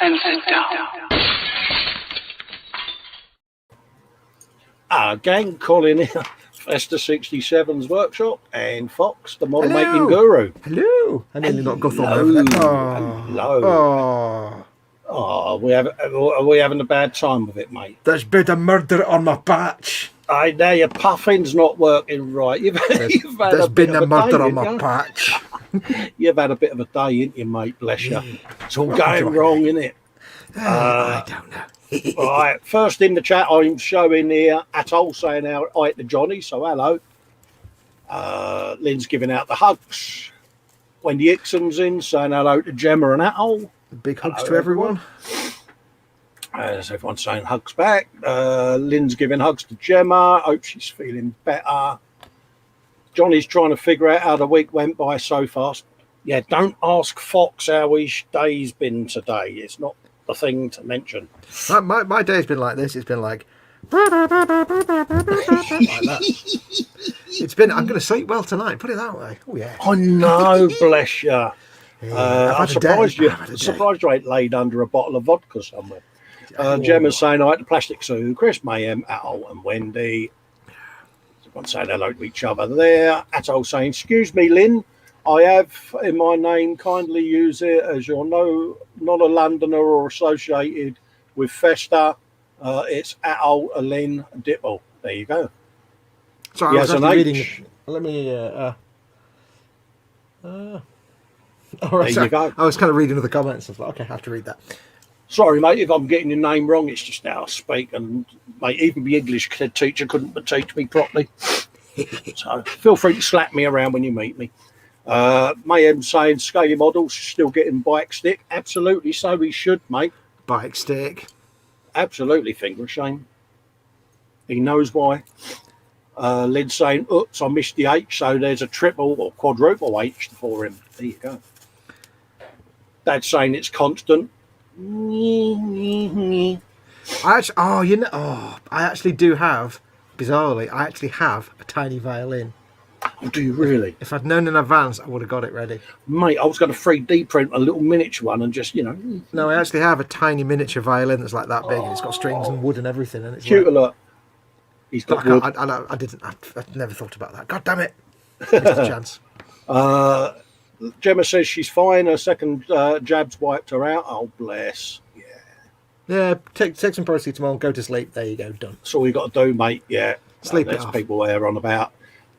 and sit down. Gang, Colin here, Festa 67's workshop, and Fox, the model Hello. making guru. Hello. I nearly not got on over there. Hello. Oh, are we having a bad time with it, mate? There's been a murder on my patch. I know your puffing's not working right. There's been a murder on my patch. You've had a bit of a day, ain't you, mate? Bless you. It's all going wrong, isn't it? I don't know. All right, first in the chat, I'm showing here Atoll saying hi to Johnny, so hello. Lynn's giving out the hugs. Wendy Hickson's in saying hello to Gemma and Atoll. Big hugs to everyone. As everyone's saying hugs back. Lynn's giving hugs to Gemma. Hope she's feeling better. Johnny's trying to figure out how the week went by so fast. Yeah, don't ask Fox how his day's been today. It's not the thing to mention. My day's been like this. It's been like that. It's been. I'm going to sleep well tonight. Put it that way. Oh yeah. I know, bless you. I'm surprised you ain't laid under a bottle of vodka somewhere. Gemma's saying hi to Plastic Sue, Chris Mayhem, Atoll, and Wendy. Everyone's saying hello to each other there. Atoll saying, "Excuse me, Lynn. I have in my name, kindly use it as you're not a Londoner or associated with Festa. It's Atoll, Lynn Dipple." There you go. Sorry, I was actually reading. Let me. All right, there you go. I was kind of reading the comments. I was like, okay, I have to read that. Sorry, mate, if I'm getting your name wrong. It's just how I speak. And, mate, even the English teacher couldn't teach me properly. So feel free to slap me around when you meet me. Mayhem saying Scaly Models still getting bike stick. Absolutely, so he should, mate. Bike stick. Absolutely, finger shame. He knows why. Lynn saying, oops, I missed the H, so there's a triple or quadruple H for him. There you go. Dad's saying it's constant. I actually do have, bizarrely, I actually have a tiny violin. Oh, do you really? If I'd known in advance, I would have got it ready. Mate, I was going to 3D print a little miniature one and just, No, I actually have a tiny miniature violin that's like that big, and it's got strings and wood and everything. And it's cute like, a lot. He's got wood. I never thought about that. God damn it. Missed a chance. Gemma says she's fine. Her second jab's wiped her out. Oh, bless. Yeah, take some paracetamol and go to sleep. There you go, done. That's all you got to do, mate. Yeah. Sleep there's it off. People there on about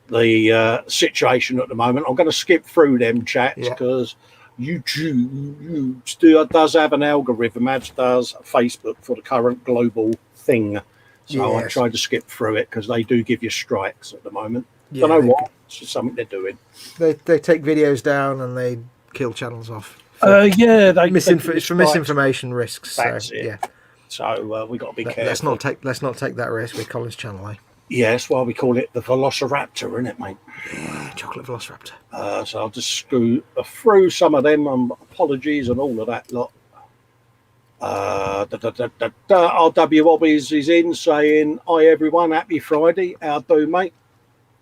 the situation at the moment. I'm going to skip through them chats because YouTube does have an algorithm, as does Facebook, for the current global thing. So I tried to skip through it because they do give you strikes at the moment. Yeah, Don't know what. It's just something they're doing. They take videos down and they kill channels off. It's for misinformation risks. That's so, it. Yeah. So we got to be careful. Let's not take that risk with Colin's channel, eh? Yeah, that's why we call it the Velociraptor, isn't it, mate? Yeah, chocolate Velociraptor. So I'll just screw through some of them. Apologies and all of that lot. RW Hobbies is in saying, hi everyone, happy Friday. How do, mate?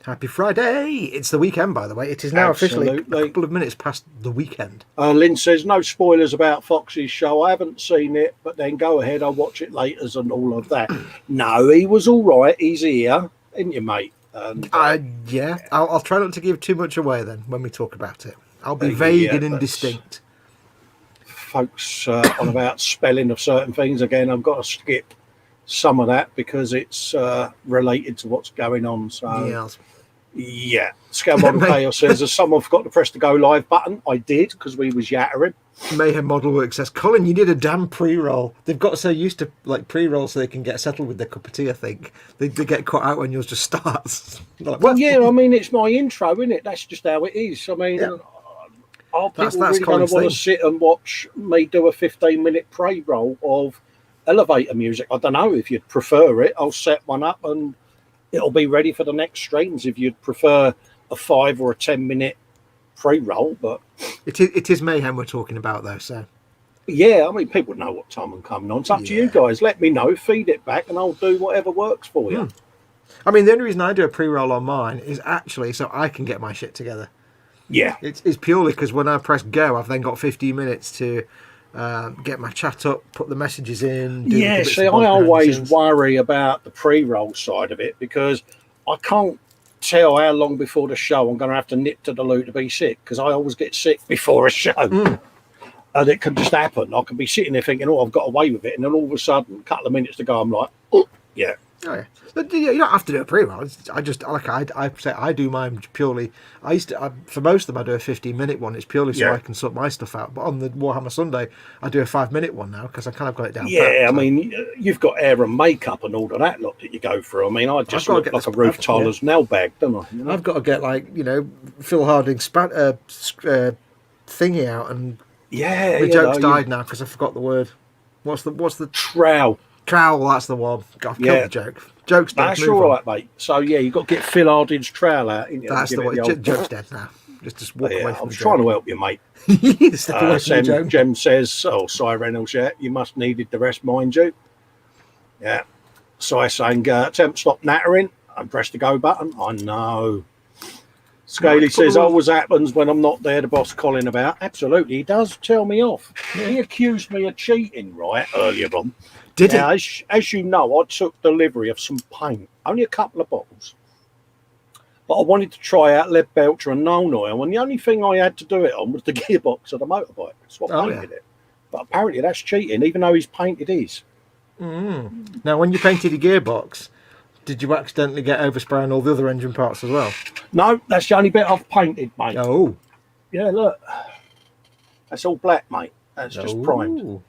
Happy Friday. It's the weekend, by the way. It is now officially a couple of minutes past the weekend. Lynn says, no spoilers about Fox's show. I haven't seen it, but then go ahead. I'll watch it later and all of that. No, he was all right. He's here, isn't you, mate? And, yeah. I'll try not to give too much away then when we talk about it. I'll be vague and indistinct. Folks on about spelling of certain things. Again, I've got to skip some of that because it's related to what's going on. So, yeah. Scalmodel Chaos says, has someone forgot to press the go live button? I did because we was yattering. Mayhem Model Work says, Colin, you need a damn pre-roll. They've got so used to like pre-roll so they can get settled with their cup of tea, I think. They get caught out when yours just starts. Like, well, yeah, I mean, it's my intro, isn't it? That's just how it is. I mean, are people really going to want to sit and watch me do a 15-minute pre-roll of elevator music? I don't know. If you'd prefer it, I'll set one up and it'll be ready for the next streams. If you'd prefer a 5 or a 10-minute pre-roll, but it is Mayhem we're talking about, though. So yeah, I mean, people know what time I'm coming on. It's up to you guys. Let me know, feed it back, and I'll do whatever works for you. I mean, the only reason I do a pre-roll on mine is actually so I can get my shit together. Yeah, it's purely because when I press go, I've then got 15 minutes to get my chat up, put the messages in. Do Yeah, the bits see, I and bobs behind the always scenes. worry about the pre-roll side of it because I can't tell how long before the show I'm going to have to nip to the loo to be sick because I always get sick before a show. And it can just happen. I can be sitting there thinking, oh, I've got away with it. And then all of a sudden, a couple of minutes to go, I'm like, oh, yeah. Oh, yeah. But you don't have to do a pre-roll. I just I say I do mine purely. For most of them I do a 15-minute one. It's purely so I can sort my stuff out. But on the Warhammer Sunday I do a 5-minute one now because I kind of got it down. Yeah, I mean you've got hair and makeup and all of that lot that you go through. I mean I just look like a Ruth Tyler's nail bag, don't I? You know? I've got to get Phil Harding's thingy out and the joke's died now because I forgot the word. What's the trowel? Trowel, that's the one. I've killed the joke. Joke's dead. That's all right, mate. So yeah, you've got to get Phil Harding's trowel out. That's the one. Joke's dead now. Just walk away from I was trying to help you, mate. Step away from the joke. Jem says, "Oh, Si Reynolds, yeah, you must needed the rest, mind you." Yeah. Si saying, "Temp, stop nattering and press the go button." I know. Scaly says, always happens when I'm not there to boss Colin about. Absolutely, he does tell me off. He accused me of cheating, right, earlier on. Did he? As you know, I took delivery of some paint, only a couple of bottles. But I wanted to try out lead belcher and known oil, and the only thing I had to do it on was the gearbox of the motorbike. That's what painted it. But apparently that's cheating, even though he's painted his. Now, when you painted the gearbox, did you accidentally get overspray on all the other engine parts as well? No, that's the only bit I've painted, mate. Oh. Yeah, look. That's all black, mate. That's just primed.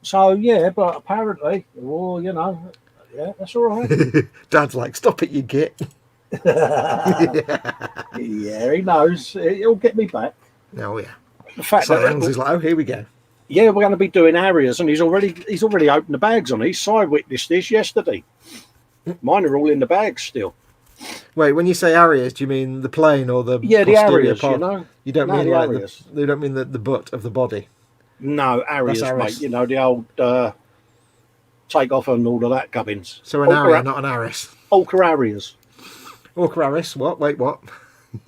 So, yeah, but apparently, well, yeah, that's all right. Dad's like, stop it, you git. Yeah, he knows. He'll get me back. Oh, yeah. The fact that he's like, oh, here we go. Yeah, we're going to be doing areas, and he's already opened the bags on these. So I witnessed this yesterday. Mine are all in the bags still. Wait, when you say areas, do you mean the plane or the the areas? Part? You don't mean the like areas. You don't mean the butt of the body. No, areas, mate. The old take off and all of that gubbins. So an area, not an aris. Orca areas. Orca aris. What? Wait, what?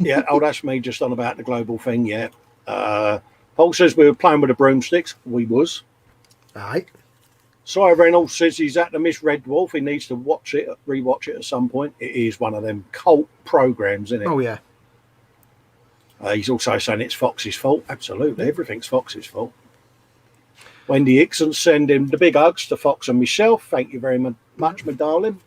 Yeah, that's me just on about the global thing. Yeah. Paul says we were playing with the broomsticks. We was. All right. Si Reynolds says he's at the Miss Red Wolf. He needs to rewatch it at some point. It is one of them cult programs, isn't it? Oh, yeah. He's also saying it's Fox's fault. Absolutely. Everything's Fox's fault. Wendy Hickson sending the big hugs to Fox and myself. Thank you very much, my darling.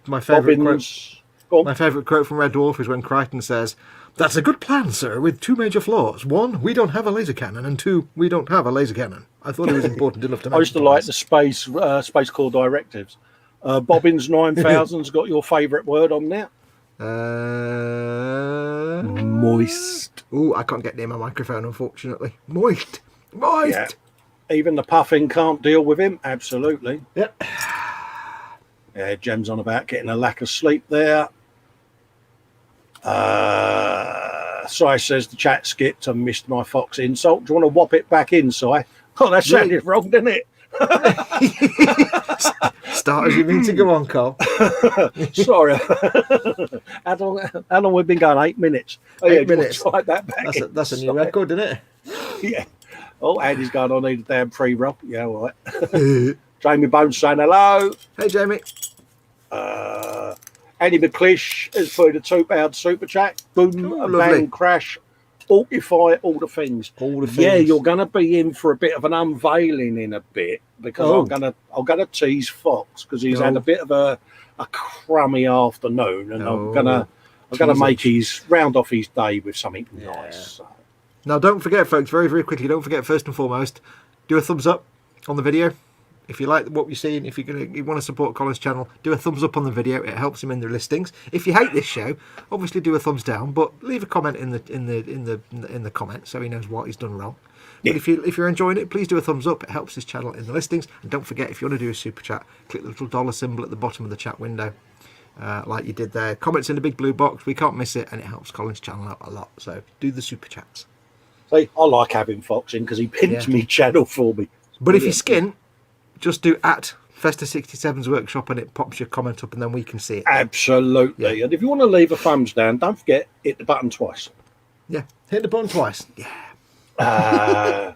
My favourite quote from Red Dwarf is when Crichton says, "That's a good plan, sir, with two major flaws. One, we don't have a laser cannon, and two, we don't have a laser cannon." I thought it was important enough to mention. I used to like the Space Corps directives. Bobbins 9000's got your favourite word on there? Moist. Oh, I can't get near my microphone, unfortunately. Moist. Yeah. Even the puffing can't deal with him. Absolutely. Yep. Yeah, Jem's on about getting a lack of sleep there. Si says the chat skipped and missed my Fox insult. Do you want to whop it back in, Si? Oh, that sounded wrong, didn't it? Start as you mean to go on, Cole. Sorry. How long we've been going? 8 minutes. Oh, 8 minutes. Like that back that's a new record, isn't it? Yeah. Oh, Andy's going on, need a damn pre-roll. Yeah, all right. Jamie Bones saying hello. Hey, Jamie. Andy McClish has put a £2 super chat. Boom, bang, crash, Altify, all the things. Yeah, you're going to be in for a bit of an unveiling in a bit because I'm gonna tease Fox because he's had a bit of a crummy afternoon, and I'm gonna make his round off his day with something nice. So. Now, don't forget, folks, very, very quickly, don't forget, first and foremost, do a thumbs up on the video. If you like what you're seeing, if you want to support Colin's channel, do a thumbs up on the video. It helps him in the listings. If you hate this show, obviously do a thumbs down, but leave a comment in the comments so he knows what he's done wrong. Yeah. But if you're enjoying it, please do a thumbs up. It helps his channel in the listings. And don't forget, if you want to do a super chat, click the little dollar symbol at the bottom of the chat window, like you did there. Comments in the big blue box. We can't miss it, and it helps Colin's channel out a lot. So do the super chats. See, I like having Fox in because he pins me channel for me. But if you skin, just do at Festa67's workshop and it pops your comment up and then we can see it. Absolutely. Yeah. And if you want to leave a thumbs down, don't forget, hit the button twice. Yeah, hit the button twice. Yeah.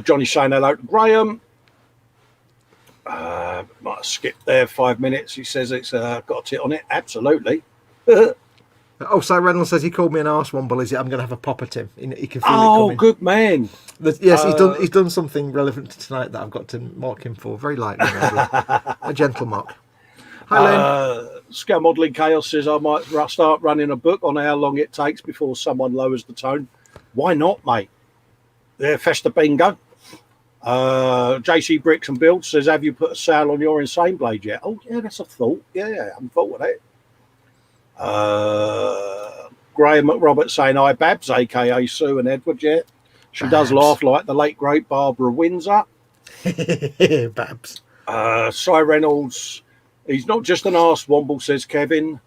Johnny saying hello to Graham. Might have skipped there 5 minutes. He says it's got a tit on it. Absolutely. Oh, Si Reynolds says he called me an arsewomble. Is it? I'm going to have a pop at him. He can feel it Oh, coming. good man. Yes, he's done something relevant to tonight that I've got to mark him for. Very lightly, maybe. A gentle mark. Hi, Len. Scale Modelling Chaos says I might start running a book on how long it takes before someone lowers the tone. Why not, mate? There, Festa Bingo. JC Bricks and Build says, have you put a sale on your Insane Blade yet? Oh, yeah, that's a thought. Yeah, I haven't thought of it. Graham McRobert saying, hi, Babs, a.k.a. Sue and Edward, yeah. She does laugh like the late, great Barbara Windsor. Babs. Cy Reynolds, he's not just an arse womble, says Kevin.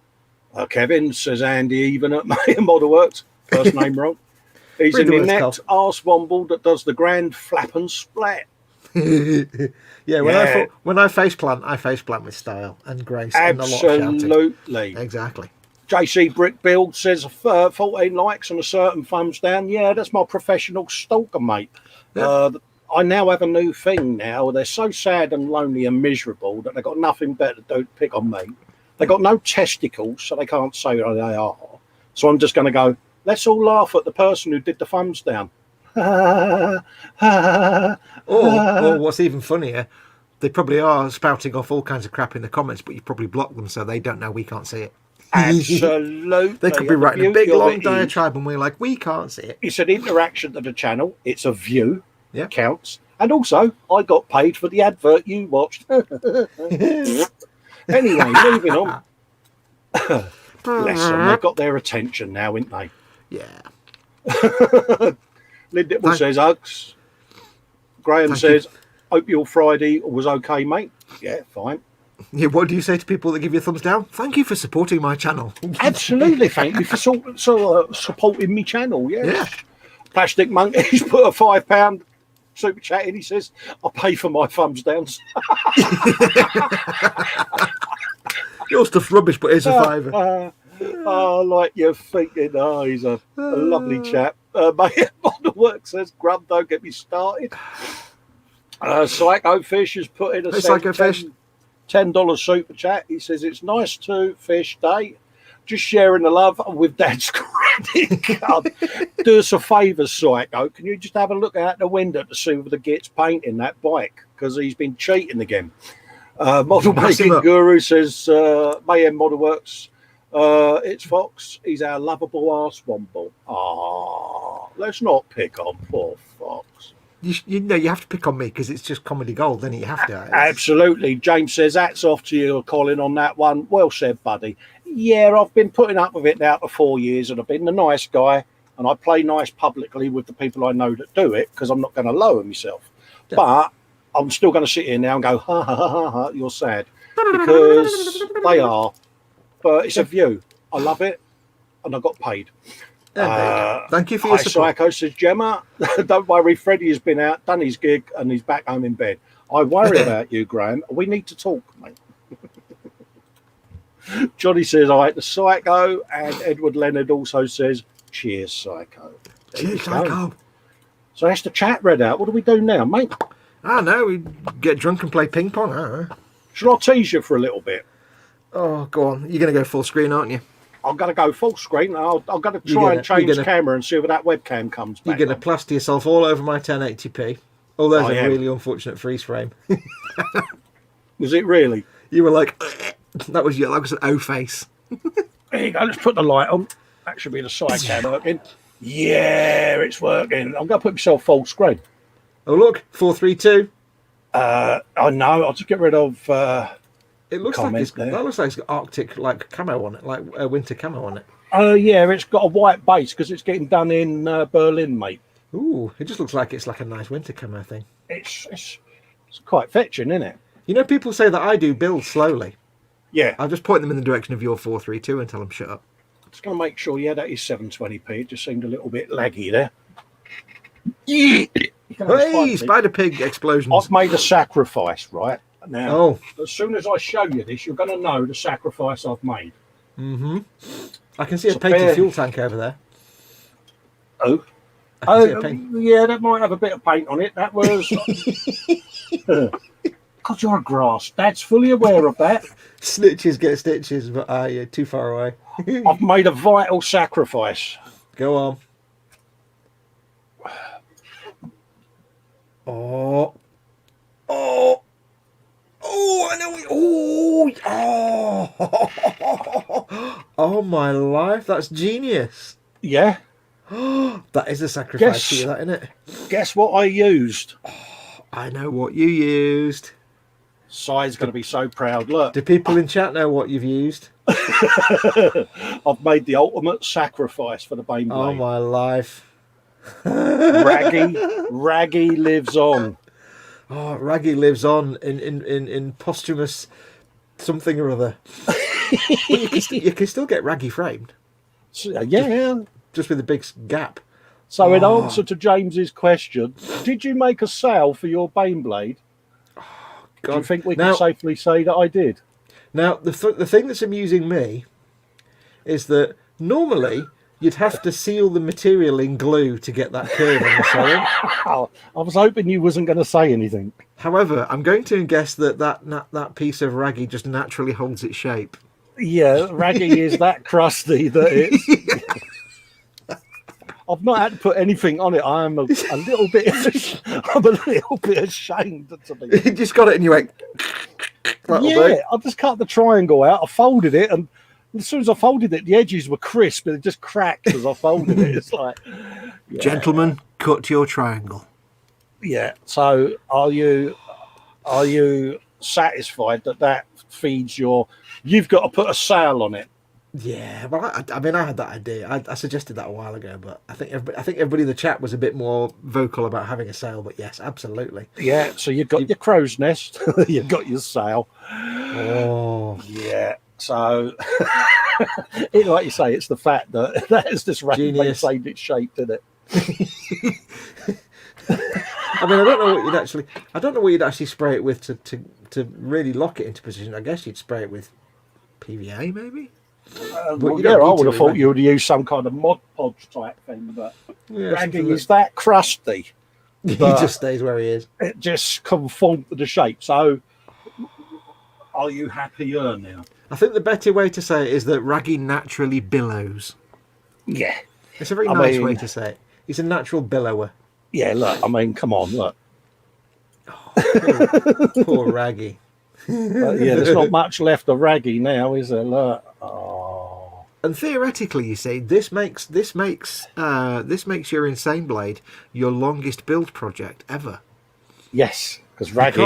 Kevin, says Andy, even at Model Works. First name wrong. He's an inept arse womble that does the grand flap and splat. When I face plant with style and grace. Absolutely. And a lot of shouting. Exactly. JC Brick Build says 14 likes and a certain thumbs down. Yeah, that's my professional stalker, mate. Yeah. I now have a new thing now. They're so sad and lonely and miserable that they've got nothing better to do to pick on me. They've got no testicles, so they can't say who they are. So I'm just going to go, let's all laugh at the person who did the thumbs down. or what's even funnier, they probably are spouting off all kinds of crap in the comments, but you probably blocked them so they don't know we can't see it. Absolutely. They could be writing a big long diatribe and we're like, we can't see it. It's an interaction to the channel. It's a view. Yeah. Counts. And also, I got paid for the advert you watched. Anyway, moving on. Bless them. They've got their attention now, ain't they? Yeah. Lynn Dipple says, Uggs. Graham says, hope your Friday was okay, mate. Yeah, fine. Yeah, what do you say to people that give you a thumbs down? Thank you for supporting my channel. Absolutely, thank you for supporting my channel. Yes. Yeah. Plastic Monkey's put a £5 super chat in. He says, I'll pay for my thumbs downs. Your stuff's rubbish, but here's a fiver. Like you're thinking, he's a lovely chap. Mate, Model Work says, Grub, don't get me started. Psycho Fish has put in a $10 super chat. He says, it's nice to fish day. Just sharing the love with Dad's credit card. Do us a favour, Psycho. Can you just have a look out the window to see whether Git's painting that bike? Because he's been cheating again. Model Making Guru says, Mayhem Model Works. It's Fox. He's our lovable arse womble. Let's not pick on poor Fox. You know, you have to pick on me because it's just comedy gold, then you have to. Absolutely. James says, hats off to you, Colin, on that one. Well said, buddy. Yeah, I've been putting up with it now for 4 years and I've been the nice guy and I play nice publicly with the people I know that do it because I'm not going to lower myself. Yeah. But I'm still going to sit here now and go, ha, ha, ha, ha, ha, you're sad. Because they are. But it's a view. I love it and I got paid. Thank you for your support. Psycho says, Gemma, don't worry, Freddie has been out, done his gig, and he's back home in bed. I worry about you, Graham. We need to talk, mate. Johnny says, I hate the Psycho, and Edward Leonard also says, cheers, Psycho. Cheers, Psycho. So that's the chat read out. What do we do now, mate? I don't know. We get drunk and play ping pong. I don't know. Shall I tease you for a little bit? Oh, go on. You're going to go full screen, aren't you? I'm going to go full screen. I'm going to try and change the camera and see whether that webcam comes back. You're going to plaster yourself all over my 1080p. Oh, there's a really unfortunate freeze frame. Was it really? You were like, that was an O face. There you go. Let's put the light on. That should be the side cam working. Yeah, it's working. I'm going to put myself full screen. Oh, look. 432. I know. I'll just get rid of... It looks like it's got Arctic like camo on it, like a winter camo on it. Oh yeah, it's got a white base because it's getting done in Berlin, mate. Ooh, it just looks like it's like a nice winter camo thing. It's quite fetching, isn't it? You know, people say that I do build slowly. Yeah. I'll just point them in the direction of your 432 and tell them shut up. Just going to make sure, that is 720p. It just seemed a little bit laggy there. Yeah. Hey, spider pig explosions. I've made a sacrifice, right? Now, as soon as I show you this, you're going to know the sacrifice I've made. Mm-hmm. I can see a painted fuel tank over there. Oh? I can see a paint. Yeah, that might have a bit of paint on it. That was. Because you're a grass. Dad's fully aware of that. Snitches get stitches, but you're too far away. I've made a vital sacrifice. Go on. Oh. Oh. Oh, I know it. Oh. Oh, my life. That's genius. Yeah. That is a sacrifice to you, that, isn't it? Guess what I used? I know what you used. Si's going to be so proud. Look. Do people in chat know what you've used? I've made the ultimate sacrifice for the Baneblade. Oh, my life. Raggy lives on. Oh, Raggy lives on in posthumous something or other. But you can still get Raggy framed. Yeah. Just with a big gap. So in answer to James's question, did you make a sale for your Baneblade? Do you think we can safely say that I did? Now, the thing that's amusing me is that normally you'd have to seal the material in glue to get that curve on the sewing. I was hoping you wasn't going to say anything. However, I'm going to guess that piece of Raggy just naturally holds its shape. Yeah, Raggy is that crusty that it's... I've not had to put anything on it. I'm a little bit ashamed to be. You just got it and you went. Yeah, I just cut the triangle out. I folded it, and as soon as I folded it, the edges were crisp, and it just cracked as I folded it. It's like, yeah. Gentlemen, cut your triangle. Yeah. So, are you satisfied that feeds your? You've got to put a sail on it. Yeah, well, I mean, I had that idea. I suggested that a while ago, but I think everybody in the chat was a bit more vocal about having a sail. But yes, absolutely. Yeah, so you've got your crow's nest, you've got your sail. Oh, yeah. So, like you say, it's the fact that is just randomly saved its shape, didn't it? I mean, I don't know what you'd actually spray it with to really lock it into position. I guess you'd spray it with PVA, maybe. I would have thought you would use some kind of Mod Podge type thing, but Raggy is that crusty. He just stays where he is. It just conformed to the shape. So, are you happier now? I think the better way to say it is that Raggy naturally billows. Yeah. It's a very nice way to say it. He's a natural billower. Yeah, look, I mean, come on, look. Oh, poor Raggy. Yeah, there's not much left of Raggy now, is there? Look. Oh. And theoretically, you see, this makes your Insane Blade your longest build project ever. Yes, because Raggy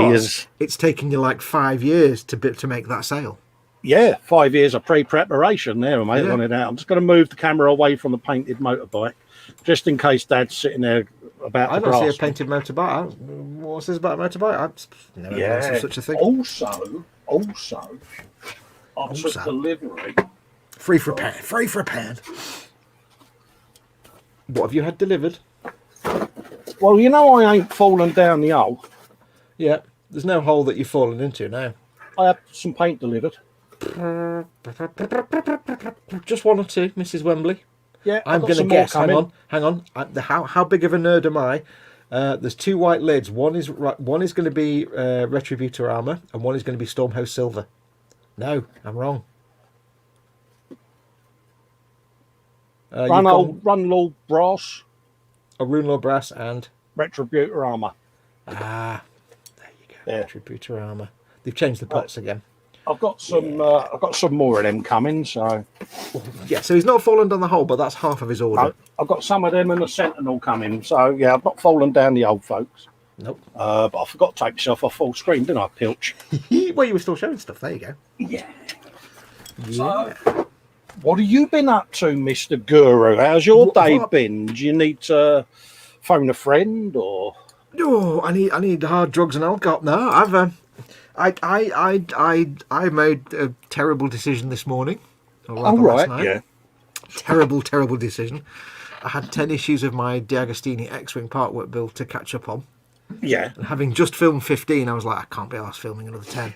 it's taken you like 5 years to make that sail. Yeah, 5 years of pre-preparation there, mate, on it out. I'm just going to move the camera away from the painted motorbike, just in case Dad's sitting there about I don't see a painted motorbike. What's this about a motorbike? I've never heard of such a thing. Also, I took delivery. Free for a pan. What have you had delivered? Well, you know I ain't fallen down the hole. Yeah, there's no hole that you've fallen into now. I had some paint delivered. Just one or two, Mrs. Wembley. Yeah, I'm going to guess. Hang on. How big of a nerd am I? There's two white lids. One is going to be Retributor armor, and one is going to be Stormhost silver. No, I'm wrong. Runlow brass. A Runelaw brass and Retributor armor. There you go. Yeah. Retributor armor. They've changed the pots again. I've got some. I've got some more of them coming. So yeah. So he's not fallen down the hole, but that's half of his order. I've got some of them and a Sentinel coming. So yeah, I've not fallen down the hole, folks. Nope. But I forgot to take myself off full screen, didn't I, Pilch? Well, you were still showing stuff. There you go. Yeah. So, what have you been up to, Mr. Guru? How's your day been? Do you need to phone a friend or? Oh, I need hard drugs and alcohol. No, I made a terrible decision this morning. Last night. Yeah. Terrible decision. I had 10 issues of my D'Agostini X-Wing Parkwork build to catch up on. Yeah. And having just filmed 15, I was like, I can't be arsed filming another 10.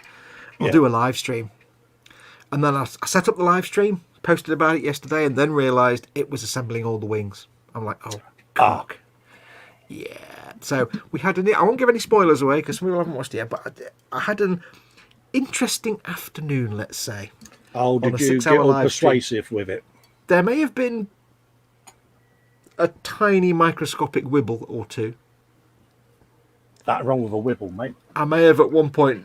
I'll do a live stream. And then I set up the live stream, posted about it yesterday, and then realised it was assembling all the wings. I'm like, oh, cock. Yeah. So we had I won't give any spoilers away because some people haven't watched it yet, but I had an interesting afternoon, let's say. Oh, did you get all persuasive with it? There may have been a tiny microscopic wibble or two. That wrong with a wibble, mate. I may have at one point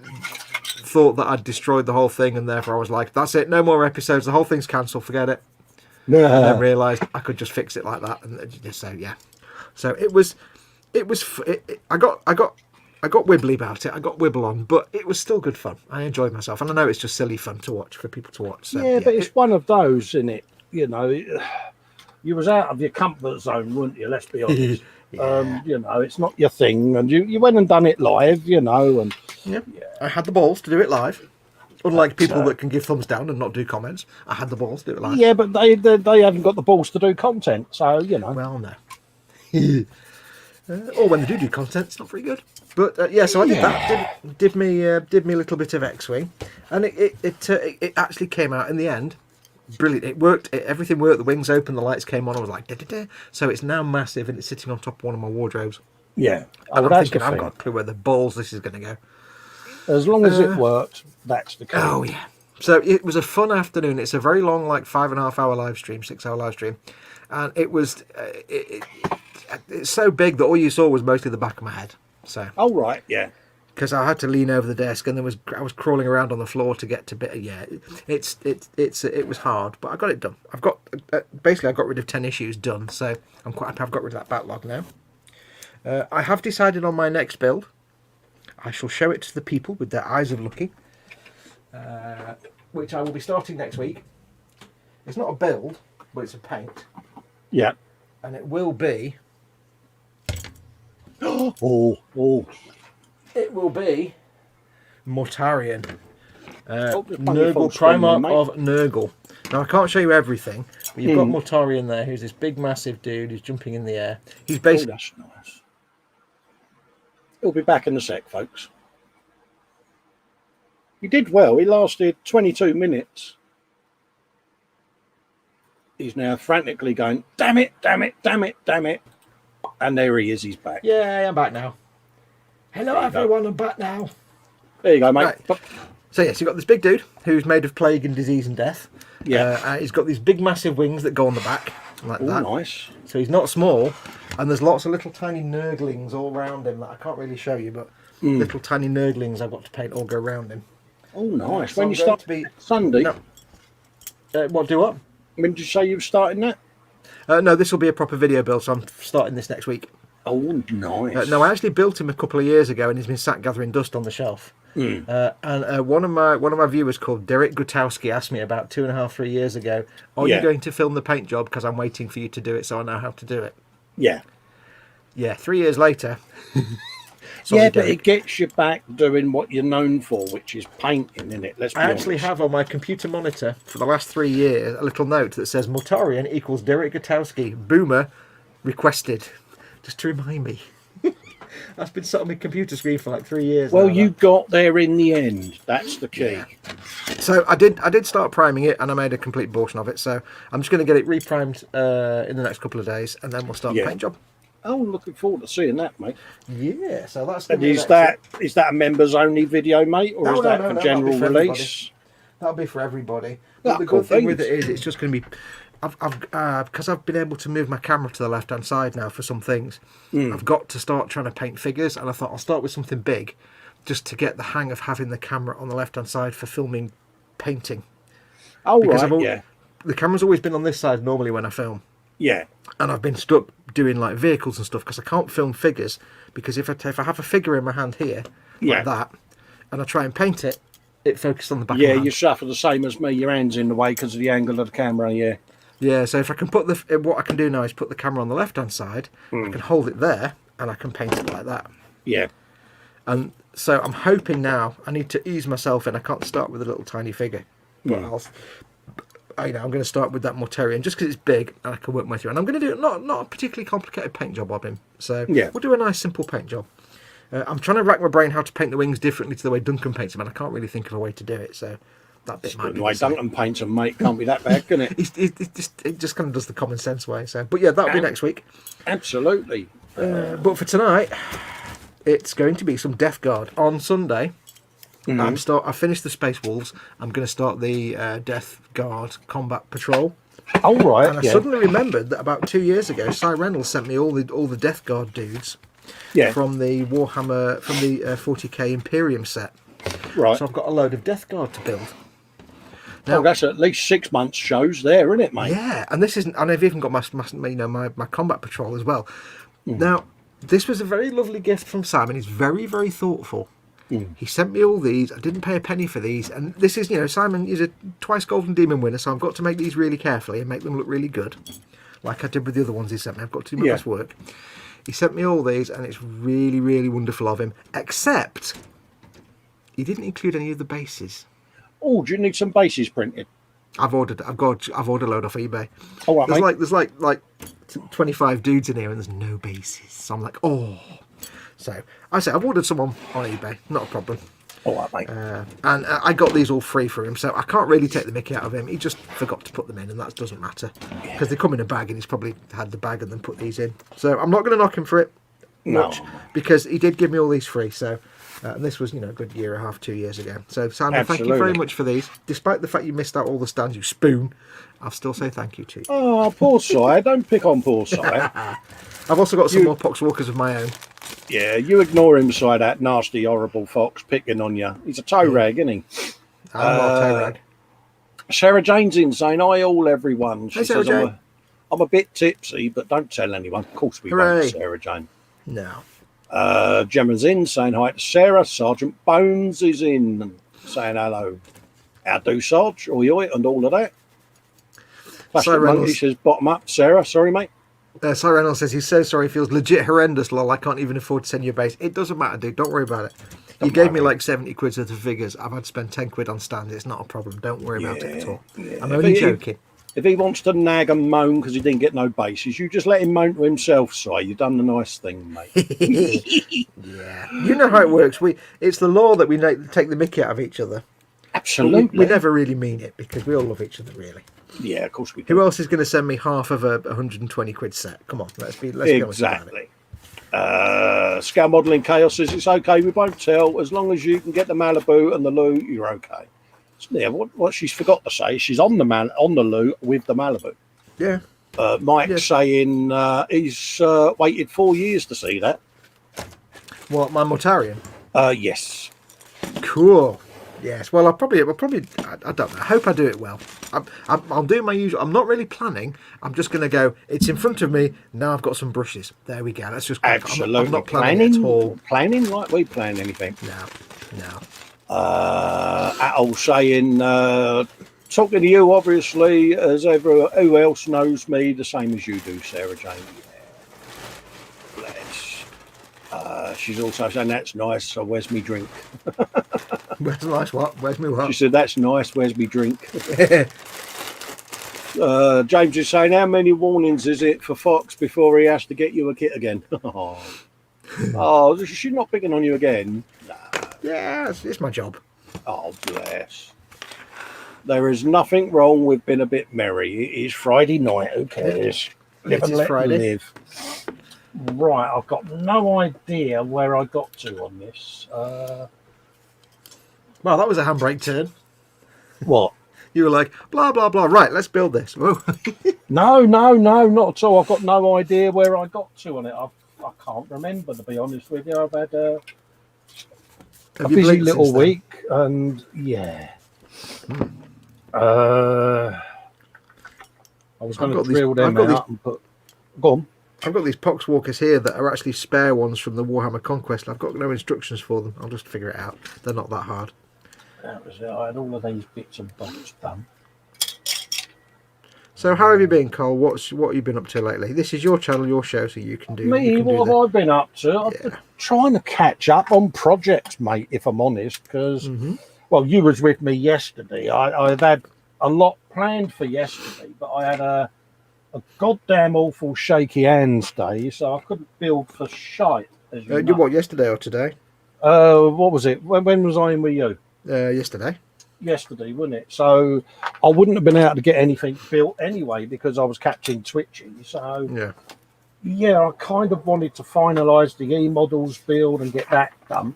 thought that I'd destroyed the whole thing, and therefore I was like, that's it, no more episodes, the whole thing's cancelled, forget it. And then realised I could just fix it like that, and just so yeah. So I got wibbly about it. I got wibble on, but it was still good fun. I enjoyed myself, and I know it's just silly fun to watch for people to watch. So, yeah, but it's one of those, isn't it? You know, you was out of your comfort zone, weren't you? Let's be honest. Yeah. You know, it's not your thing, and you went and done it live. You know, and I had the balls to do it live. Unlike people that can give thumbs down and not do comments, I had the balls to do it live. Yeah, but they haven't got the balls to do content, so you know. Well, no. Or when they do content, it's not very good. But yeah, so I did that. Did me a little bit of X-wing, and it actually came out in the end brilliant. It worked. Everything worked. The wings opened, the lights came on. I was like, da-da-da. So it's now massive, and it's sitting on top of one of my wardrobes. Yeah, and I'm thinking I've got a clue where the balls this is going to go. As long as it worked, that's the key. Oh yeah. So it was a fun afternoon. It's a very long, like 5.5 hour live stream, 6 hour live stream, and it was it's so big that all you saw was mostly the back of my head. So. Oh right, yeah. Because I had to lean over the desk, and I was crawling around on the floor to get to bit. Yeah, it was hard, but I got it done. I've got basically I got rid of 10 issues done, so I'm quite happy I've got rid of that backlog now. I have decided on my next build. I shall show it to the people with their eyes of looking, which I will be starting next week. It's not a build, but it's a paint. Yeah. And it will be... oh. It will be Mortarion. Nurgle Primarch of Nurgle. Now, I can't show you everything, but you've got Mortarion there, who's this big, massive dude who's jumping in the air. He's basically... that's nice. He'll be back in a sec, folks. He did well. He lasted 22 minutes. He's now frantically going, damn it, damn it, damn it, damn it. And there he is, he's back. Yeah, I'm back now. Hello, everyone, I'm back now. There you go, mate. Right. So, yes, you've got this big dude who's made of plague and disease and death. Yeah. He's got these big, massive wings that go on the back, like that. Nice. So he's not small, and there's lots of little tiny nurglings all around him that I can't really show you, but little tiny nurglings I've got to paint all go around him. Oh, nice. So when you start to be Sunday? No. What, do what? When did you say you were starting that? No, this will be a proper video build, so I'm starting this next week. Oh, nice. No, I actually built him a couple of years ago, and he's been sat gathering dust on the shelf. And one of my viewers called Derek Gutowski asked me about 2.5-3 years ago, are you going to film the paint job? Because I'm waiting for you to do it, so I know how to do it. Yeah. Yeah, 3 years later. Yeah, but it gets you back doing what you're known for, which is painting, isn't it? Let's be honest. I actually have on my computer monitor for the last 3 years a little note that says Mortarion equals Derek Gutowski, Boomer requested. Just to remind me. That's been sat on my computer screen for like 3 years. Well, you got there in the end. That's the key. Yeah. So I did start priming it, and I made a complete abortion of it. So I'm just going to get it reprimed in the next couple of days, and then we'll start the paint job. Oh, looking forward to seeing that, mate. Yeah, so that's. And is that a members only video, mate, or is that for general release? That'll be for everybody. But the good thing with it is, it's just going to be. Because I've been able to move my camera to the left hand side now for some things. I've got to start trying to paint figures, and I thought I'll start with something big, just to get the hang of having the camera on the left hand side for filming painting. Oh, right, the camera's always been on this side normally when I film. Yeah. And I've been stuck doing like vehicles and stuff because I can't film figures, because if I have a figure in my hand here like that, and I try and paint it, it focuses on the back of my hand. You suffer the same as me. Your hand's in the way because of the angle of the camera. Yeah, so if I can put what I can do now is put the camera on the left hand side, I can hold it there, and I can paint it like that. Yeah. And so I'm hoping now I need to ease myself in. I can't start with a little tiny figure. But I'm going to start with that Mortarion just because it's big and I can work my way through. And I'm going to do not a particularly complicated paint job on him. So we'll do a nice simple paint job. I'm trying to rack my brain how to paint the wings differently to the way Duncan paints them, and I can't really think of a way to do it. So that bit might be the way Duncan paints them, mate, can't be that bad, can it? it just kind of does the common sense way. So, but yeah, that'll be next week. Absolutely. But for tonight, it's going to be some Death Guard on Sunday. I finished the Space Wolves. I'm going to start the Death Guard Combat Patrol. Oh right. And I suddenly remembered that about 2 years ago, Cy Reynolds sent me all the Death Guard dudes. Yeah. From the Warhammer, from the 40k Imperium set. Right. So I've got a load of Death Guard to build. Now, that's at least 6 months shows there, isn't it, mate? Yeah, and this isn't. And I've even got my combat patrol as well. Now, this was a very lovely gift from Simon. He's very, very thoughtful. He sent me all these. I didn't pay a penny for these, and this is, Simon is a twice Golden Demon winner, so I've got to make these really carefully and make them look really good, like I did with the other ones he sent me. I've got to do my best work. He sent me all these, and it's really, really wonderful of him. Except he didn't include any of the bases. Oh, do you need some bases printed? I've ordered a load off eBay. Oh, right, there's like 25 dudes in here, and there's no bases. So I'm like, oh. So I say I've ordered some on eBay, not a problem. All right, mate. And I got these all free for him, so I can't really take the mickey out of him. He just forgot to put them in, and that doesn't matter because they come in a bag, and he's probably had the bag and then put these in. So I'm not going to knock him for it much because he did give me all these free. So and this was, a good year and a half, 2 years ago. So Simon, thank you very much for these. Despite the fact you missed out all the stands, you spoon, I'll still say thank you to you. Oh, poor Cy. Don't pick on poor Cy. I've also got some more Poxwalkers of my own. Yeah, you ignore him, Cy, that nasty, horrible fox picking on you. He's a toe rag, isn't he? I'm not a toe rag. Sarah Jane's in saying, hi all, everyone. She Hey, Sarah says, Jane. I'm a bit tipsy, but don't tell anyone. Of course we won't, Sarah Jane. No. Gemma's in saying hi to Sarah. Sergeant Bones is in saying hello. How do, Sarge? Oi, oi, and all of that. Plastic Monkey says, bottom up. Sarah, sorry, mate. Cy Reynolds says he's so sorry, he feels legit horrendous, lol. I can't even afford to send you a base. It doesn't matter, dude. Don't worry about it. You gave me like 70 quid worth of figures. I've had to spend 10 quid on stands. It's not a problem. Don't worry about it at all. Yeah. I'm only joking. If he wants to nag and moan because he didn't get no bases, you just let him moan to himself, Si. You've done the nice thing, mate. Yeah. You know how it works. It's the law that we take the mickey out of each other. Absolutely. We never really mean it because we all love each other, really. Yeah, of course we do. Who else is going to send me half of a 120 quid set? Come on, let's be honest about it. Scout Modelling Chaos says it's okay, we won't tell. As long as you can get the Malibu and the Lou, you're okay. So, yeah, what she's forgot to say, she's on the Lou with the Malibu. Yeah. Mike's saying he's waited 4 years to see that. What, my Mortarion? Yes. Cool. Yes. Well, I don't know. I hope I do it well. I'll do my usual. I'm not really planning. I'm just going to go. It's in front of me. Now I've got some brushes. There we go. That's just absolutely. I'm not planning at all. Planning like we plan anything. No. Atul saying, talking to you, obviously, as ever. Who else knows me the same as you do, Sarah Jane? Yeah. Bless. She's also saying that's nice. So where's me drink? Where's nice what? Where's me what? She said that's nice. Where's me drink? James is saying, how many warnings is it for Fox before he has to get you a kit again? Oh, she's not picking on you again. Nah. Yeah, it's my job. Oh, bless. There is nothing wrong with being a bit merry. It is Friday night. Who cares? Live and let live. Right, I've got no idea where I got to on this. Well, that was a handbrake turn. What? You were like, blah, blah, blah. Right, let's build this. No, not at all. I've got no idea where I got to on it. I can't remember, to be honest with you. I've had a busy little week, and yeah. I was going to drill them out and put... Go on. I've got these Poxwalkers here that are actually spare ones from the Warhammer Conquest. I've got no instructions for them. I'll just figure it out. They're not that hard. That was it. I had all of these bits and bobs done. So how have you been, Cole? What have you been up to lately? This is your channel, your show, so you can do... What have I been up to? I've been trying to catch up on projects, mate, if I'm honest, because, well, you was with me yesterday. I've had a lot planned for yesterday, but I had a goddamn awful shaky hands day, so I couldn't build for shite. As you know. What, yesterday or today? What was it? When was I in with you? Yesterday. Yesterday, wasn't it? So I wouldn't have been able to get anything built anyway because I was catching twitchy. So yeah. Yeah, I kind of wanted to finalise the E-models build and get that done.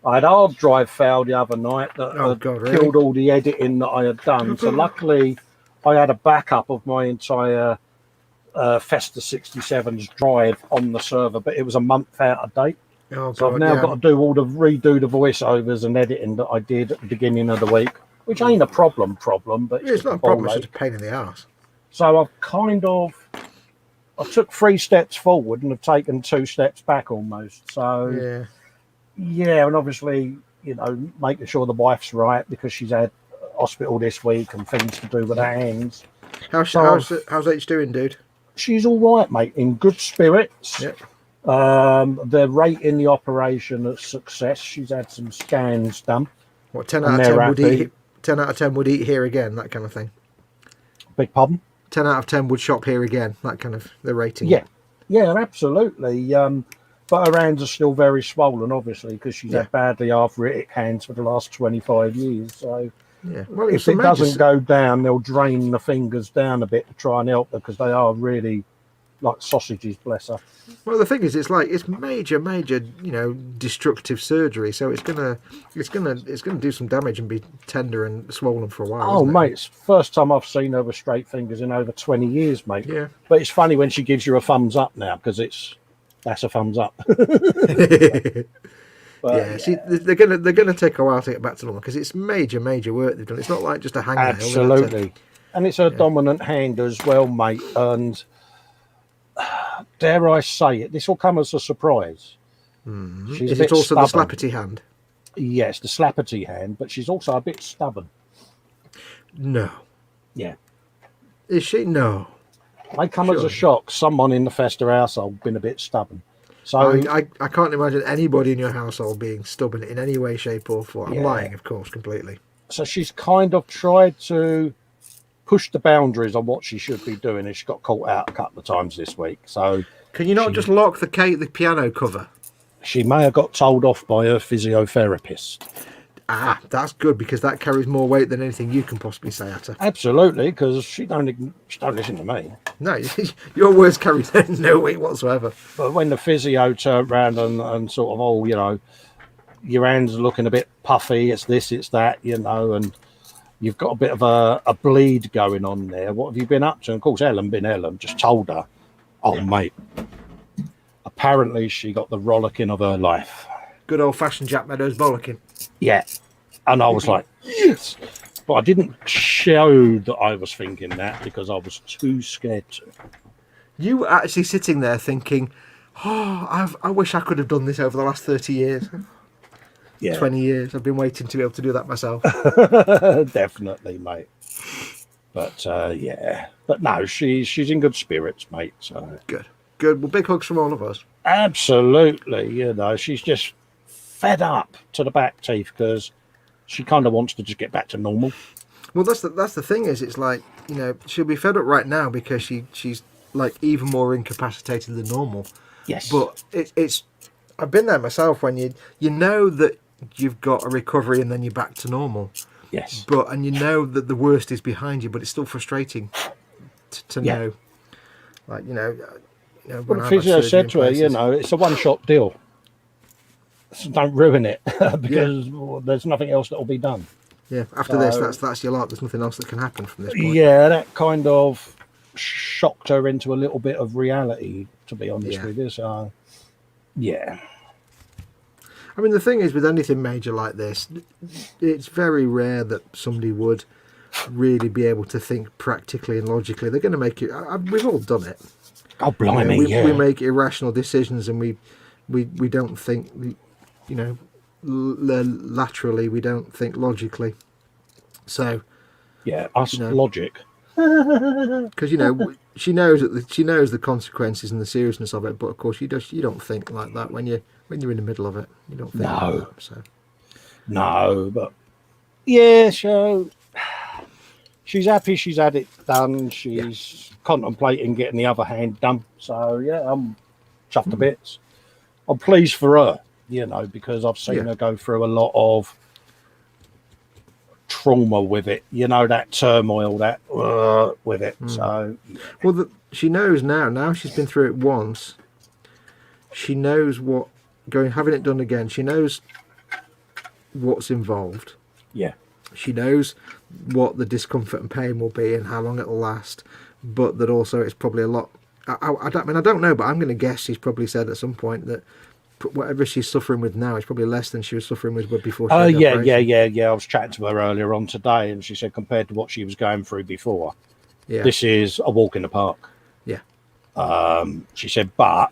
I had a hard drive fail the other night that Oh, had God, really? killed all the editing that I had done. So luckily, I had a backup of my entire Festa 67's drive on the server, but it was a month out of date. Oh, So I've God, now yeah. got to redo the voiceovers and editing that I did at the beginning of the week, which ain't a problem, but It's not a problem. It's just a pain in the arse. So I took 3 steps forward and have taken 2 steps back almost. So yeah, and obviously, making sure the wife's right because she's had hospital this week and things to do with her hands. How's H doing, dude? She's all right, mate, in good spirits. Yep. They're rating the operation a success. She's had some scans done. What, 10 out of 10 would eat? 10 out of 10 would eat here again, that kind of thing. Big pardon? 10 out of 10 would shop here again, that kind of the rating. Yeah, absolutely. But her hands are still very swollen, obviously, because she's had badly arthritic hands for the last 25 years. So well, if it doesn't go down, they'll drain the fingers down a bit to try and help her because they are really like sausages, bless her. Well, the thing is, it's major, destructive surgery. So it's gonna do some damage and be tender and swollen for a while. Oh, mate, it's the first time I've seen her with straight fingers in over 20 years, mate. Yeah. But it's funny when she gives you a thumbs up now because that's a thumbs up. But, see, they're gonna take a while to get back to normal because it's major work they've done. It's not like just a hangnail. Absolutely, and it's a dominant hand as well, mate. And dare I say it, this will come as a surprise. Is it also stubborn. the slappity hand? Yes, the slappity hand, but she's also a bit stubborn. No. Yeah. Is she? No. May come as a shock. Someone in the Festa household been a bit stubborn. So I can't imagine anybody in your household being stubborn in any way, shape, or form. I'm lying, of course, completely. So she's kind of tried to push the boundaries on what she should be doing, and she got caught out a couple of times this week. So can you not just lock the piano cover? She may have got told off by her physiotherapist. Ah, that's good because that carries more weight than anything you can possibly say at her. Absolutely, because she don't listen to me. No, your words carry no weight whatsoever. But when the physio turned around and sort of, your hands are looking a bit puffy, it's this, it's that, and you've got a bit of a bleed going on there. What have you been up to? And of course, Ellen just told her, mate, apparently she got the rollicking of her life. Good old-fashioned Jack Meadows bollocking. Yeah. And I was like, yes. But I didn't show that I was thinking that because I was too scared to. You were actually sitting there thinking, I wish I could have done this over the last 30 years. Yeah. 20 years. I've been waiting to be able to do that myself. Definitely, mate. But, But no, she's in good spirits, mate. So Good. Well, big hugs from all of us. Absolutely. She's just fed up to the back teeth because she kind of wants to just get back to normal. Well, that's the thing is, it's like, she'll be fed up right now because she's like even more incapacitated than normal. Yes. But it's I've been there myself when you know that you've got a recovery and then you're back to normal. Yes. And you know that the worst is behind you, but it's still frustrating to know. Like, Well, the physio said to her, it's a one-shot deal. So don't ruin it because there's nothing else that will be done. Yeah, after this, that's your lot. There's nothing else that can happen from this point. Yeah, that kind of shocked her into a little bit of reality, to be honest with you. So, yeah. I mean, the thing is, with anything major like this, it's very rare that somebody would really be able to think practically and logically. They're going to make it. We've all done it. Oh, blimey, we make irrational decisions and we don't think, laterally, we don't think logically. So, yeah, logic. Because she knows the consequences and the seriousness of it, but of course you don't think like that when you're in the middle of it. You don't think like that, so. No, but yeah, so she's happy she's had it done. She's contemplating getting the other hand done. So yeah, I'm chuffed to bits. I'm pleased for her, because I've seen her go through a lot of trauma with it, that turmoil, that with it. So, well, she knows now. Now she's been through it once. She knows having it done again. She knows what's involved. yeah, She knows what the discomfort and pain will be and how long it'll last. But that also it's probably a lot. I don't know, but I'm going to guess she's probably said at some point that whatever she's suffering with now is probably less than she was suffering with before. Oh, yeah. I was chatting to her earlier on today, and she said compared to what she was going through before, this is a walk in the park. Yeah. She said, but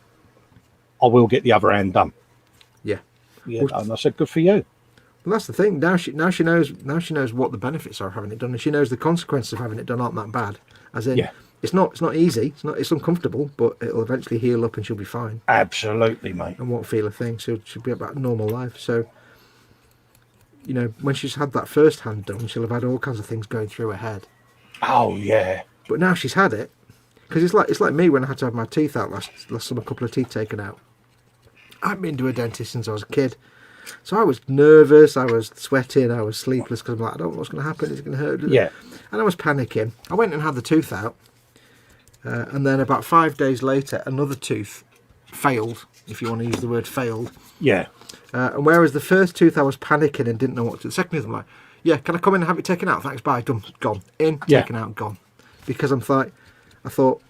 I will get the other hand done. Yeah. And I said, good for you. Well, that's the thing. Now she knows what the benefits are of having it done, and she knows the consequences of having it done aren't that bad. As in, it's not easy. It's uncomfortable, but it'll eventually heal up, and she'll be fine. Absolutely, mate. And won't feel a thing. She'll be about normal life. So, when she's had that first hand done, she'll have had all kinds of things going through her head. Oh yeah. But now she's had it, because it's like me when I had to have my teeth out last summer, a couple of teeth taken out. I haven't been to a dentist since I was a kid. So I was nervous, I was sweating, I was sleepless because I'm like, I don't know what's going to happen, is it going to hurt? Yeah. And I was panicking. I went and had the tooth out, and then about 5 days later, another tooth failed, if you want to use the word failed. Yeah. And whereas the first tooth I was panicking and didn't know what to do, the second tooth I'm like, yeah, can I come in and have it taken out? Thanks, bye, done, gone. In, taken out, gone. Because I thought,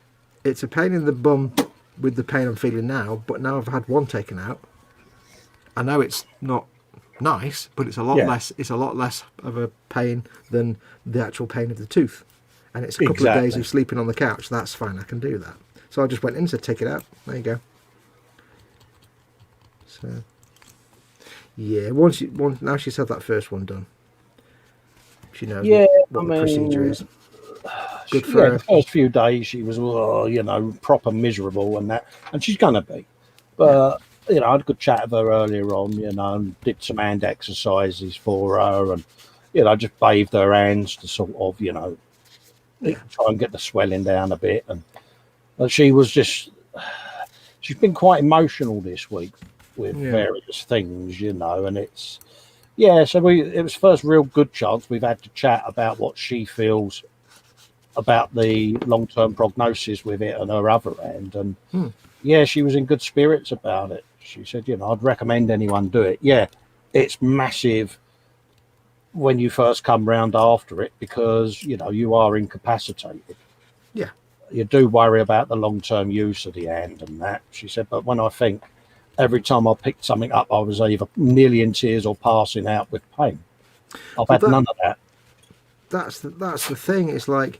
it's a pain in the bum with the pain I'm feeling now, but now I've had one taken out. I know it's not nice, but it's a lot less. It's a lot less of a pain than the actual pain of the tooth, and it's a couple of days of sleeping on the couch. That's fine. I can do that. So I just went in and said, "Take it out." There you go. So yeah, now she's had that first one done. She knows what the procedure is. Good for her. The first few days she was, proper miserable and that, and she's gonna be, but. I had a good chat with her earlier on, and did some hand exercises for her, and, just bathed her hands to sort of, try and get the swelling down a bit. And she's been quite emotional this week with various things, and it's, so it was first real good chance we've had to chat about what she feels about the long-term prognosis with it and her other hand. And she was in good spirits about it. She said, I'd recommend anyone do it. Yeah, it's massive when you first come round after it because, you are incapacitated. Yeah. You do worry about the long-term use of the hand and that. She said, but when I think every time I picked something up, I was either nearly in tears or passing out with pain. I've had none of that. That's the thing. It's like,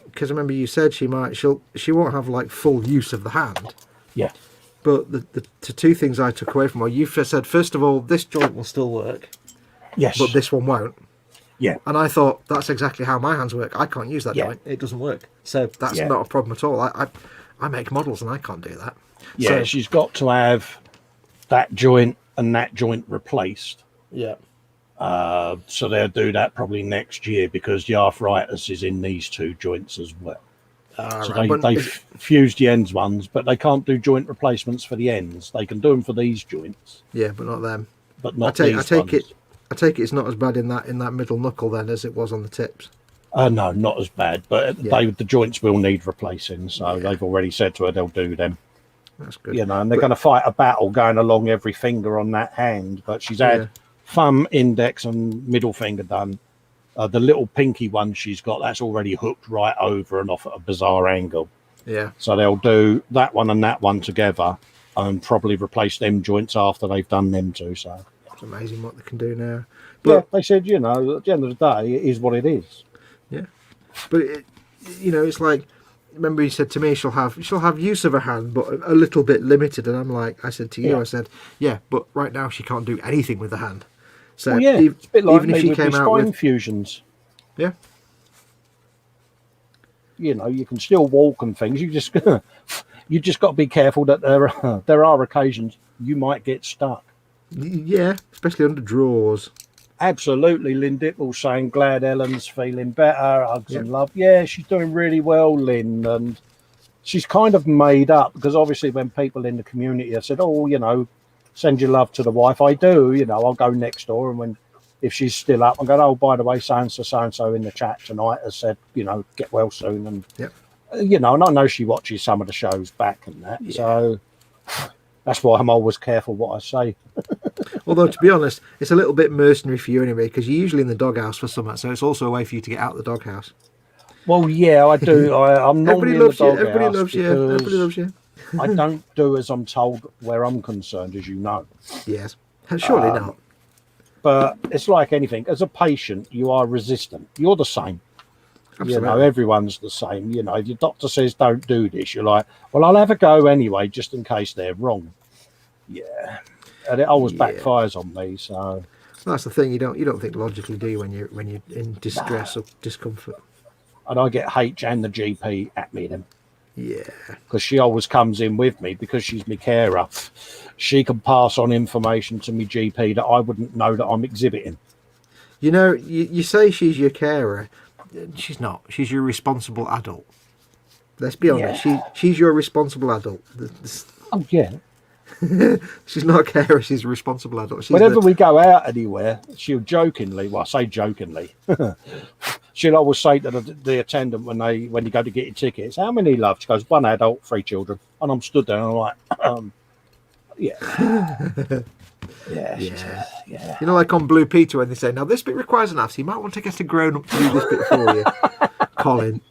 because I remember you said she won't have like full use of the hand. Yeah. But the two things I took away from her, you said, first of all, this joint will still work. Yes. But this one won't. Yeah. And I thought, that's exactly how my hands work. I can't use that joint. It doesn't work. So that's not a problem at all. I make models and I can't do that. Yeah, so, she's got to have that joint and that joint replaced. Yeah. So they'll do that probably next year because the arthritis is in these two joints as well. So they fused the ends ones, but they can't do joint replacements for the ends. They can do them for these joints. Yeah, but not them. But not I take it it's not as bad in that middle knuckle then as it was on the tips. No, not as bad. But the joints will need replacing. So they've already said to her they'll do them. That's good. And they're going to fight a battle going along every finger on that hand. But she's had thumb, index, and middle finger done. The little pinky one she's got, that's already hooked right over and off at a bizarre angle. Yeah. So they'll do that one and that one together and probably replace them joints after they've done them two. So it's amazing what they can do now. But they said, at the end of the day, it is what it is. Yeah. But, it's like, remember you said to me she'll have use of her hand, but a little bit limited. And I'm like, I said to you, I said, but right now she can't do anything with the hand. So it's a bit like even if she came out with fusions, you can still walk and things. You just got to be careful that there are occasions you might get stuck. Yeah, especially under drawers. Absolutely, Lynn Dipple's saying glad Ellen's feeling better. Hugs and love. Yeah, she's doing really well, Lynn, and she's kind of made up because obviously when people in the community have said, send your love to the wife. I do, I'll go next door, and when if she's still up, I'm going, oh, by the way, so-and-so in the chat tonight has said, get well soon. And, and I know she watches some of the shows back and that. Yeah. So that's why I'm always careful what I say. Although, to be honest, it's a little bit mercenary for you anyway, because you're usually in the doghouse for something, so it's also a way for you to get out of the doghouse. Well, yeah, I do. I'm normally in the doghouse. Everybody loves you. Everybody loves you. I don't do as I'm told where I'm concerned, as you know. Yes. Surely not. But it's like anything. As a patient, you are resistant. You're the same. Absolutely. Everyone's the same. If your doctor says don't do this, you're like, well, I'll have a go anyway, just in case they're wrong. Yeah. And it always backfires on me. So that's the thing. You don't think logically, do you, when you're in distress or discomfort? And I get H and the GP at me then. Yeah. Because she always comes in with me because she's my carer. She can pass on information to me GP that I wouldn't know that I'm exhibiting. You say she's your carer. She's not. She's your responsible adult. Let's be honest. She's your responsible adult. Oh, yeah. She's not a carer, she's a responsible adult. Whenever we go out anywhere, she'll jokingly, well, I say jokingly, she'll always say to the attendant when you go to get your tickets, how many love? She goes, 1 adult, 3 children. And I'm stood there and I'm like, yeah. Yeah. Like on Blue Peter when they say, now this bit requires an app, so you might want to get a grown up to do this bit for you. Colin.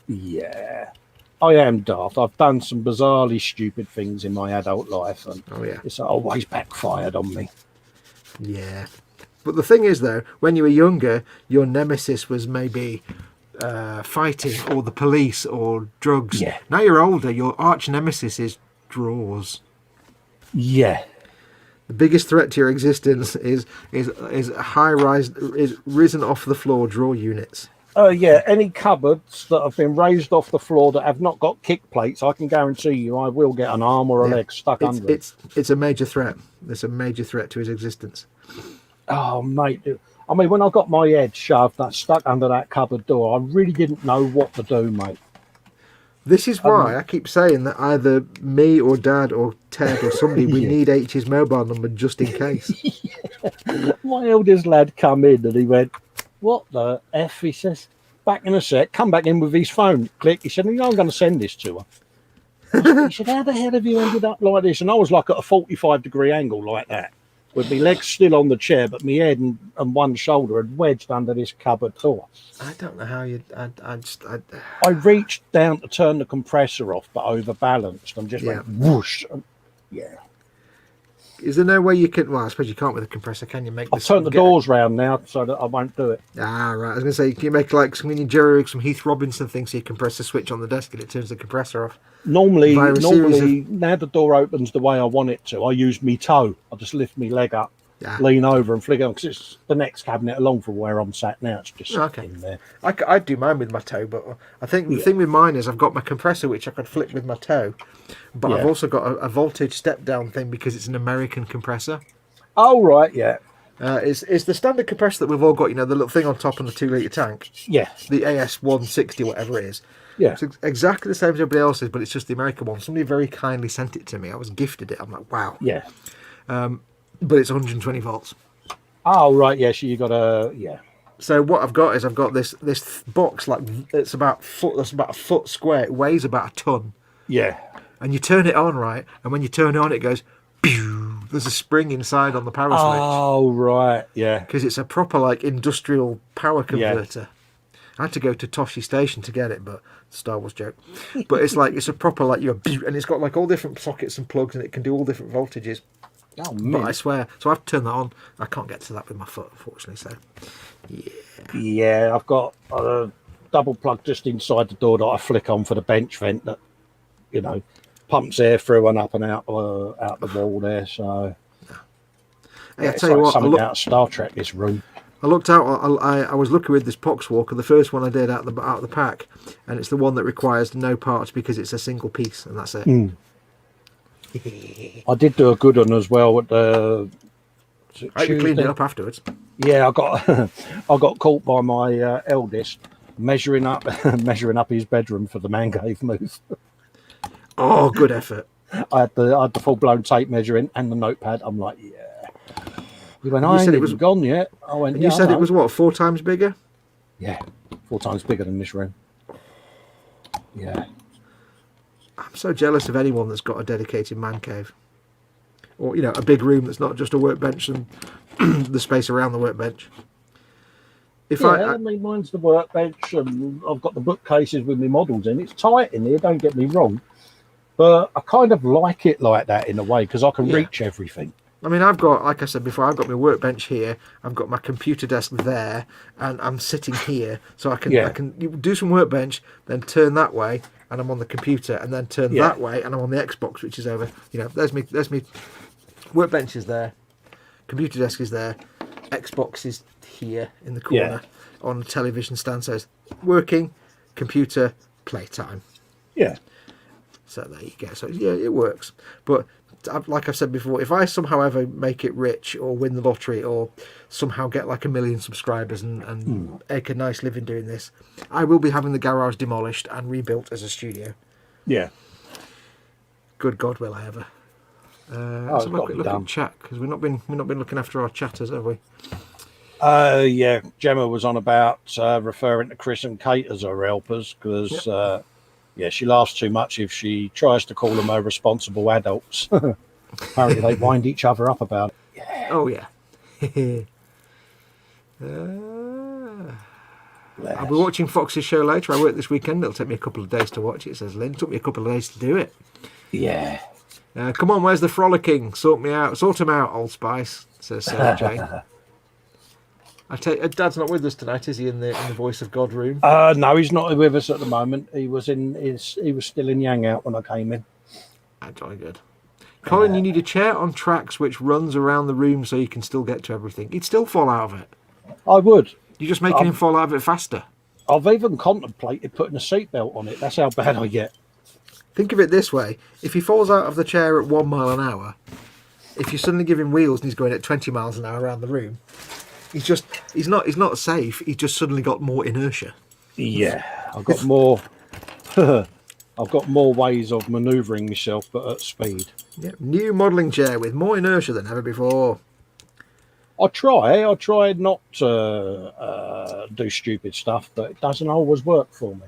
Yeah. I am daft. I've done some bizarrely stupid things in my adult life, and it's always backfired on me. Yeah. But the thing is, though, when you were younger, your nemesis was maybe fighting or the police or drugs. Yeah. Now you're older, your arch nemesis is drawers. Yeah. The biggest threat to your existence is high-rise, is risen off the floor drawer units. Any cupboards that have been raised off the floor that have not got kick plates, I can guarantee you I will get an arm or a leg stuck under it. It's a major threat. It's a major threat to his existence. Oh, mate. I mean, when I got my head shoved, stuck under that cupboard door, I really didn't know what to do, mate. This is why I keep saying that either me or Dad or Ted or somebody, we need H's mobile number just in case. My eldest lad come in and he went, what the F? He says, back in a sec, come back in with his phone. Click. He said, I'm going to send this to her. He said, how the hell have you ended up like this? And I was like at a 45-degree angle like that, with my legs still on the chair, but my head and one shoulder had wedged under this cupboard door. I don't know how you... I reached down to turn the compressor off, but overbalanced and just went whoosh. And, Is there no way you can... Well, I suppose you can't with a compressor, can you? I've turned the doors round now so that I won't do it. Ah, right. I was going to say, can you make like some Heath Robinson thing so you can press the switch on the desk and it turns the compressor off? Normally, now the door opens the way I want it to. I use me toe. I just lift my leg up, lean over and flick it on, because it's the next cabinet along from where I'm sat now. It's just in there. I do mine with my toe, but I think the thing with mine is I've got my compressor, which I could flick with my toe, but I've also got a voltage step-down thing because it's an American compressor. Oh, right, yeah. It's the standard compressor that we've all got, the little thing on top on the 2-litre tank. Yeah. The AS160, whatever it is. Yeah. It's exactly the same as everybody else's, but it's just the American one. Somebody very kindly sent it to me. I was gifted it. I'm like, wow. Yeah. But it's 120 volts. Oh, right, yeah. So you got a... Yeah. So what I've got is this box, like, it's about a foot square. It weighs about a ton. Yeah. And you turn it on, right? And when you turn it on, it goes... Pew! There's a spring inside on the power switch. Oh, right, yeah. Because it's a proper, like, industrial power converter. I had to go to Toshi Station to get it, but Star Wars joke. But it's like, it's a proper, like, and it's got, like, all different sockets and plugs, and it can do all different voltages. Oh, man. But I swear. So I have to turn that on. I can't get to that with my foot, unfortunately, so... Yeah, I've got a double plug just inside the door that I flick on for the bench vent that, pumps air through and up and out the wall there. So, hey, I tell you what, something out of Star Trek. This room. I looked out. I was lucky with this Pox Walker, the first one I did out of the pack, and it's the one that requires no parts because it's a single piece, and that's it. I did do a good one as well at the. I cleaned it up afterwards. Yeah, I got caught by my eldest measuring up his bedroom for the man cave move. Oh, good effort. I had the full blown tape measuring and the notepad. I'm like, yeah. He went, You I said ain't it was- even gone yet. I went, And yeah, you said I it know." was what, 4 times bigger? Yeah, 4 times bigger than this room. Yeah. I'm so jealous of anyone that's got a dedicated man cave. Or, you know, a big room that's not just a workbench and the space around the workbench. If I mean, mine's the workbench, and I've got the bookcases with my models in. It's tight in here, don't get me wrong. But I kind of like it like that in a way, because I can Yeah. reach everything. I mean, I've got, like I said before, I've got my workbench here. I've got my computer desk there, and I'm sitting here, so I can do some workbench, then turn that way, and I'm on the computer, and then turn that way, and I'm on the Xbox, which is over. You know, there's me. Workbench is there, computer desk is there, Xbox is here in the corner on the television stand. So it's working, computer, playtime. Yeah. So there you go. So yeah, it works. But like I've said before, if I somehow ever make it rich or win the lottery or somehow get like 1 million subscribers and make a nice living doing this, I will be having the garage demolished and rebuilt as a studio. Yeah. Good God, will I ever? It's Let's have a got to quick be look done. at chat, because we've not been looking after our chatters, have we? Yeah, Gemma was on about referring to Chris and Kate as her helpers, because she laughs too much if she tries to call them irresponsible adults. Apparently they wind each other up about it. Oh yeah. I'll be watching Fox's show later. I work this weekend. It'll take me a couple of days to watch it, says Lynn. It took me a couple of days to do it. Yeah. Come on, where's the frolicking? Sort him out, Old Spice, says Sarah Jane. Dad's not with us tonight, is he? In the voice of God room? No, he's not with us at the moment. He was still in Yang Out when I came in. Jolly good. Colin, you need a chair on tracks which runs around the room so you can still get to everything. He'd still fall out of it. I would. You're just making him fall out of it faster. I've even contemplated putting a seatbelt on it. That's how bad I get. Think of it this way: if he falls out of the chair at 1 mile an hour, if you suddenly give him wheels and he's going at 20 miles an hour around the room, he's not safe. He's just suddenly got more inertia. Yeah, I've got more. I've got more ways of manoeuvring myself, but at speed. Yeah, new modelling chair with more inertia than ever before. I try not to do stupid stuff, but it doesn't always work for me.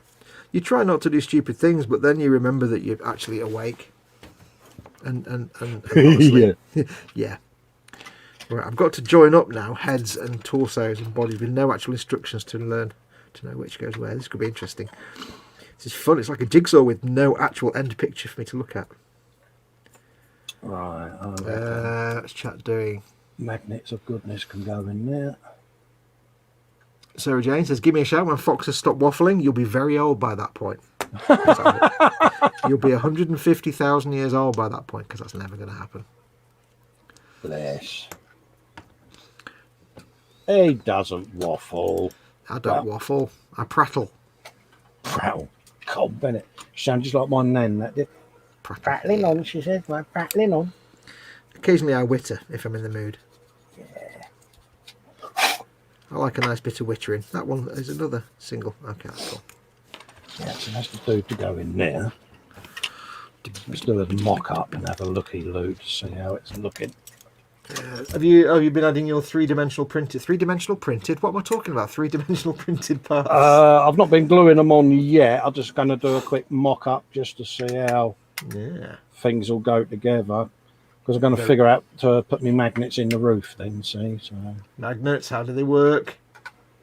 You try not to do stupid things, but then you remember that you're actually awake. And honestly, yeah. Right, I've got to join up now, heads and torsos and bodies with no actual instructions to learn to know which goes where. This could be interesting. This is fun. It's like a jigsaw with no actual end picture for me to look at. Right. What's chat doing? Magnets of goodness can go in there. Sarah Jane says, give me a shout when Fox has stopped waffling. You'll be very old by that point. You'll be 150,000 years old by that point, because that's never going to happen. Bless. He doesn't waffle. I don't waffle. I prattle. Prattle. God, Bennett. Sound just like my nan, that did. Prattling on, she said. Well, prattling on. Occasionally I witter if I'm in the mood. I like a nice bit of wittering. That one is another single. Okay, that's cool. Yeah, so that's the food to go in there. Let's do a mock up and have a looky-loo to see how it's looking. Have you been adding your three-dimensional printed? Three-dimensional printed? What am I talking about? Three-dimensional printed parts? I've not been gluing them on yet. I'm just going to do a quick mock up just to see how things will go together. Because I'm going to figure out to put my magnets in the roof then, see. So magnets, how do they work?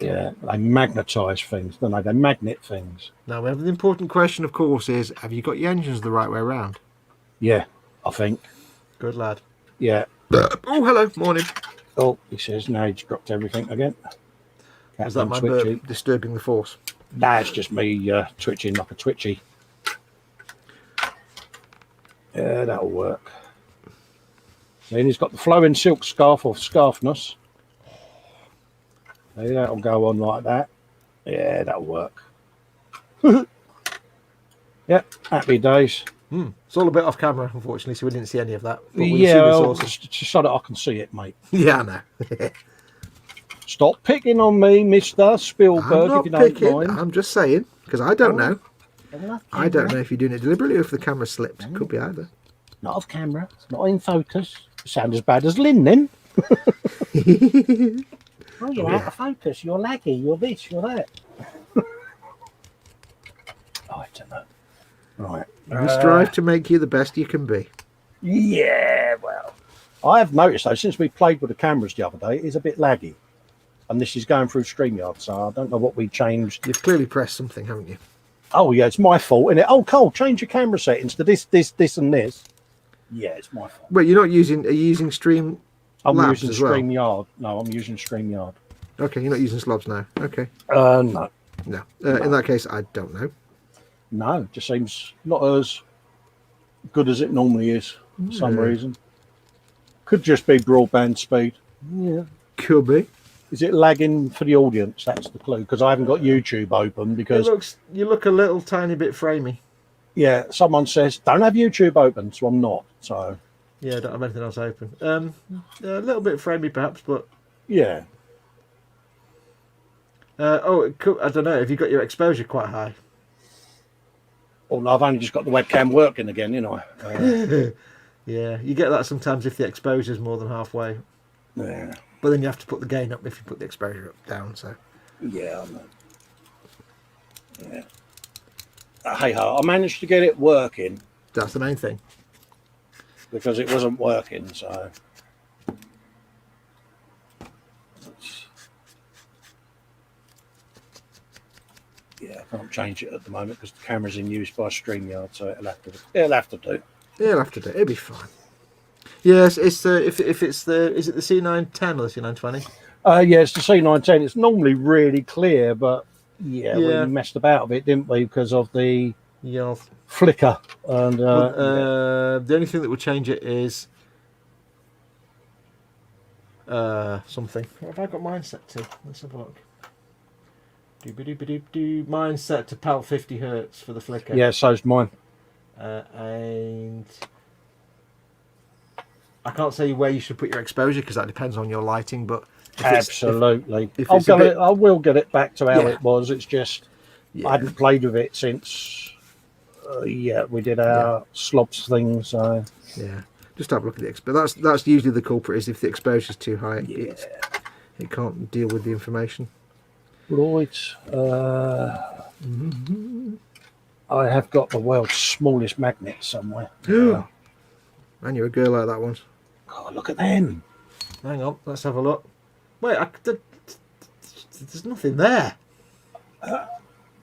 Yeah, they magnetise things, don't they? They magnet things. Now, the important question, of course, is have you got your engines the right way around? Yeah, I think. Good lad. Yeah. Oh, hello, morning. Oh, he says, now he's dropped everything again. Is that my burp disturbing the force? Nah, it's just me twitching like a twitchy. Yeah, that'll work. Then he's got the flowing silk scarf or scarfness. See, that'll go on like that. Yeah, that'll work. Yep, happy days. It's all a bit off camera, unfortunately, so we didn't see any of that. But just so that I can see it, mate. Yeah, I know. Stop picking on me, Mr. Spielberg, if you don't mind. I'm just saying, because I don't know. I don't know if you're doing it deliberately or if the camera slipped. Could be either. Not off camera. It's not in focus. Sound as bad as Lynn, then. Oh, you're out of focus. You're laggy. You're this. You're that. I don't know. Right. We strive to make you the best you can be. Yeah, well, I have noticed though, since we played with the cameras the other day, it is a bit laggy. And this is going through StreamYard, so I don't know what we changed. You've clearly pressed something, haven't you? Oh, yeah, it's my fault, isn't it? Oh, Cole, change your camera settings to this, and this. Yeah, it's my fault. Well, you're not using, are you using Stream I'm Labs using as well? StreamYard. No, I'm using StreamYard. Okay, you're not using slobs now. Okay. No. No. In that case, I don't know. No, it just seems not as good as it normally is for some reason. Could just be broadband speed. Yeah. Could be. Is it lagging for the audience? That's the clue, because I haven't got YouTube open because You look a little tiny bit framey. yeah, someone says don't have YouTube open, so I'm not. So Yeah, I don't have anything else open. A little bit framey perhaps, but yeah. it could, I don't know. Have you got your exposure quite high? Well, I've only just got the webcam working again, you know. Yeah, you get that sometimes if the exposure is more than halfway. Yeah. But then you have to put the gain up if you put the exposure up down. So Yeah, I know. Yeah. Hey ho, I managed to get it working that's the main thing. because it wasn't working, so yeah, I can't change it at the moment because the camera's in use by StreamYard, so it'll have to do. You'll have to do it. It'll be fine. Yes, it's if it's the is it the C910 or the C920? Yeah, it's the C910. It's normally really clear, but yeah, Yeah. we messed about with it, didn't we? Because of the Yeah. flicker and The only thing that would change it is something. What have I got mine set to? Let's have a look. Do mine set to PAL 50 hertz for the flicker. yeah, so's mine. And I can't say where you should put your exposure because that depends on your lighting. But if Absolutely. if it's I will get it back to how Yeah. it was. It's just I hadn't played with it since we did our slobs thing. So yeah, just have a look at the exposure. That's usually the culprit. Is if the exposure is too high, it can't deal with the information. right, I have got the world's smallest magnet somewhere. Man, you're a girl like that one. God, look at them. Hang on, let's have a look. Wait, there's nothing there. They're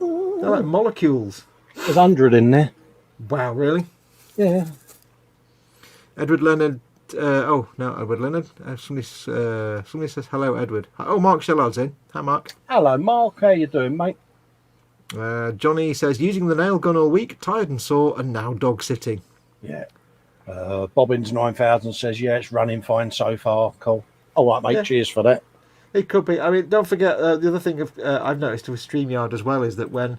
like molecules. There's 100 in there. Wow, really? Yeah. Edward Leonard. Oh, no, Edward Leonard. Somebody says hello, Edward. Oh, Mark Shellard's in. Hi, Mark. Hello, Mark. How you doing, mate? Johnny says, using the nail gun all week, tired and sore, and now dog sitting. Yeah. Bobbins 9000 says, yeah, it's running fine so far. Cool. All right, mate. Yeah. Cheers for that. It could be. I mean, don't forget the other thing I've noticed with StreamYard as well is that when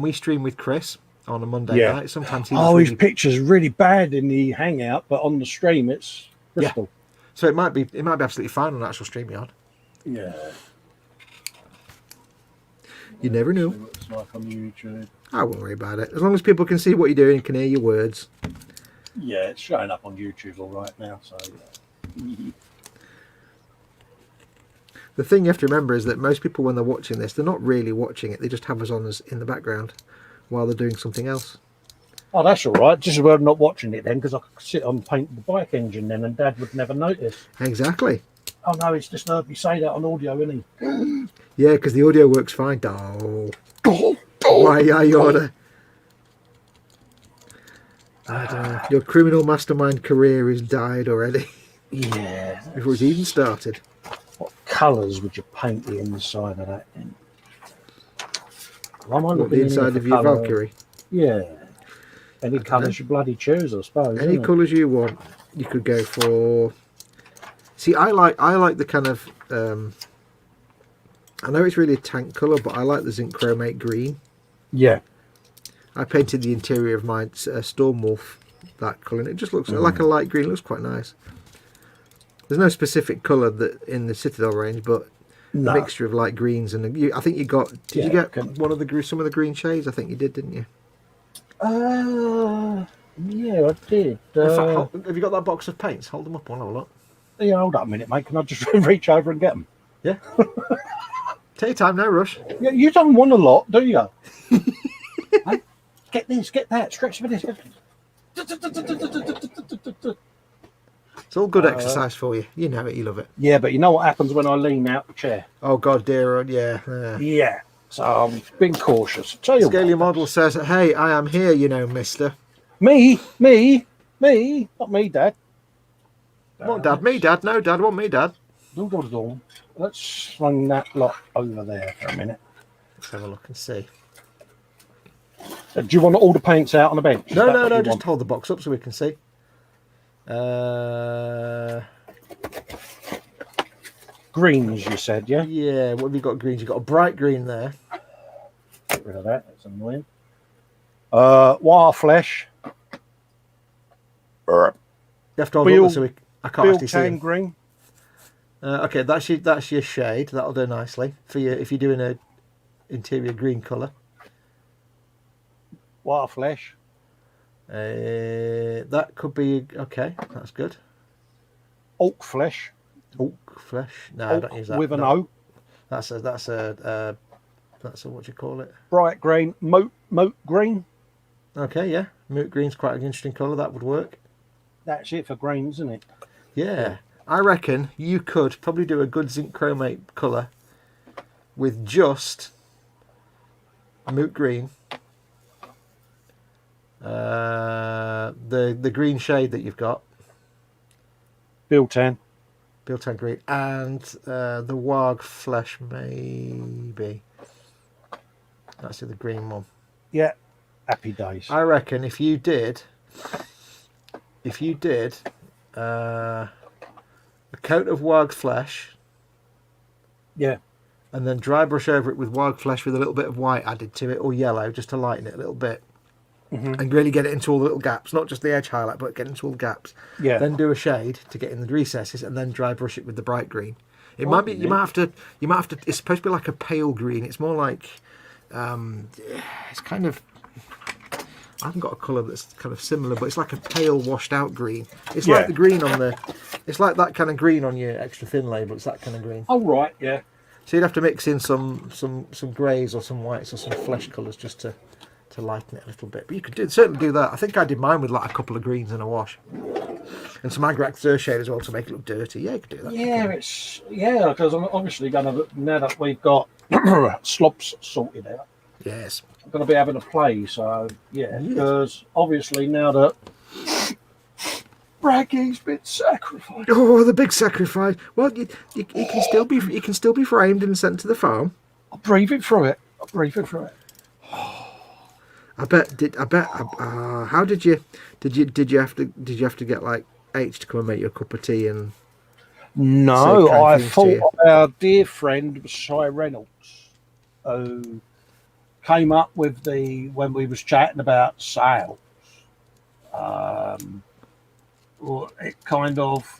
we stream with Chris on a Monday night, sometimes his picture's really bad in the Hangout, but on the stream it's crystal. So it might be absolutely fine on actual StreamYard. Yeah. You never know. It looks like on YouTube. I won't worry about it. As long as people can see what you're doing and can hear your words. Yeah, it's showing up on YouTube all right now. So The thing you have to remember is that most people, when they're watching this, they're not really watching it. They just have us on as in the background while they're doing something else. oh, that's all right. Just as well not watching it then, because I could sit on paint the bike engine then, and Dad would never notice. Exactly. Oh no, it's just heard me say that on audio, isn't he? Yeah, because the audio works fine. Why you order? I don't know. Your criminal mastermind career has died already Yeah. before it's even started. What colours would you paint the inside of that in? What, the inside of your Valkyrie? Yeah. Any colours you bloody choose, I suppose. Any colours you want, you could go for. See, I like the kind of. I know it's really a tank colour, but I like the zinc chromate green. Yeah. I painted the interior of my Stormwolf that colour, and it just looks like a light green. It looks quite nice. There's no specific colour that in the Citadel range, but a mixture of light greens and I think you got. Did you get some of the green shades? I think you did, didn't you? Yeah, I did. In fact, have you got that box of paints? Hold them up. I'll have a look. Yeah, hold up a minute, mate. Can I just reach over and get them? Yeah. Take your time, no rush. Yeah, you don't want a lot, do you? Hey, get this, get that, stretch for this. It's all good exercise for you. You know it, you love it. Yeah, but you know what happens when I lean out the chair? Oh, God, dear. Yeah. Yeah. So I've been cautious. Tell you Scaly what. model says, hey, I am here, you know, mister. Me, not me, Dad. Want Dad? Me, Dad? No, Dad, want me, Dad? Let's swing that lot over there for a minute. Let's have a look and see. Do you want all the paints out on the bench? No, just hold the box up so we can see. Greens, you said, yeah? Yeah, what have you got greens? You've got a bright green there. Get rid of that, that's annoying. Wire flesh. You have to hold it up so I can't actually see Tan it. green. Okay, that's your shade. That'll do nicely for you if you're doing a interior green colour. Wire flesh. That could be okay. That's good. Oak flesh. Oak flesh. No, Oak I don't use that. with an No. O. That's a what do you call it? Bright green. Moat green. Okay, yeah. Moot green's quite an interesting colour. That would work. That's it for green, isn't it? Yeah. I reckon you could probably do a good zinc chromate colour with just moot green. The green shade that you've got. Biltan. Biltan green. And the warg flesh maybe. That's the green one. Yeah. Happy days. I reckon if you did a coat of warg flesh, yeah, and then dry brush over it with warg flesh with a little bit of white added to it, or yellow, just to lighten it a little bit, and really get it into all the little gaps, not just the edge highlight, but get into all the gaps. Yeah. Then do a shade to get in the recesses, and then dry brush it with the bright green. It might be you might have to. It's supposed to be like a pale green. It's more like it's kind of. I haven't got a colour that's kind of similar, but it's like a pale washed out green. It's like the green on the. It's like that kind of green on your extra thin label. It's that kind of green. Oh right, yeah. So you'd have to mix in some greys or some whites or some flesh colours just to lighten it a little bit. But you could certainly do that. I think I did mine with like a couple of greens and a wash, and some Agrax shade as well to make it look dirty. Yeah, you could do that. Yeah, because I'm obviously going to, now that we've got slops sorted out. Yes. I'm going to be having a play, so yeah, because obviously now that Raggy's been sacrificed. Oh, the big sacrifice! Well, you can still be framed and sent to the farm. I'll breathe it through it. I bet. How did you have to get like H to come and make you a cup of tea and? No, I thought our dear friend Cy Reynolds, who came up with when we was chatting about sales. Well, it kind of,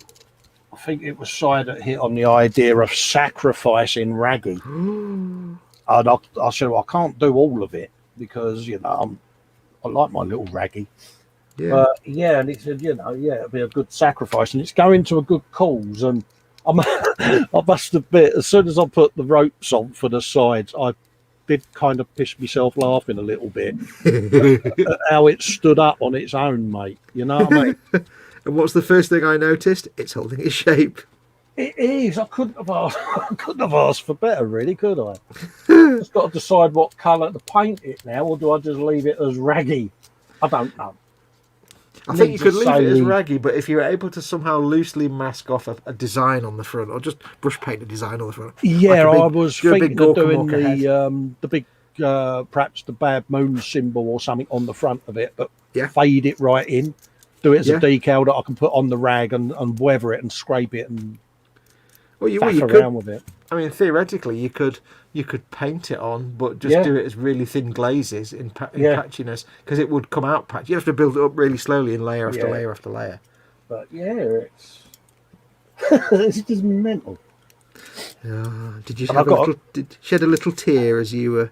I think it was Cy that hit on the idea of sacrificing Raggy. And I said, well, I can't do all of it because, I like my little Raggy. Yeah. But yeah, and he said, it'd be a good sacrifice and it's going to a good cause. And I must admit, as soon as I put the ropes on for the sides, I did kind of piss myself laughing a little bit at how it stood up on its own, mate. You know what I mean? And what's the first thing I noticed? It's holding its shape. It is. I couldn't have asked for better, really, could I? Just got to decide what colour to paint it now, or do I just leave it as Raggy? I don't know. I think you could leave it as Raggy, but if you're able to somehow loosely mask off a design on the front, or just brush paint a design on the front. Yeah, I was thinking of doing the big, perhaps the bad moon symbol or something on the front of it, but yeah, fade it right in. Do it as a decal that I can put on the rag and weather it and scrape it and you around could, with it. I mean, theoretically, you could paint it on, but just do it as really thin glazes in patchiness, because it would come out patchy. You have to build it up really slowly in layer after layer after layer. But it's just mental. Did you shed a little tear as you were?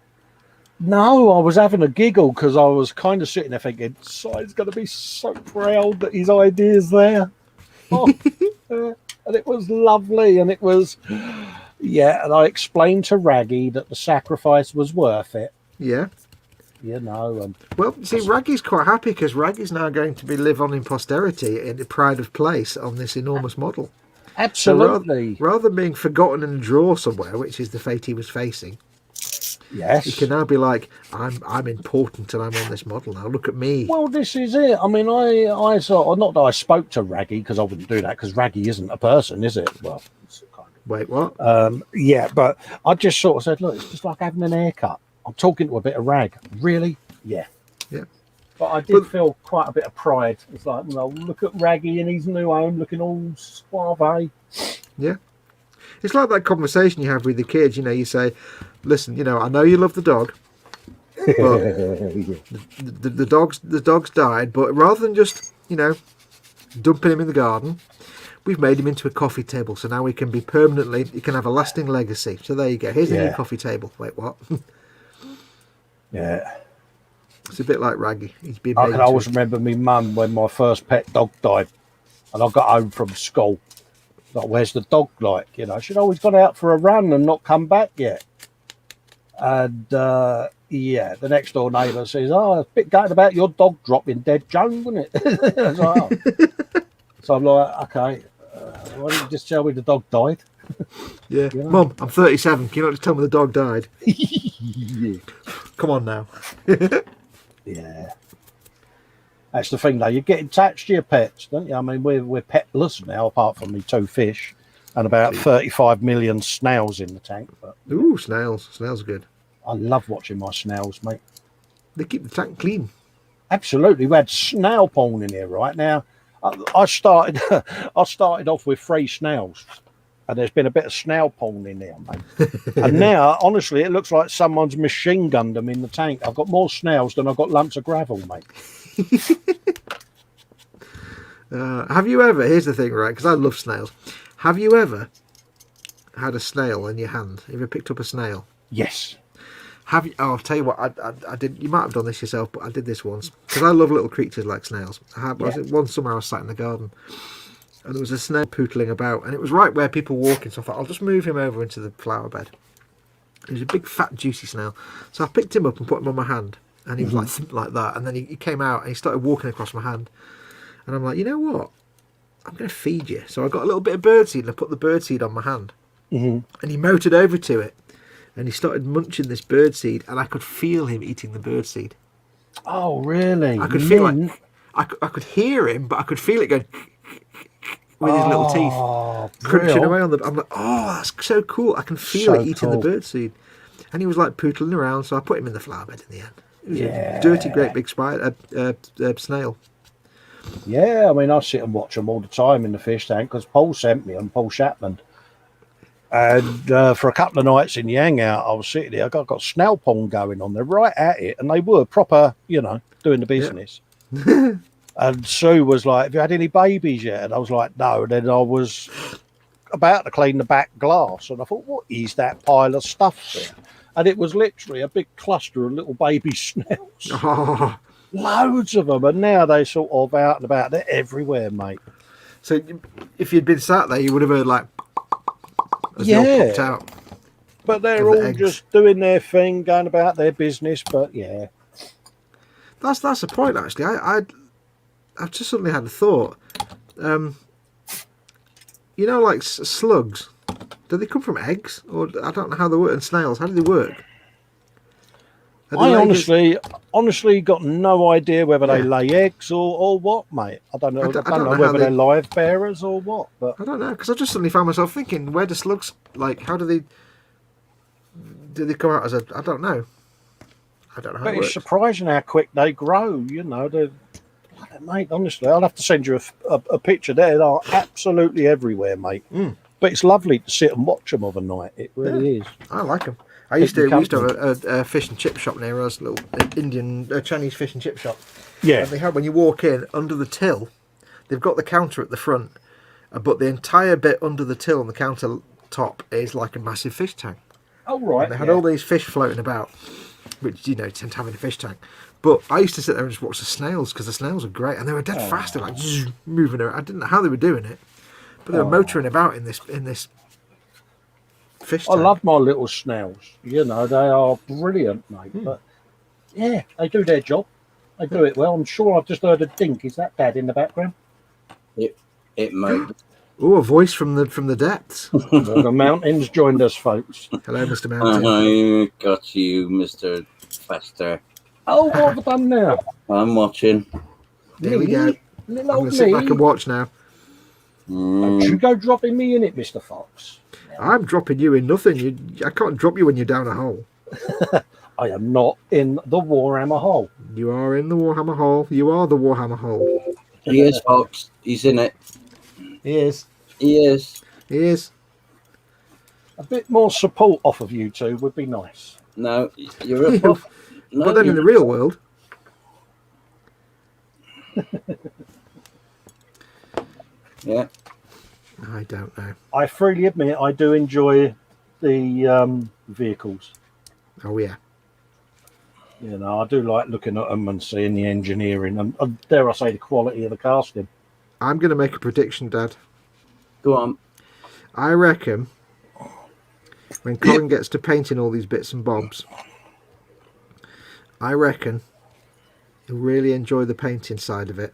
No, I was having a giggle because I was kind of sitting there thinking, Si's going to be so proud that his idea's there. Oh, And it was lovely, and it was, yeah, and I explained to Raggy that the sacrifice was worth it, Yeah. you know. And Well, see, Raggy's quite happy because Raggy's now going to be live on in posterity in the pride of place on this enormous model. absolutely, So rather than being forgotten in a drawer somewhere, which is the fate he was facing, yes. he can now be like, I'm important and I'm on this model now. Look at me. Well, this is it. I mean, I sort of, not that I spoke to Raggy, because I wouldn't do that, because Raggy isn't a person, is it? Well, it's kind Wait, what? of, yeah, but I just sort of said, look, it's just like having an haircut. I'm talking to a bit of rag. Really? Yeah. Yeah. But I did feel quite a bit of pride. It's like, well, look at Raggy in his new home, looking all suave. Yeah. It's like that conversation you have with the kids. You know, you say, listen, you know, I know you love the dog, but the dog's died, but rather than just, you know, dumping him in the garden, we've made him into a coffee table, so now he can be permanently, he can have a lasting legacy. So there you go. Here's a new coffee table. Wait, what? Yeah. It's a bit like Raggy. He's been I made can into always remember my mum when my first pet dog died, and I got home from school. Like, where's the dog? Like, you know, she'd always gone out for a run and not come back yet. And yeah, the next door neighbour says, "Oh, it's a bit gutted about your dog dropping dead, Joan, wasn't it?" I was like, "Oh." So I'm like, okay, why didn't you just tell me the dog died? Yeah. You know? Mum, I'm 37. Can you not just tell me the dog died? Yeah. Come on now. Yeah. That's the thing, though. You get attached to your pets, don't you? I mean, we're petless now, apart from the 2 fish and about 35 million snails in the tank. But Ooh, snails. Snails are good. I love watching my snails, mate. They keep the tank clean. Absolutely. We had snail porn in here right now. I started off with 3 snails, and there's been a bit of snail porn in there, mate. And now, honestly, it looks like someone's machine gunned them in the tank. I've got more snails than I've got lumps of gravel, mate. Have you ever, here's the thing, right, because I love snails. Have you ever had a snail in your hand? Have you ever picked up a snail? Yes. Have you? Oh, I'll tell you what, I did. You might have done this yourself, but I did this once because I love little creatures like snails. One summer I was sat in the garden and there was a snail pootling about, and it was right where people were walking. So I thought I'll just move him over into the flower bed. He was a big, fat, juicy snail. So I picked him up and put him on my hand, and he was like that. And then he came out and he started walking across my hand, and I'm like, you know what? I'm going to feed you. So I got a little bit of birdseed and I put the birdseed on my hand, and he motored over to it. And he started munching this birdseed, and I could feel him eating the birdseed. Oh, really? I could feel like I could hear him, but I could feel it going with his little teeth, crunching away on the. I'm like, oh, that's so cool! I can feel it eating the birdseed, and he was like pootling around. So I put him in the flower bed in the end. It was a dirty, great big spider, snail. Yeah, I mean, I sit and watch them all the time in the fish tank because Paul sent me and Paul Chapman. And for a couple of nights in the hangout, I was sitting there. I got snail pong going on. They're right at it, and they were proper, you know, doing the business. Yeah. And Sue was like, "Have you had any babies yet?" And I was like, "No." And then I was about to clean the back glass, and I thought, "What is that pile of stuff there?" And it was literally a big cluster of little baby snails, loads of them. And now they sort of out and about. They're everywhere, mate. So if you'd been sat there, you would have heard like. Popped out but they're all just doing their thing, going about their business. But yeah, that's the point. Actually, I've just suddenly had a thought. You know, like slugs, do they come from eggs, or I don't know how they work? And snails, how do they work? I honestly got no idea whether they lay eggs or what, mate. I don't know. I don't know whether they're live bearers or what. But I don't know, because I just suddenly found myself thinking, where do slugs, like, how do they come out as a? I don't know. I don't know how. But it's surprising how quick they grow. You know, mate. Honestly, I'll have to send you a picture. They are absolutely everywhere, mate. But it's lovely to sit and watch them overnight. It really is. I like them. We used to have a fish and chip shop near us, a little Indian, Chinese fish and chip shop. Yeah. And they had, when you walk in, under the till, they've got the counter at the front, but the entire bit under the till on the counter top is like a massive fish tank. Oh, right. And they had all these fish floating about, which, you know, tend to have in a fish tank. But I used to sit there and just watch the snails, because the snails are great, and they were dead fast. They're like moving around. I didn't know how they were doing it, But they're motoring about in this fish I tank. love my little snails. You know, they are brilliant, mate. But yeah, they do their job. They do it well. I'm sure I've just heard a dink. Is that Dad in the background? It might. Oh, a voice from the depths. The mountains joined us, folks. Hello, Mr. Mountain. I got you, Mr. Festa. Oh, what have I done now? I'm watching. There we go. Little I'm going old to sit back me. and watch now. Don't you go dropping me in it, Mr. Fox. I'm dropping you in nothing. I can't drop you when you're down a hole. I am not in the Warhammer hole. You are in the Warhammer hole. You are the Warhammer hole. He is, Fox. He's in it. He is. He is. He is. A bit more support off of you two would be nice. No, you're above. No, But then in the real world, yeah. I don't know. I freely admit I do enjoy the vehicles. Oh yeah. You know, I do like looking at them and seeing the engineering and dare I say the quality of the casting. I'm going to make a prediction, Dad. Go on. I reckon when Colin gets to painting all these bits and bobs, I reckon he'll really enjoy the painting side of it.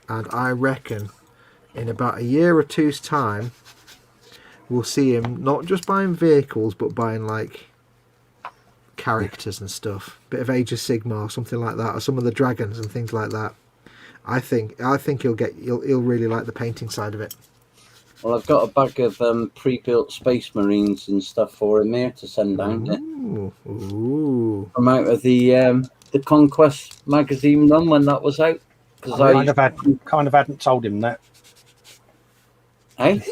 And I reckon in about a year or two's time, we'll see him not just buying vehicles, but buying like characters and stuff. Bit of Age of Sigmar or something like that, or some of the dragons and things like that. I think he'll really like the painting side of it. Well, I've got a bag of pre-built Space Marines and stuff for him here to send down. Ooh. From out of the Conquest magazine run when that was out. Because kind of hadn't told him that. Hey?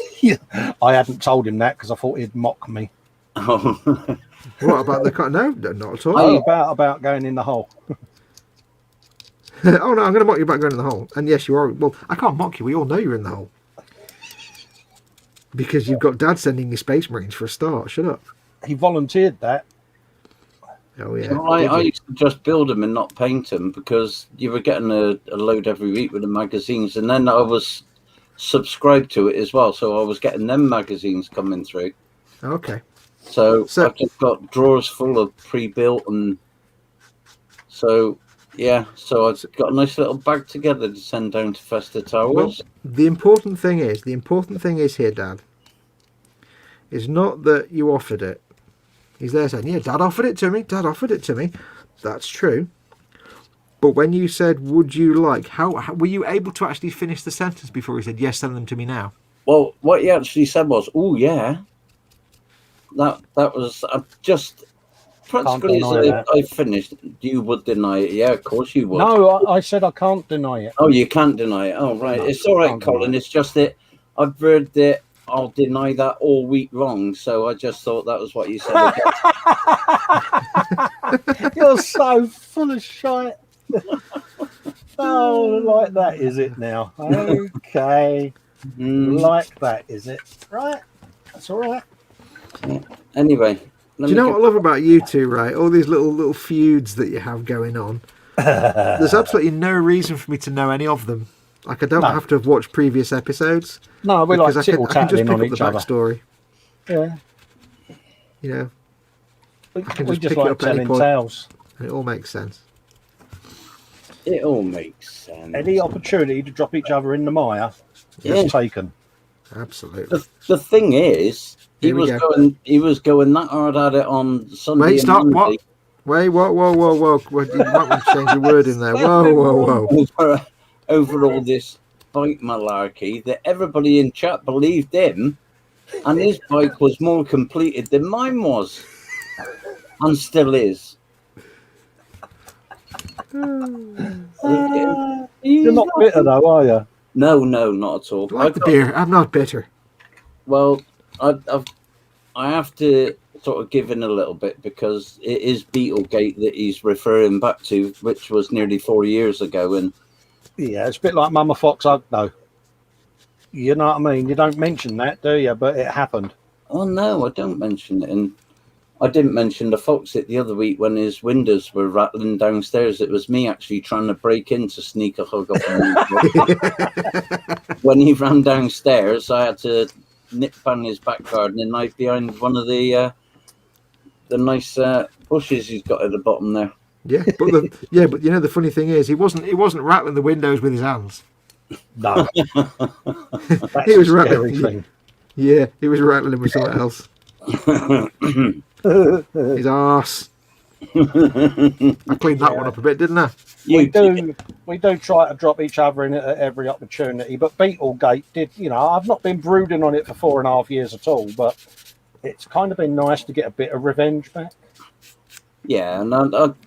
I hadn't told him that because I thought he'd mock me. Oh. What about the no, not at all. Oh, about going in the hole. Oh no, I'm going to mock you about going in the hole. And yes, you are. Well, I can't mock you. We all know you're in the hole because you've got Dad sending you Space Marines for a start. Shut up. He volunteered that. Oh yeah. Well, I used to just build them and not paint them because you were getting a load every week with the magazines, and then I was subscribed to it as well, so I was getting them magazines coming through. Okay. So I've just got drawers full of pre-built, and so yeah, so I've got a nice little bag together to send down to Festa Towers. Well, the important thing is here, Dad, is not that you offered it. He's there saying, yeah, Dad offered it to me. Dad offered it to me. That's true. But when you said, would you like, how were you able to actually finish the sentence before he said, yes, send them to me now? Well, what he actually said was, oh yeah, that was just practically as I finished. You would deny it, yeah, of course you would. No, I said I can't deny it. Oh, you can't deny it. Oh, right. No, it's all right, Colin. It's just that I've heard that I'll deny that all week wrong, so I just thought that was what you said. You're so full of shite. Oh, like that is it now? Okay, like that is it? Right, that's all right. Anyway, do you know what I love about you two, right? All these little feuds that you have going on. There's absolutely no reason for me to know any of them. Like, I don't have to have watched previous episodes. No, we like I can just tattling pick on up the each other. backstory. Yeah, You know, we can just just pick it like up at any telling point. tales. And it all makes sense. It all makes sense. Any opportunity to drop each other in the mire is taken. Absolutely. The thing is, he Here we was going that hard at it on Sunday. Wait, stop! and What? Monday. Wait! Whoa! You might want to change your word in there. Whoa! Over all this bike malarkey that everybody in chat believed him, and his bike was more completed than mine was, and still is. You're not bitter though, are you? No, not at all. I like the beer. I'm not bitter. Well, I have to sort of give in a little bit because it is Beetlegate that he's referring back to, which was nearly 4 years ago, and Yeah, it's a bit like Mama Fox Hug though. You know what I mean? You don't mention that, do you? But it happened. oh no, I don't mention it, and I didn't mention the Fox it the other week when his windows were rattling downstairs. It was me actually trying to break in to sneak a hug off him. When he ran downstairs, I had to nip down his back garden and hide behind one of the nice bushes he's got at the bottom there. Yeah, but you know the funny thing is he wasn't rattling the windows with his hands. No, He was rattling. Yeah, he was rattling with something else. His arse. I cleaned that one up a bit, didn't I? We do try to drop each other in at every opportunity, but Beetlegate did. You know, I've not been brooding on it for 4.5 years at all, but it's kind of been nice to get a bit of revenge back. Yeah, and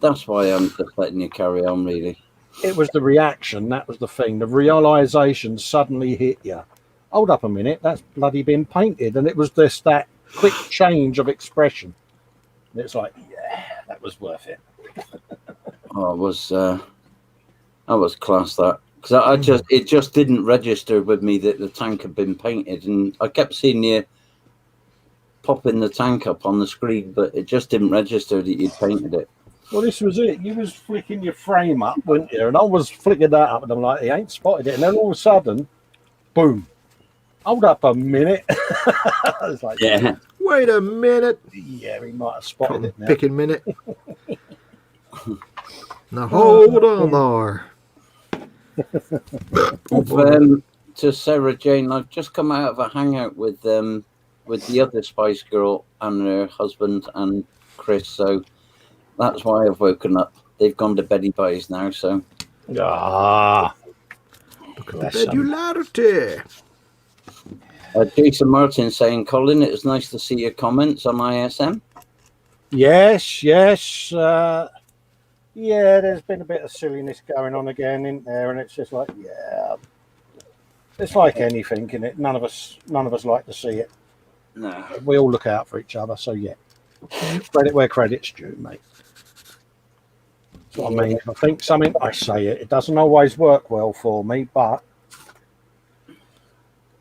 that's why I'm just letting you carry on, really. It was the reaction, that was the thing. The realisation suddenly hit you. Hold up a minute, that's bloody been painted. And it was that quick change of expression. And it's like, yeah, that was worth it. Oh, I was class that. Because it just didn't register with me that the tank had been painted. And I kept seeing you popping the tank up on the screen, but it just didn't register that you'd painted it. Well, this was it. You was flicking your frame up, weren't you? And I was flicking that up, and I'm like, he ain't spotted it. And then all of a sudden, boom. Hold up a minute. I was like, yeah. Wait a minute. Yeah, he might have spotted it now. Picking minute. Now hold on there. To Sarah Jane, I've just come out of a hangout with the other Spice Girl and her husband and Chris, so that's why I've woken up. They've gone to beddy boys now, so. Look at the pedularity. Jason Martin saying, Colin, it was nice to see your comments on ISM. Yes. Yeah, there's been a bit of silliness going on again, isn't there? And it's just like, yeah, it's like anything, isn't it? None of us like to see it. No. We all look out for each other, so yeah. Credit where credit's due, mate. That's what I mean. If I think something, I say it. It doesn't always work well for me, but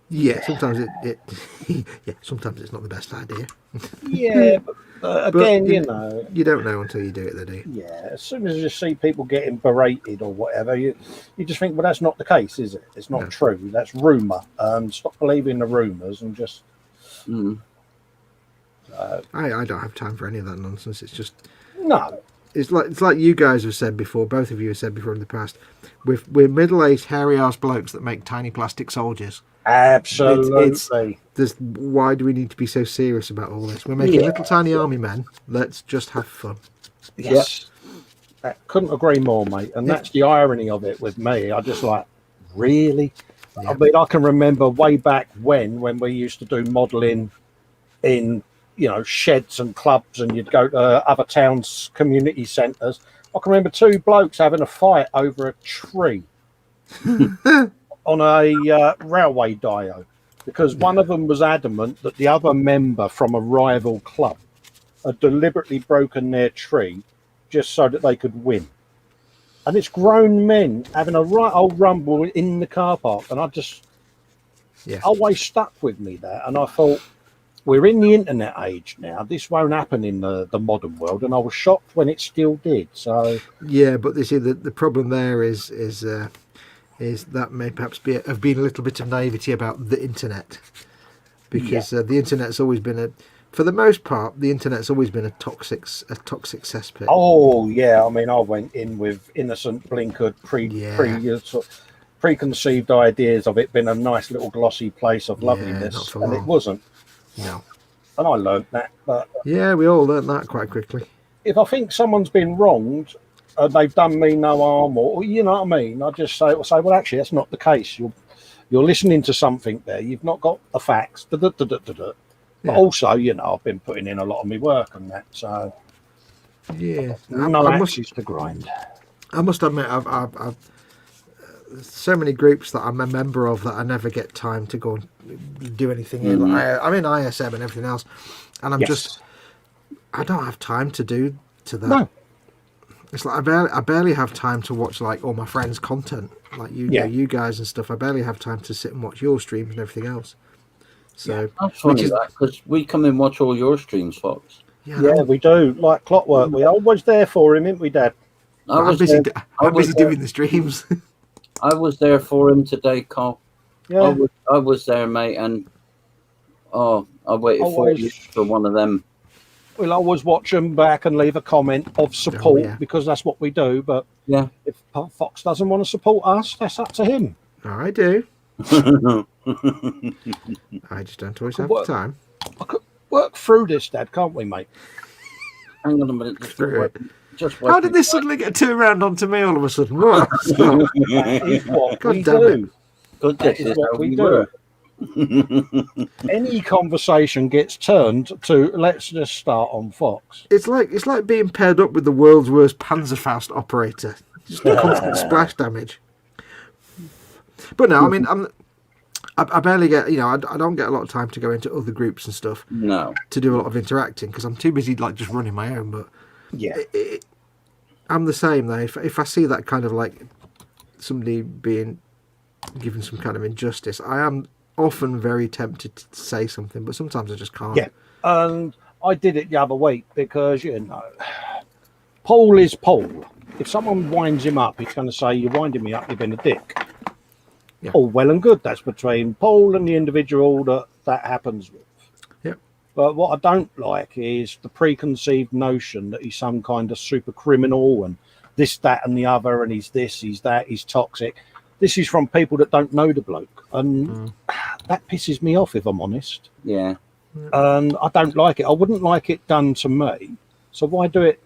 yeah, sometimes sometimes it's not the best idea. Yeah, but again, but you know, you don't know until you do it, do you? Yeah, as soon as you see people getting berated or whatever, you just think, well, that's not the case, is it? It's not true. That's rumour. Stop believing the rumours and just. I don't have time for any of that nonsense. It's just no. It's like you guys have said before. Both of you have said before in the past. We're middle-aged, hairy-ass blokes that make tiny plastic soldiers. Absolutely. Why do we need to be so serious about all this? We're making little tiny army men. Let's just have fun. Yes. I couldn't agree more, mate. And that's the irony of it with me. I just like, really? I mean, I can remember way back when we used to do modelling in, sheds and clubs, and you'd go to other towns' community centres. I can remember two blokes having a fight over a tree on a railway diode, because one of them was adamant that the other member from a rival club had deliberately broken their tree just so that they could win. And it's grown men having a right old rumble in the car park, and I just always stuck with me that. And I thought, we're in the internet age now. This won't happen in the modern world, and I was shocked when it still did. So yeah, but you see, the problem there is that may perhaps have been a little bit of naivety about the internet, because the internet's always been for the most part, the internet's always been a toxic cesspit. Oh yeah, I mean, I went in with innocent, blinkered, preconceived ideas of it being a nice little glossy place of loveliness, and it wasn't. No. And I learned that. But yeah, we all learned that quite quickly. If I think someone's been wronged, they've done me no harm, or you know what I mean, I just say, well, actually, that's not the case. You're listening to something there. You've not got the facts. But also, I've been putting in a lot of my work on that. So yeah, axes to grind. I must admit, I've so many groups that I'm a member of that I never get time to go and do anything in. I'm in ISM and everything else, and I don't have time to do to that. No. It's like I barely have time to watch like all my friends' content, like you guys and stuff. I barely have time to sit and watch your streams and everything else. So that's funny because we come and watch all your streams, Fox. Yeah, we do. Like clockwork. We're always there for him, ain't we, Dad? I'm busy doing the streams. I was there for him today, Carl. Yeah. I was there, mate, and I waited for one of them. We'll always watch them back and leave a comment of support because that's what we do. But if Fox doesn't want to support us, that's up to him. I do. I just don't always have the time. I could work through this, Dad, can't we, mate? Hang on a minute. Just wait. How did this suddenly get turned around onto me all of a sudden? What? That is what we do. That is what we do. Any conversation gets turned to let's just start on Fox. It's like being paired up with the world's worst Panzerfaust operator. Just constant splash damage. But no, I mean, I barely get, I don't get a lot of time to go into other groups and stuff. No. To do a lot of interacting because I'm too busy like just running my own. But yeah, I'm the same though. If I see that kind of like somebody being given some kind of injustice, I am often very tempted to say something, but sometimes I just can't. Yeah, and I did it the other week because Paul is Paul. If someone winds him up, he's going to say, "You're winding me up. You've been a dick." Yeah. All well and good. That's between Paul and the individual that happens with. Yeah. But what I don't like is the preconceived notion that he's some kind of super criminal and this, that, and the other, and he's this, he's that, he's toxic. This is from people that don't know the bloke, and that pisses me off, if I'm honest. Yeah. And I don't like it. I wouldn't like it done to me, so why do it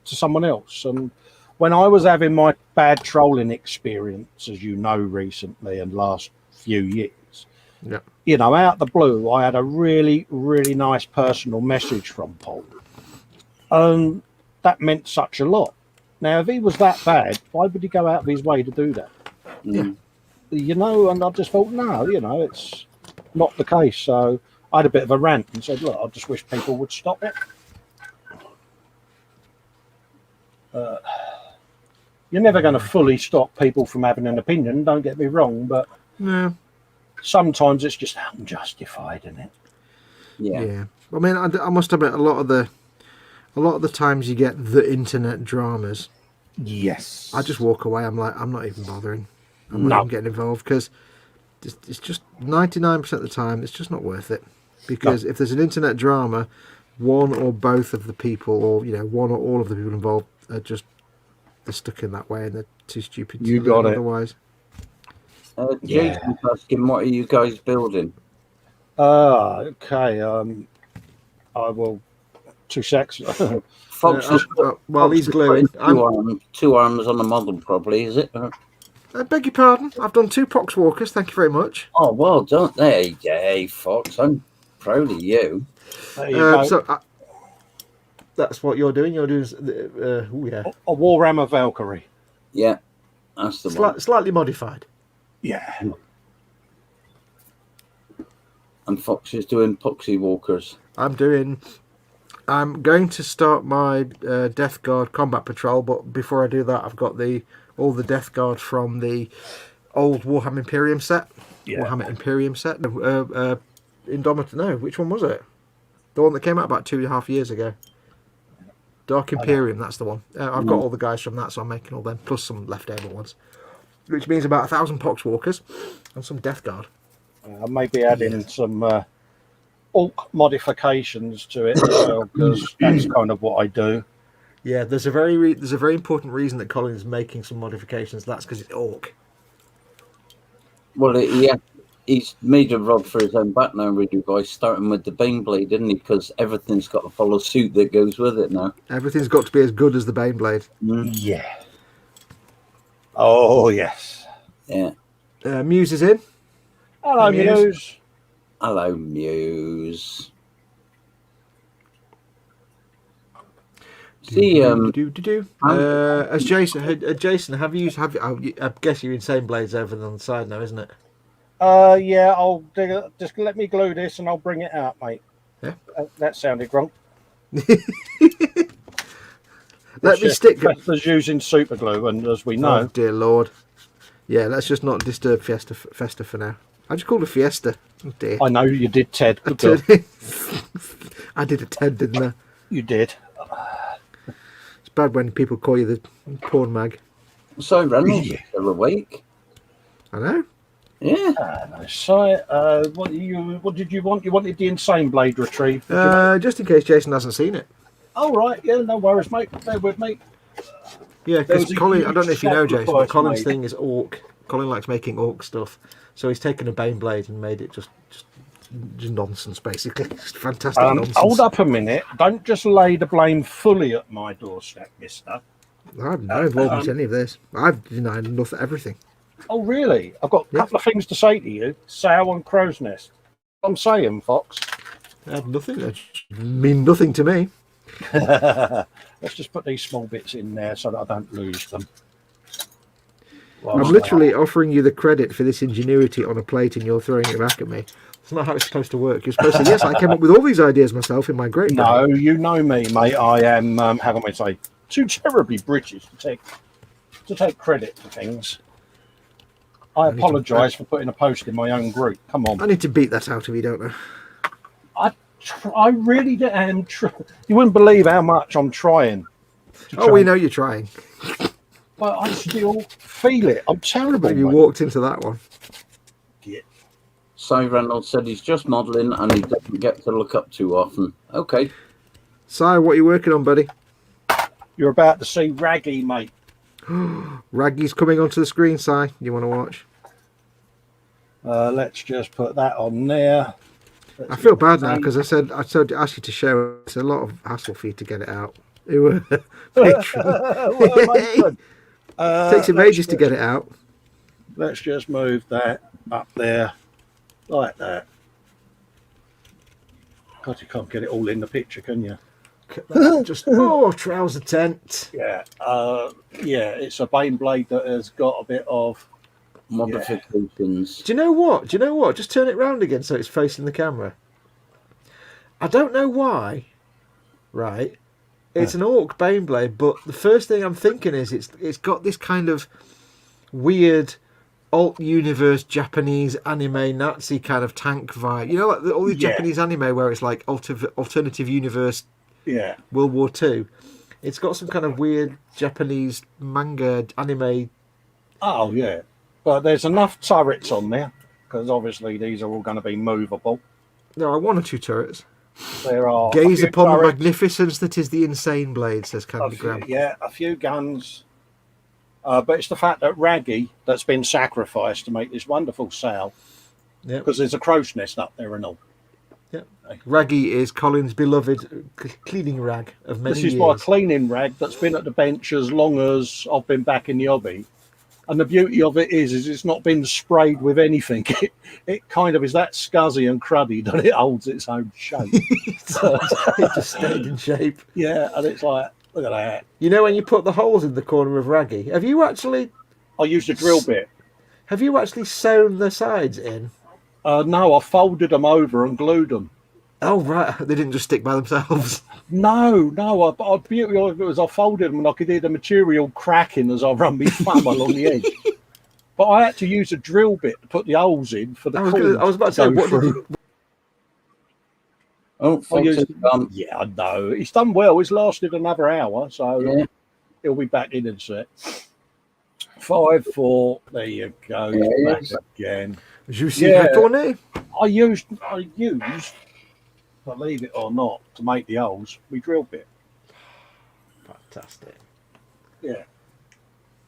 to someone else? And when I was having my bad trolling experience, as you know, recently and last few years, out the blue, I had a really, really nice personal message from Paul. And that meant such a lot. Now, if he was that bad, why would he go out of his way to do that? Yeah. And I just thought, no, it's not the case. So I had a bit of a rant and said, look, I just wish people would stop it. You're never going to fully stop people from having an opinion, don't get me wrong, but sometimes it's just unjustified, isn't it? Yeah. I mean, I must admit, a lot of the times you get the internet dramas. Yes. I just walk away. I'm like, I'm not even bothering. I'm not even getting involved because it's just 99% of the time, it's just not worth it. Because if there's an internet drama, one or both of the people, or one or all of the people involved, are just they're stuck in that way and they're too stupid to got it. Otherwise. Jason's asking, what are you guys building? Okay. I will. 2 secs. Fox he's gluing. Two arms on the model, probably, is it? I beg your pardon. I've done 2 poxwalkers. Thank you very much. Oh, well done. Hey, Fox. I'm proud of you. There you go. So that's what you're doing. You're doing a Warhammer Valkyrie. Yeah, that's the one. Slightly modified. Yeah. And Fox is doing poxy walkers. I'm going to start my Death Guard combat patrol, but before I do that, I've got all the Death Guard from the old Warhammer Imperium set. Yeah. Warhammer Imperium set. Indomitor. No, which one was it? The one that came out about 2.5 years ago. Dark Imperium, that's the one. I've got all the guys from that, so I'm making all them, plus some leftover ones. Which means about 1,000 Poxwalkers and some Death Guard. I may be adding some Orc modifications to it as well, because that's kind of what I do. Yeah, there's a very important reason that Colin is making some modifications. That's because it's Orc. Well, he's made a rod for his own back now, really, by starting with the Baneblade, didn't he? Because everything's got to follow suit that goes with it now. Everything's got to be as good as the Baneblade. Yeah. Oh, yes. Yeah. Muse is in. Hello, Muse. Hello, Muse. See, as Jason, have you? I guess you're insane blades over on the side now, isn't it? Yeah, I'll dig it. Just let me glue this and I'll bring it out, mate. Yeah. That sounded wrong. Let me stick. Festa's using super glue, and as we know, oh dear Lord, yeah, let's just not disturb Festa for now. I just called it Fiesta. Oh dear. I know you did, Ted. I did a Ted, didn't I? You did. It's bad when people call you the porn mag. So Reynolds is still awake. I know. Yeah. So, what did you want? You wanted the Insane Blade retrieved. Did you? Just in case Jason hasn't seen it. Oh, right. Yeah, no worries, mate. Bear with me. Yeah, because Colin, I don't know if you know, Jason, but Colin's made. thing is orc. Colin likes making orc stuff. So he's taken a Bane Blade and made it just nonsense, basically. Just fantastic nonsense. Hold up a minute. Don't just lay the blame fully at my doorstep, mister. I have no involvement in any of this. I've denied everything. Oh, really? I've got a couple of things to say to you. Sow and Crow's Nest. I'm saying, Fox. I have nothing. That mean nothing to me. Let's just put these small bits in there so that I don't lose them. I'm literally offering you the credit for this ingenuity on a plate and you're throwing it back at me. It's not how it's supposed to work. You're supposed to say, yes, I came up with all these ideas myself in my great No, you know me, mate. I am, how can I say, too terribly British to take credit for things. I apologise for putting a post in my own group. Come on. I need to beat that out of you, don't I? I really am. You wouldn't believe how much I'm trying. We know you're trying. But I still feel it. I'm terrible. You walked into that one. Yeah. Si Reynolds said he's just modelling and he doesn't get to look up too often. Okay. Si, what are you working on, buddy? You're about to see Raggy, mate. Raggy's coming onto the screen, Si. You want to watch? Let's just put that on there. I feel bad now because I asked you to share. It's a lot of hassle for you to get it out. Takes him ages to get it out. Let's just move that up there like that. God, you can't get it all in the picture, can you? Just trouser tent. Yeah, it's a Bane Blade that has got a bit of modifications. Do you know what? Just turn it round again so it's facing the camera. I don't know why. Right, it's an orc Bane Blade, but the first thing I'm thinking is it's got this kind of weird alt universe Japanese anime Nazi kind of tank vibe. You know, like all these Japanese anime where it's like alternative universe. Yeah. World War II. It's got some kind of weird Japanese manga anime. Oh, yeah. But there's enough turrets on there, because obviously these are all going to be movable. There are one or two turrets. There are. Gaze upon the magnificence that is the Insane Blade, says Candy Graham. Yeah, a few guns. But it's the fact that Raggy, that's been sacrificed to make this wonderful sail. Yeah. Because there's a crow's nest up there and all. Yeah. Raggy is Colin's beloved cleaning rag of many years. This is my cleaning rag that's been at the bench as long as I've been back in the hobby. And the beauty of it is it's not been sprayed with anything. It kind of is that scuzzy and cruddy that it holds its own shape. It just stayed in shape. Yeah, and it's like, look at that. You know when you put the holes in the corner of Raggy? Have you actually... I used a drill bit. Have you actually sewn the sides in? No, I folded them over and glued them. Oh, right. They didn't just stick by themselves. No. Beauty of it was I folded them and I could hear the material cracking as I run my thumb along the edge. But I had to use a drill bit to put the holes in for the I was about to say, what did you... Yeah, I know. He's done well. He's lasted another hour, so he'll be back in a sec. 5, 4. There you go. He's back again. I used, believe it or not, to make the holes, we drill bit. Fantastic. Yeah.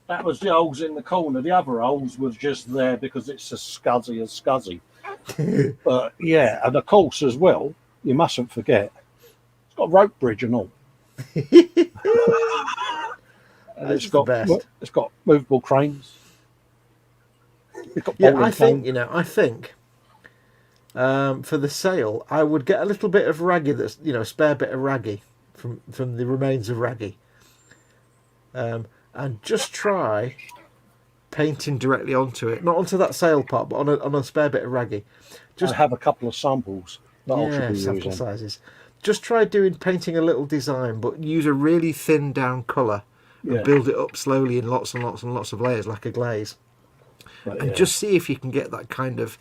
That was the holes in the corner. The other holes was just there because it's as scuzzy. But yeah, and of course as well, you mustn't forget, it's got a rope bridge and all. And it's got movable cranes. I think for the sale, I would get a little bit of Raggy, that's a spare bit of Raggy from the remains of Raggy, and just try painting directly onto it, not onto that sail part, but on a spare bit of Raggy. Just have a couple of samples. Sample sizes. Just try painting a little design, but use a really thin down colour and build it up slowly in lots and lots and lots of layers like a glaze. And just see if you can get that kind of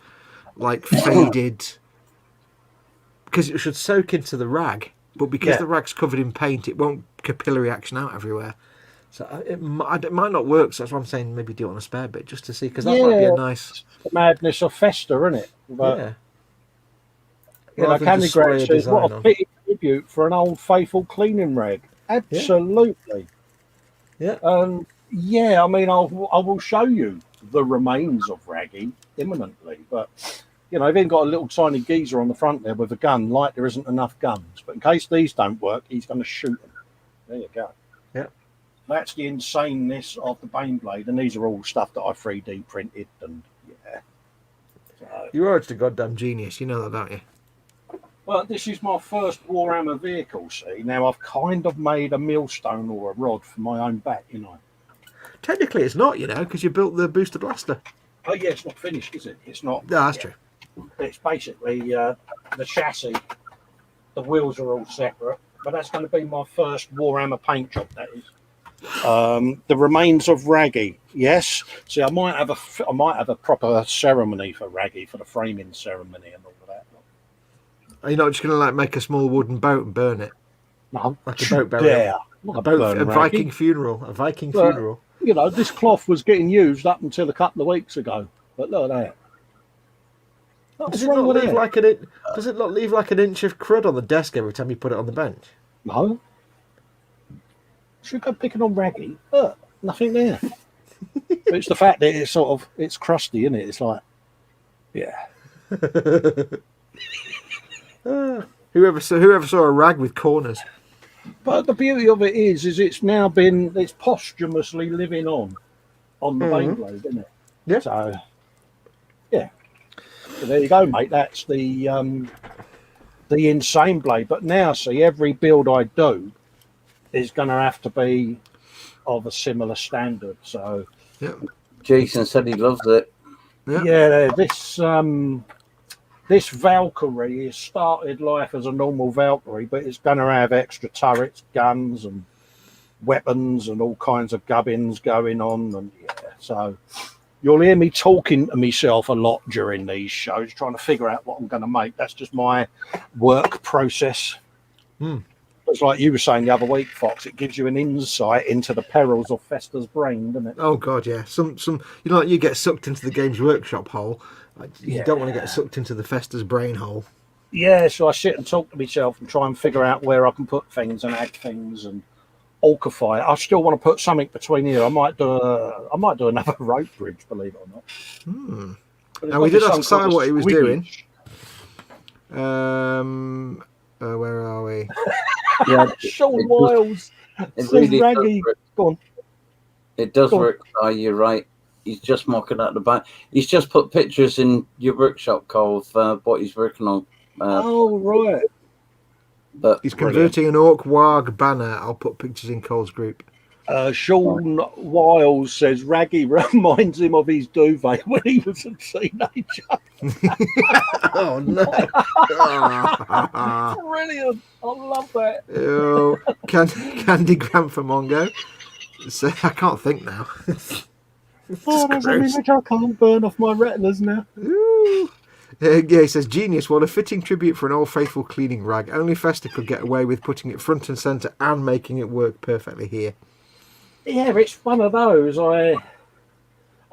like faded, because it should soak into the rag but because the rag's covered in paint, it won't capillary action out everywhere. So it might not work. So that's why I'm saying maybe do it on a spare bit just to see, because that might be a nice the madness of Festa, isn't it? But, yeah. You know, Candy Grant says, what a fitting tribute for an old faithful cleaning rag. Absolutely. Yeah. Yeah, I mean, I will show you the remains of Raggy imminently, but you know, I've even got a little tiny geezer on the front there with a gun, like there isn't enough guns. But in case these don't work, he's going to shoot them. There you go. Yeah. That's the insaneness of the Baneblade, and these are all stuff that I 3D printed, and yeah. So, you are just a goddamn genius, you know that, don't you? Well, this is my first Warhammer vehicle, see. Now, I've kind of made a millstone or a rod for my own back, you know. Technically, it's not, you know, because you built the booster blaster. Oh, yeah, it's not finished, is it? It's not. No, that's true. It's basically the chassis. The wheels are all separate, but that's going to be my first Warhammer paint job, that is. The remains of Raggy, yes. See, I might have a proper ceremony for Raggy, for the framing ceremony and all of that. Are you not just going to like make a small wooden boat and burn it? No, like a boat burial. A Viking funeral. A Viking funeral. You know, this cloth was getting used up until a couple of weeks ago. But look at that. Does it not leave like an inch of crud on the desk every time you put it on the bench? No. Should we go picking on Raggy? Look, nothing there. But it's the fact that it's crusty, isn't it? It's like, yeah. Whoever saw a rag with corners. But the beauty of it is it's now it's posthumously living on the Baneblade, isn't it? Yeah. So, yeah. So there you go, mate. That's the insane blade. But now, see, every build I do is going to have to be of a similar standard. So, yeah. Jason said he loves it. Yeah, this Valkyrie has started life as a normal Valkyrie, but it's going to have extra turrets, guns, and weapons, and all kinds of gubbins going on. And yeah, so you'll hear me talking to myself a lot during these shows, trying to figure out what I'm going to make. That's just my work process. It's like you were saying the other week, Fox. It gives you an insight into the perils of Festa's brain, doesn't it? Oh God, yeah. Some you know, like you get sucked into the Games Workshop hole. You don't want to get sucked into the Festa's brain hole. Yeah, so I sit and talk to myself and try and figure out where I can put things and add things and alkify it. I still want to put something between here. I might do another rope bridge, believe it or not. Now we did ask Si what he was doing. Where are we? Yeah, Sean Wiles says really Raggy. Go on. It does work. You're right. He's just mocking at the back. He's just put pictures in your workshop, Cole, of what he's working on. Oh, right. But he's converting an Orc Warg banner. I'll put pictures in Cole's group. Sean Wiles says Raggy reminds him of his duvet when he was a teenager. Oh, no. Brilliant. I love that. Oh, Candy Grant for Mongo. So, I can't think now. Oh, there's an image I can't burn off my retinas now. Ooh. Yeah, he says, genius, what a fitting tribute for an old faithful cleaning rag. Only Festa could get away with putting it front and centre and making it work perfectly here. Yeah, it's one of those. I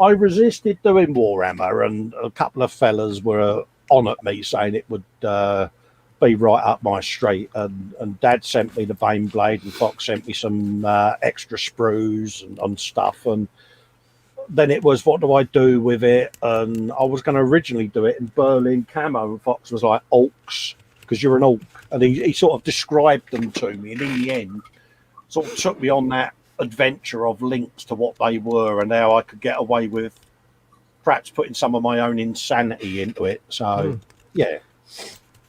resisted doing Warhammer, and a couple of fellas were on at me saying it would be right up my street. And Dad sent me the Baneblade, and Fox sent me some extra sprues and stuff. And then it was, what do I do with it? And I was going to originally do it in Berlin camo, and Fox was like, Orcs, because you're an Orc. And he sort of described them to me, and in the end, sort of took me on that adventure of links to what they were and how I could get away with perhaps putting some of my own insanity into it. So, yeah.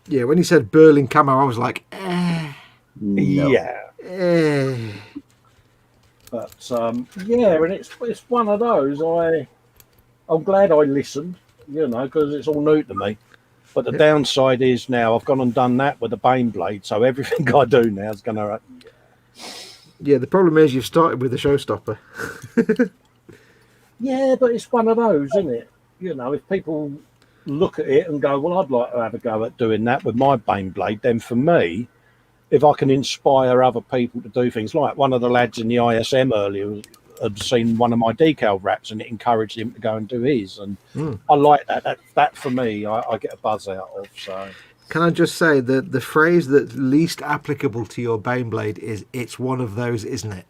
Yeah, when he said Berlin camo, I was like, no. Yeah. But, yeah, and it's one of those. I'm glad I listened, you know, because it's all new to me. But the downside is now I've gone and done that with the Baneblade, so everything I do now is going to... Yeah, the problem is you've started with a showstopper. Yeah, but it's one of those, isn't it? You know, if people look at it and go, well, I'd like to have a go at doing that with my Baneblade, then for me, if I can inspire other people to do things, like one of the lads in the ISM earlier had seen one of my decal wraps and it encouraged him to go and do his, and I like that. That for me, I get a buzz out of. So can I just say that the phrase that's least applicable to your Baneblade is "it's one of those, isn't it?"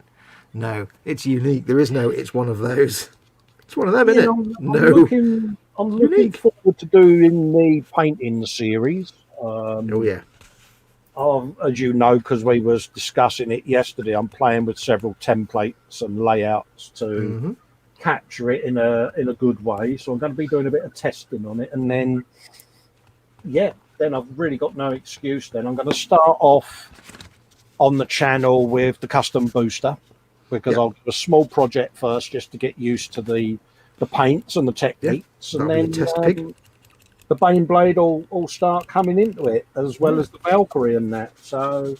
No, it's unique. There is no "it's one of those." It's one of them, isn't it? I'm looking forward to doing the painting series. Oh yeah. As you know, because we was discussing it yesterday, I'm playing with several templates and layouts to capture it in a good way. So I'm going to be doing a bit of testing on it, and then then I've really got no excuse. Then I'm going to start off on the channel with the custom booster, because I'll do a small project first just to get used to the paints and the techniques, and then the Baneblade will start coming into it, as well as the Valkyrie and that. So,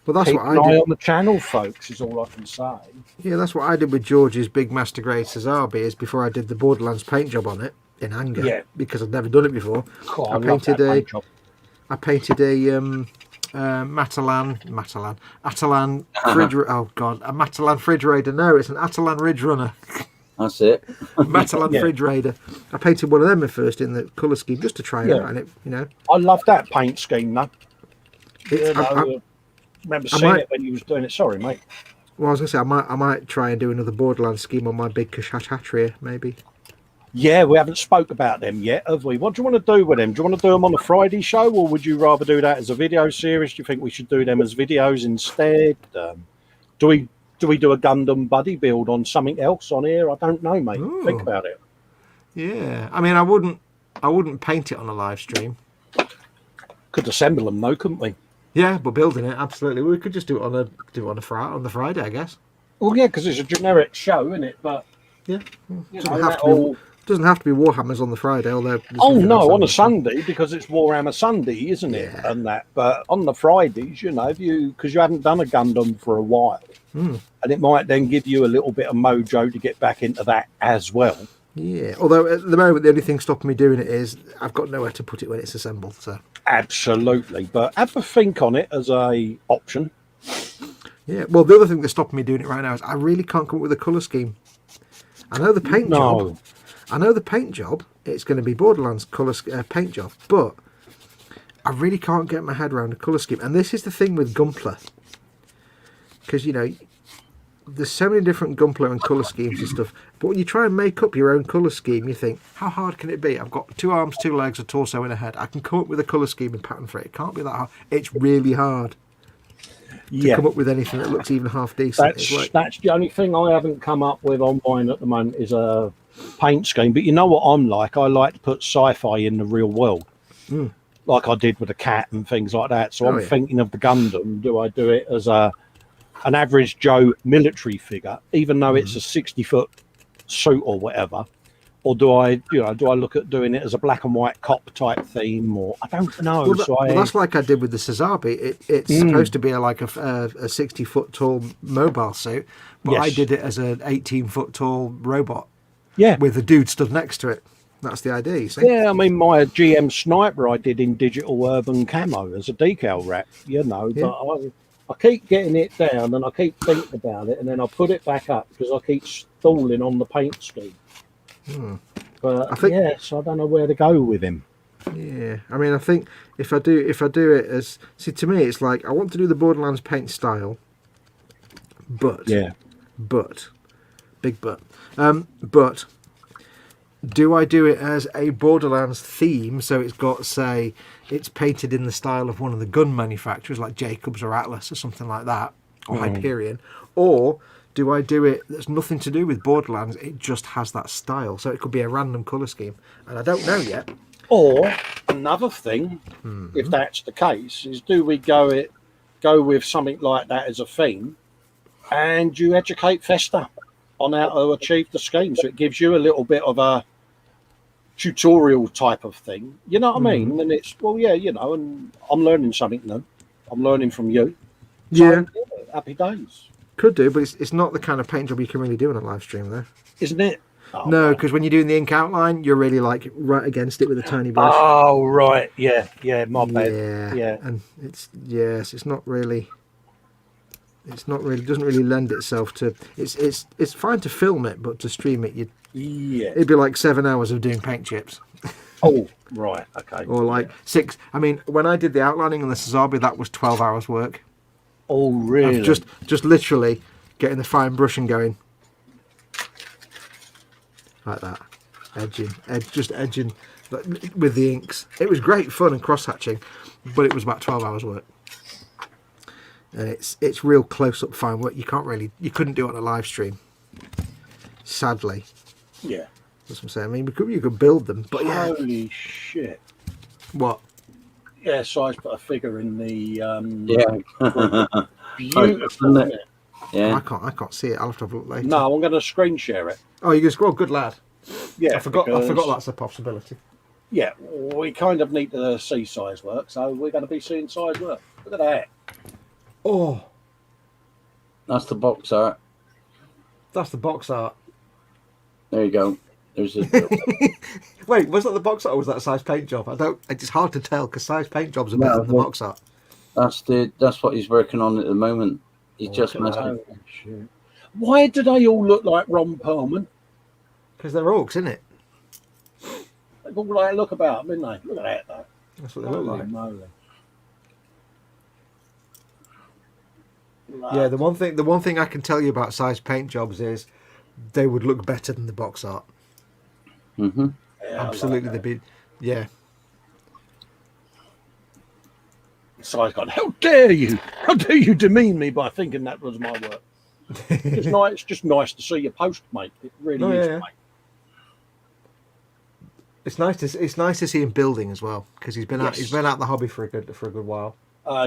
well, that's keep what I an eye did on the channel, folks, is all I can say. Yeah, that's what I did with George's big Master Grade Cesabe, is before I did the Borderlands paint job on it in anger, because I'd never done it before. God, I painted a Atalan fridge raider. No, it's an Atalan Ridge Runner. That's it. Matalan fridge raider. I painted one of them at first in the colour scheme just to try it out, and it, I love that paint scheme, though. I remember seeing it when you was doing it. Sorry, mate. Well, I was going to say I might try and do another Borderlands scheme on my big Kshatatria, maybe. Yeah, we haven't spoke about them yet, have we? What do you want to do with them? Do you want to do them on a Friday show, or would you rather do that as a video series? Do you think we should do them as videos instead? Do we do a Gundam buddy build on something else on here? I don't know, mate. Ooh. Think about it. Yeah, I mean, I wouldn't paint it on a live stream. Could assemble them though, couldn't we? Yeah, but building it, absolutely. We could just do it on the Friday, I guess. Well, yeah, because it's a generic show, isn't it? But yeah, doesn't have to be Warhammers on the Friday, although. Oh no, on a Sunday, because it's Warhammer Sunday, isn't it? Yeah. And that, but on the Fridays, because you haven't done a Gundam for a while, and it might then give you a little bit of mojo to get back into that as well. Yeah, although at the moment the only thing stopping me doing it is I've got nowhere to put it when it's assembled. So absolutely, but have a think on it as a option. Yeah, well, the other thing that's stopping me doing it right now is I really can't come up with a colour scheme. I know the paint job. I know the paint job. It's going to be Borderlands colour paint job, but I really can't get my head around a colour scheme. And this is the thing with Gunpla, because there's so many different Gunpla and colour schemes and stuff. But when you try and make up your own colour scheme, you think, how hard can it be? I've got 2 arms, 2 legs, a torso, and a head. I can come up with a colour scheme and pattern for it. It can't be that hard. It's really hard to come up with anything that looks even half decent. That's the only thing I haven't come up with on mine at the moment is a paint scheme. But you know what I'm like? I like to put sci-fi in the real world, like I did with the cat and things like that. So I'm thinking of the Gundam. Do I do it as an average Joe military figure, even though it's a 60-foot suit or whatever? Or do I look at doing it as a black and white cop type theme? Or I don't know. Well, that's like I did with the Cesabe. It's supposed to be like a 60-foot tall mobile suit, but I did it as an 18-foot tall robot. Yeah, with a dude stood next to it. That's the idea. You see? Yeah, I mean, my GM Sniper I did in digital urban camo as a decal wrap. But I keep getting it down and I keep thinking about it, and then I put it back up because I keep stalling on the paint scheme. But so I don't know where to go with him. Yeah, I mean, I think if I do it as to me, it's like I want to do the Borderlands paint style, but big but do I do it as a Borderlands theme? So it's got, say, it's painted in the style of one of the gun manufacturers, like Jacobs or Atlas or something like that, or Hyperion, or do I do it that's nothing to do with Borderlands? It just has that style, so it could be a random colour scheme, and I don't know yet. Or another thing, if that's the case, is do we go with something like that as a theme, and you educate Festa on how to achieve the scheme, so it gives you a little bit of a tutorial type of thing. You know what I mean? And it's and I'm learning something new. I'm learning from you. So, happy days. Could do, but it's not the kind of paint job you can really do on a live stream, though. Isn't it? Oh, No, right. because when you're doing the ink outline, you're really like right against it with a tiny brush. Oh, right. Yeah, my bad. Yeah, Yeah. and it's not really. It's not really doesn't really lend itself to. It's fine to film it, but to stream it, Yeah. it'd be like 7 hours of doing paint chips. Oh, right. Okay. Or like 6. I mean, when I did the outlining on the Sazabi, that was 12 hours work. Oh, really? Of just literally getting the fine brush and going like that, just edging with the inks. It was great fun and cross hatching, but it was about 12 hours work. And it's real close up fine work. You couldn't do it on a live stream, sadly. Yeah. That's what I'm saying. I mean, you could build them, but yeah. Holy shit. What? Yeah, so I put a figure in the Yeah. beautiful, isn't it? Yeah. I can't see it. I'll have to have a look later. No, I'm going to screen share it. Oh, you can scroll. Good lad. Yeah, I forgot because- that's a possibility. Yeah, we kind of need to see size work, so we're going to be seeing size work. Look at that. Oh, That's the box art. that's the box art. There you go. There's a Wait, was that the box art or was that a size paint job? It's hard to tell because size paint jobs are better than the box art. that's what he's working on at the moment. He's just Look at messing. that. Shit. Why do they all look like Ron Perlman? Because they're orcs, isn't it? They all like look about them, didn't they? Look at that, though. That's what they look Holy like. moly. Yeah, the one thing I can tell you about size paint jobs is they would look better than the box art. Mm-hmm. Yeah, I Absolutely, like they'd be. Yeah. that. So I've gone, how dare you? How dare you demean me by thinking that was my work? It's just nice to see your post, mate. It really Oh, is, yeah. mate. It's nice to see him building as well because he's been out the hobby for a good while.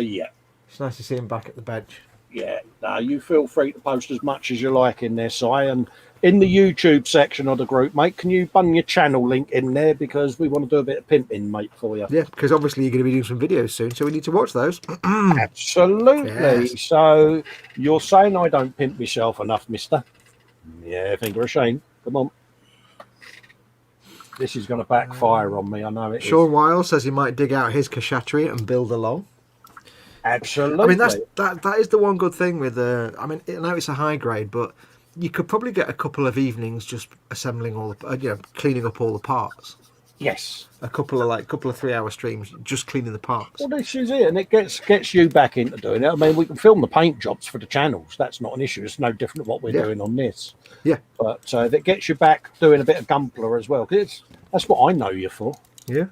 Yeah. It's nice to see him back at the bench. Yeah, no, you feel free to post as much as you like in there, Si. And in the YouTube section of the group, mate, can you bung your channel link in there because we want to do a bit of pimping, mate, for you. Yeah, because obviously you're going to be doing some videos soon, so we need to watch those. Absolutely. Yes. So you're saying I don't pimp myself enough, mister? Yeah, I think we're ashamed. Come on. This is going to backfire on me. I know it is. Sean Weil says he might dig out his Kashatri and build along. Absolutely. I mean, that is the one good thing with I mean, I know it's a high grade, but you could probably get a couple of evenings just assembling all the, cleaning up all the parts. Yes. A couple of 3 hour streams just cleaning the parts. Well, this is it, and it gets you back into doing it. I mean, we can film the paint jobs for the channels. That's not an issue. It's no different to what we're doing on this. Yeah. But if it gets you back doing a bit of Gunpla as well, because that's what I know you for. Yeah.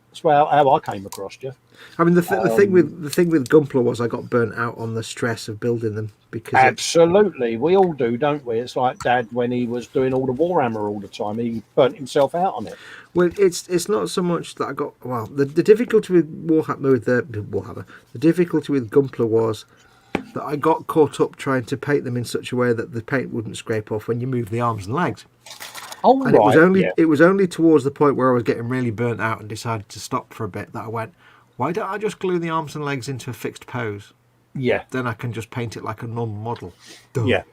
That's how I came across you. I mean, the thing with Gunpla was I got burnt out on the stress of building them because Absolutely, we all do, don't we? It's like Dad when he was doing all the Warhammer all the time. He burnt himself out on it. Well, it's not so much that I got. Well, the difficulty with Warhammer, the difficulty with Gunpla was that I got caught up trying to paint them in such a way that the paint wouldn't scrape off when you move the arms and legs. Oh, And right. it was only towards the point where I was getting really burnt out and decided to stop for a bit that I went, why don't I just glue the arms and legs into a fixed pose? Yeah. Then I can just paint it like a normal model. Duh. Yeah.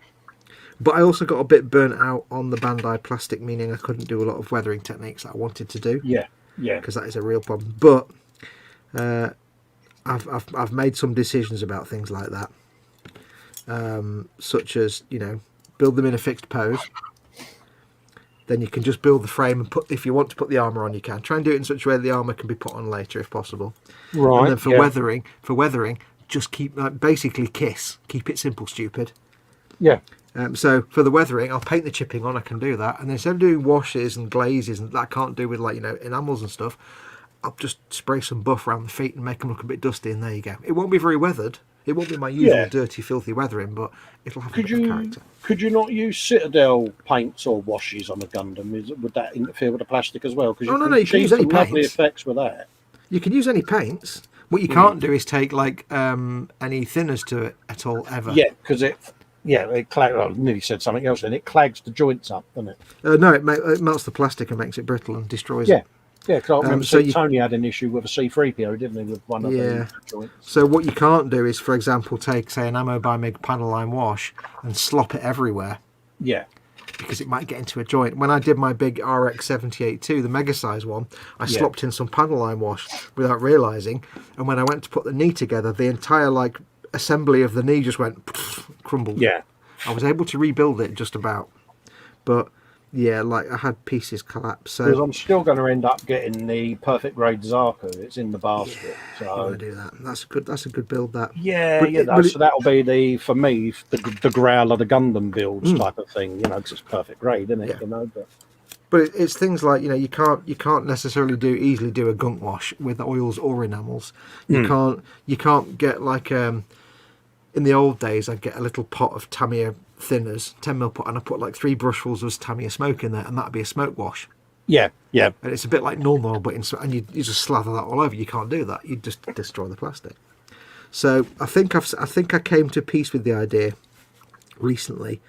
But I also got a bit burnt out on the Bandai plastic, meaning I couldn't do a lot of weathering techniques that I wanted to do. Yeah. Yeah. Because that is a real problem. But I've made some decisions about things like that, such as build them in a fixed pose. Then you can just build the frame and if you want to put the armor on, you can try and do it in such a way that the armor can be put on later if possible. Right. And then for weathering, just keep basically keep it simple, stupid. Yeah. So for the weathering, I'll paint the chipping on. I can do that, and then instead of doing washes and glazes and that I can't do with enamels and stuff, I'll just spray some buff around the feet and make them look a bit dusty. And there you go. It won't be very weathered. It won't be my usual dirty, filthy weathering, but it'll have a bit of character. Could you not use Citadel paints or washes on a Gundam? Would that interfere with the plastic as well? Because No, you can use any lovely paints. effects with that. You can use any paints. What you can't do is take any thinners to it at all ever. Yeah, because it I nearly said something else. Then it clags the joints up, doesn't it? No, it melts the plastic and makes it brittle and destroys it. Yeah, because I remember so Tony had an issue with a C-3PO, didn't he, with one of the joints? So what you can't do is, for example, take, say, an Ammo by Mig panel line wash and slop it everywhere. Yeah. because it might get into a joint. When I did my big RX-78-2, the mega size one, I slopped in some panel line wash without realising, and when I went to put the knee together, the entire like assembly of the knee just went crumbled. Yeah. I was able to rebuild it just about, but yeah, like I had pieces collapse. Because So I'm still going to end up getting the perfect grade Zaku. It's in the basket. I So want to do that. That's a good build. That yeah, But yeah. it- but So that'll be for me the Growler, the Gundam builds type of thing. You know, 'cause it's perfect grade, isn't it? Yeah. You know, But it's things like, you know, you can't necessarily easily do a gunk wash with oils or enamels. You can't get like in the old days I'd get a little pot of Tamiya thinners, 10mm pot, and I put like 3 brushfuls of Tamiya smoke in there, and that'd be a smoke wash. yeah, yeah. And it's a bit like normal oil, but and you just slather that all over. You can't do that. You just destroy the plastic. So I think I came to peace with the idea recently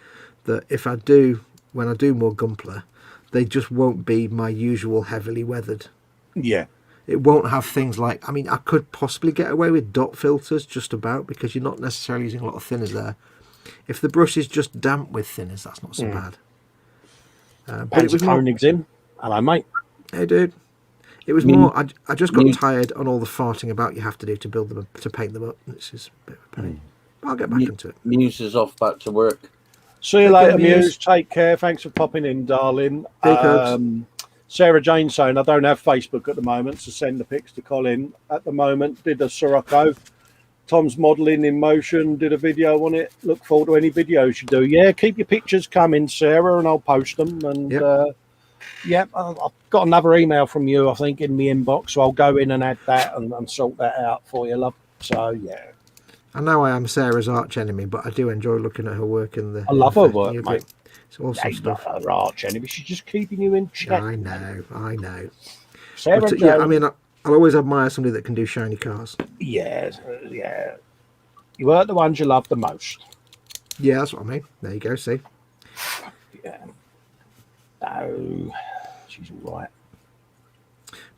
that when I do more Gunpla, they just won't be my usual heavily weathered. Yeah. It won't have things like, I mean, I could possibly get away with dot filters just about, because you're not necessarily using a lot of thinners there. If the brush is just damp with thinners, that's not so bad. But it was more, Koenig's in. Hello, mate. hey dude, it was more, I just got tired on all the farting about you have to do to build them, to paint them up. This is a bit of a pain. I'll get back into it. Muse is off back to work. See you Take later, care, Muse. Muse. Take care. Thanks for popping in, darling. Hey, Cubs. Sarah Jane saying, I don't have Facebook at the moment, so send the pics to Colin. At the moment, did a Sirocco. Tom's modelling in motion, did a video on it. Look forward to any videos you do. Yeah, keep your pictures coming, Sarah, and I'll post them. And I've got another email from you, I think, in the inbox, so I'll go in and add that and sort that out for you, love. So, yeah. I know I am Sarah's arch enemy, but I do enjoy looking at her work in the. I love her work, new mate. bit. It's awesome She's not stuff. her arch enemy. She's just keeping you in check. I know. Sarah But, Jane. yeah, I mean, I'll always admire somebody that can do shiny cars. Yeah. You weren't the ones you love the most. Yeah, that's what I mean. There you go. See. Yeah. No, she's all right.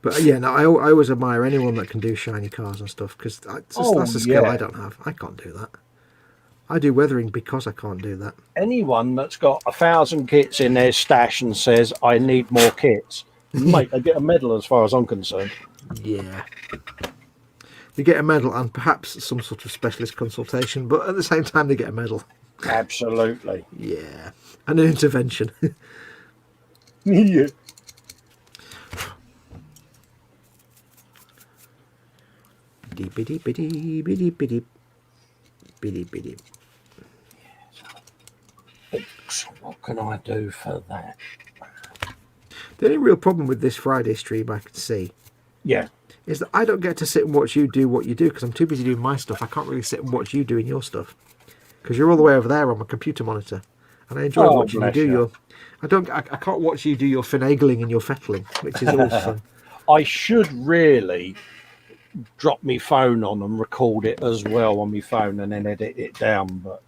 But yeah, no, I always admire anyone that can do shiny cars and stuff, because that's a skill I don't have. I can't do that. I do weathering because I can't do that. Anyone that's got 1,000 kits in their stash and says, I need more kits, mate, they get a medal as far as I'm concerned. Yeah. They get a medal and perhaps some sort of specialist consultation, but at the same time they get a medal. Absolutely. Yeah. And an intervention. Yeah. So what can I do for that? The only real problem with this Friday stream I can see Yeah. is that I don't get to sit and watch you do what you do, because I'm too busy doing my stuff. I can't really sit and watch you doing your stuff, because you're all the way over there on my computer monitor, and I enjoy watching you do your. I can't watch you do your finagling and your fettling, which is always fun. I should really drop my phone on and record it as well on my phone and then edit it down, but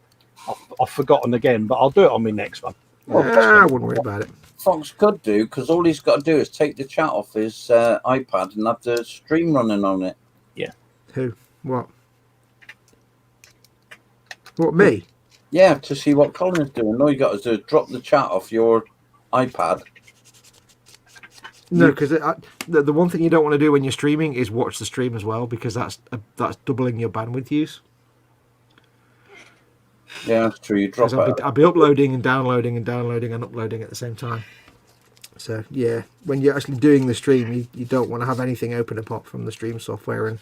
I've forgotten again, but I'll do it on my next one. I wouldn't worry about it. Fox could do, because all he's got to do is take the chat off his iPad and have the stream running on it. Yeah. Who? What? What, me? Yeah, to see what Colin's doing. All you got to do is drop the chat off your iPad. No, because the one thing you don't want to do when you're streaming is watch the stream as well, because that's doubling your bandwidth use. Yeah, that's true. You drop it. I'll be uploading and downloading and downloading and uploading at the same time. So yeah, when you're actually doing the stream, you don't want to have anything open apart from the stream software, and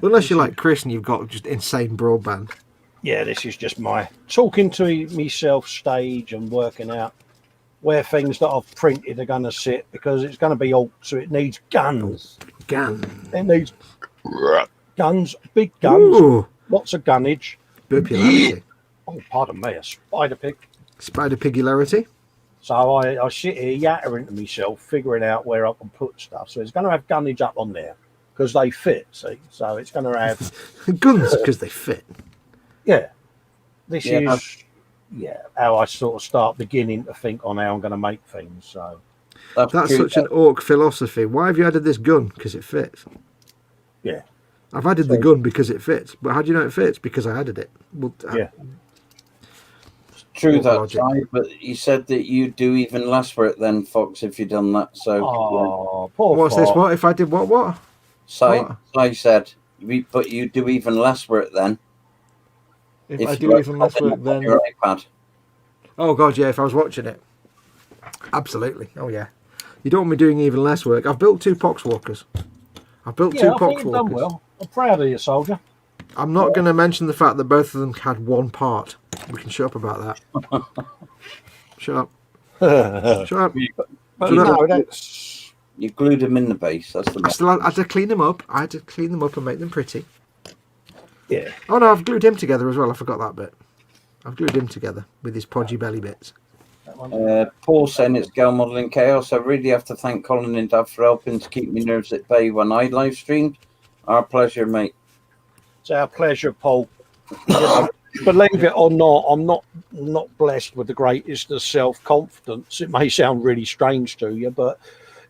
unless you're like Chris and you've got just insane broadband. Yeah, this is just my talking to myself stage and working out where things that I've printed are going to sit, because it's going to be alt, so it needs guns. It needs guns, big guns, Ooh, lots of gunnage. burpularity. Oh, pardon me, a spider pig. Spider pigularity. So I sit here yattering to myself, figuring out where I can put stuff. So it's going to have gunnage up on there because they fit, see? So it's going to have... Guns, because they fit. Yeah. This is how I sort of start beginning to think on how I'm going to make things. So That's such an orc philosophy. Why have you added this gun? Because it fits. Yeah. I've added the gun because it fits. But how do you know it fits? Because I added it. Well, True What that, logic? Si, but you said that you'd do even less for it then, Fox, if you'd done that. So, Oh, poor What's this? Fox. What if I did what? Si said, but you'd do even less for it then. If I you do were even less having work, it on then your iPad. oh god, yeah. If I was watching it, absolutely. Oh yeah. You don't want me doing even less work. I've built 2 poxwalkers. I've built Yeah, 2 I think you've done poxwalkers. well. I'm proud of you, soldier. I'm not going to mention the fact that both of them had 1 part. We can shut up about that. Shut up. But Shut up. but So that- no, that's You glued them in the base. That's the I still had to clean them up. I had to clean them up and make them pretty. yeah. Oh no, I've glued him together as well. I forgot that bit. I've glued him together with his podgy belly bits. Paul saying it's Girl Modelling Chaos. I really have to thank Colin and Dad for helping to keep me nerves at bay when I live streamed. Our pleasure, mate. It's our pleasure, Paul. You know, believe it or not, I'm not blessed with the greatest of self-confidence. It may sound really strange to you, but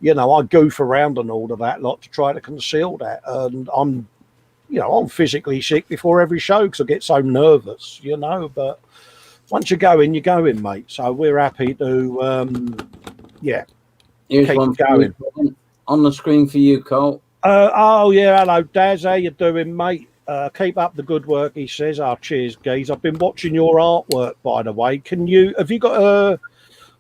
you know, I goof around and all of that lot to try to conceal that, and I'm physically sick before every show because I get so nervous, you know. But once you're going, mate. So we're happy to, Here's keep one for going. you, on the screen for you, Cole. Oh yeah, hello Daz, how you doing, mate? Keep up the good work, he says. Cheers, geez. I've been watching your artwork, by the way. Have you got a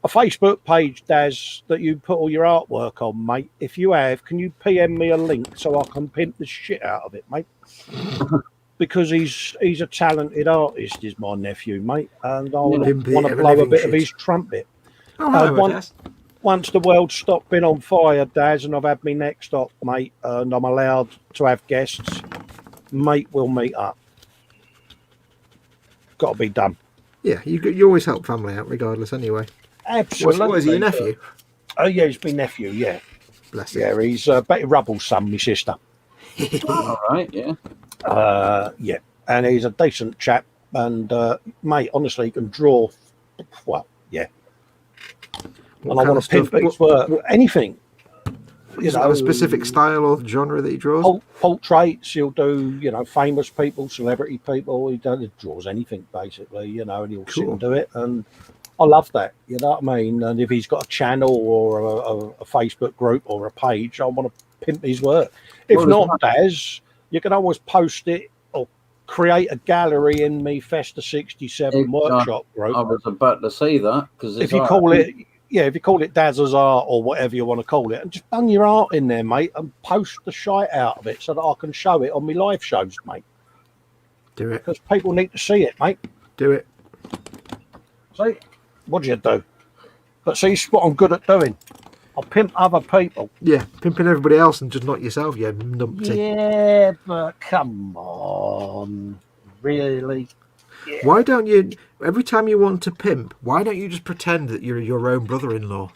Facebook page, Daz, that you put all your artwork on, mate? If you have, can you PM me a link so I can pimp the shit out of it, mate? Because he's a talented artist, is my nephew, mate, and I want Pimp it, to have a blow a living bit of shit. his trumpet. Oh, hello, Daz. Once the world's stopped being on fire, Daz, and I've had me next stop, mate, and I'm allowed to have guests, mate, we'll meet up. Got to be done. Yeah, you always help family out regardless anyway. Absolutely. What is he, your nephew? Oh, yeah, he's my nephew, yeah. Bless him. Yeah, he's Betty Rubble's son, my sister. All right, yeah. Yeah, and he's a decent chap, and, mate, honestly, he can draw, well, yeah. What And I kind want of to pimp stuff? his work, anything. Is there a specific style or genre that he draws? Portraits, he'll do, famous people, celebrity people. He draws anything, basically, and he'll sit and do it. And I love that, you know what I mean? And if he's got a channel or a Facebook group or a page, I want to pimp his work. If not, Daz, you can always post it or create a gallery in me Festa 67 workshop group. I was about to say that, because If you call it Daz's art or whatever you want to call it, and just bung your art in there, mate, and post the shite out of it so that I can show it on my live shows, mate. Do it. Because people need to see it, mate. Do it. See? What do you do? But see, it's what I'm good at doing. I pimp other people. Yeah, pimping everybody else and just not yourself, you numpty. Yeah, but come on. Really? Yeah. Why don't you, every time you want to pimp, why don't you just pretend that you're your own brother-in-law?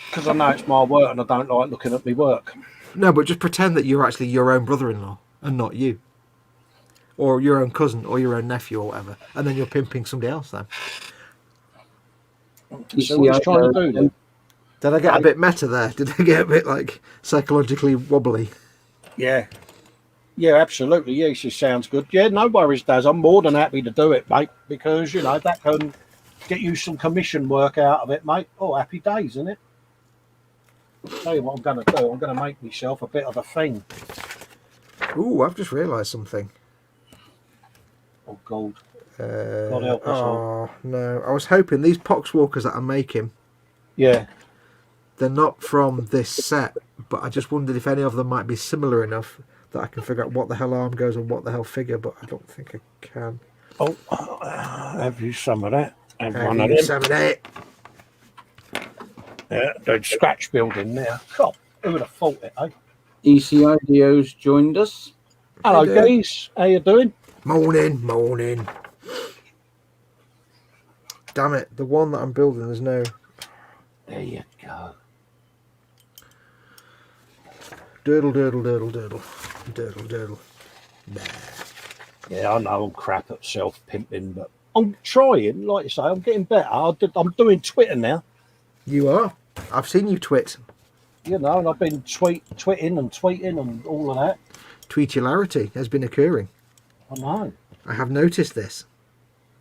Because I know it's my work and I don't like looking at my work. No, but just pretend that you're actually your own brother-in-law and not you. Or your own cousin or your own nephew or whatever. And then you're pimping somebody else then. So what he's trying to do then? Did I get a bit meta there? Did I get a bit like psychologically wobbly? Yeah. Yeah, absolutely. Yeah, she sounds good. Yeah, no worries, Daz. I'm more than happy to do it, mate, because, that can get you some commission work out of it, mate. Oh, happy days, isn't it? I'll tell you what I'm going to do. I'm going to make myself a bit of a thing. Ooh, I've just realised something. Oh, God. God help us all. Oh, no. I was hoping these poxwalkers that I'm making, Yeah. they're not from this set, but I just wondered if any of them might be similar enough that I can figure out what the hell arm goes and what the hell figure, but I don't think I can. Oh, have you some of that? Have Have one of you them. some of that? Yeah, the scratch building there. God, who would have thought it, eh? ECIDO's joined us. Hello, Hey, dude. guys. How you doing? Morning. Damn it, the one that I'm building, there's no... There you go. Durdle. Nah. Yeah, I know I'm crap at self-pimping, but I'm trying. Like you say, I'm getting better. I'm doing Twitter now. You are? I've seen you twit. And I've been tweeting and all of that. Tweetularity has been occurring. I know. I have noticed this.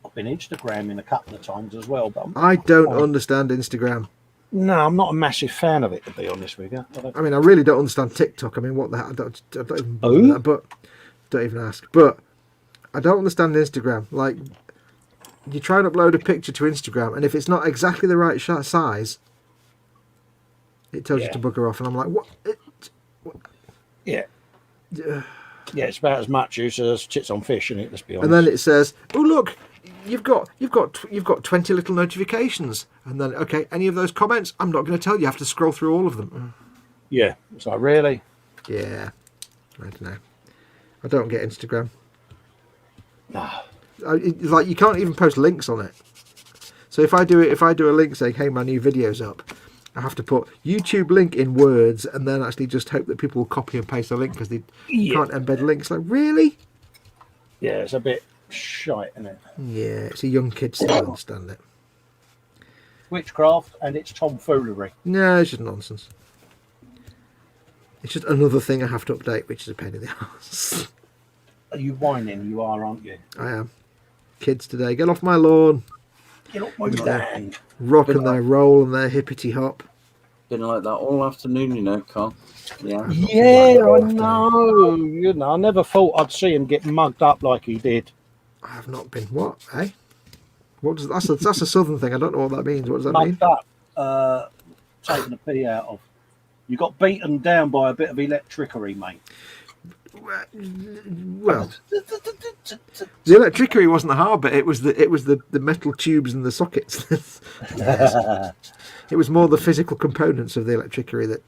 I've been Instagramming a couple of times as well, but I don't understand Instagram. no, I'm not a massive fan of it, to be honest with you. I mean, I really don't understand TikTok. I mean, what the hell? I don't even bother with Oh? that, but don't even ask. But I don't understand Instagram. Like, you try and upload a picture to Instagram, and if it's not exactly the right size, it tells you Yeah. to bugger off. And I'm like, what? Yeah. Yeah, it's about as much use as tits on fish, isn't it? Let's be honest. And then it says, "Oh look, you've got 20 little notifications." And then, okay, any of those comments, I'm not going to tell you. You have to scroll through all of them. yeah, it's like, really? Yeah, I don't know. I don't get Instagram. No. It's like you can't even post links on it. So if I do a link saying, "Hey, my new video's up," I have to put YouTube link in words and then actually just hope that people will copy and paste the link because they can't embed links. Like, really? Yeah, it's a bit shite, isn't it? Yeah, it's a young kid still understand it. Witchcraft and it's tomfoolery. No, it's just nonsense. It's just another thing I have to update, which is a pain in the ass. Are you whining? You are, aren't you? I am. Kids today, get off my lawn. Get off my land. Rock and their roll and their hippity hop. Been like that all afternoon, you know, Carl. Yeah. Yeah, I know. You know, I never thought I'd see him get mugged up like he did. I have not been what, eh? What does that's a southern thing. I don't know what that means. What does that mean? Mugged up, taking a pee out of. You got beaten down by a bit of electricity, mate. Well, the electricity wasn't the hard bit. It was the metal tubes and the sockets. It was more the physical components of the electricity that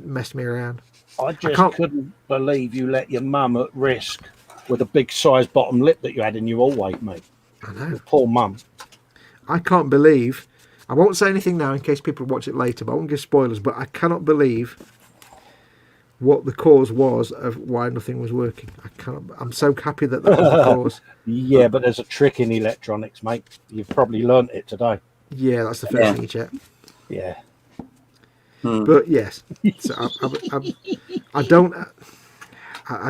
messed me around. I just couldn't believe you let your mum at risk with a big sized bottom lip that you had in your all-weight, mate. I know. Poor mum. I can't believe. I won't say anything now in case people watch it later, but I won't give spoilers. But I cannot believe what the cause was of why nothing was working. I'm so happy that was the cause. Yeah, but there's a trick in electronics, mate. You've probably learnt it today. Yeah, that's the first thing you check. Yeah. But yes, so I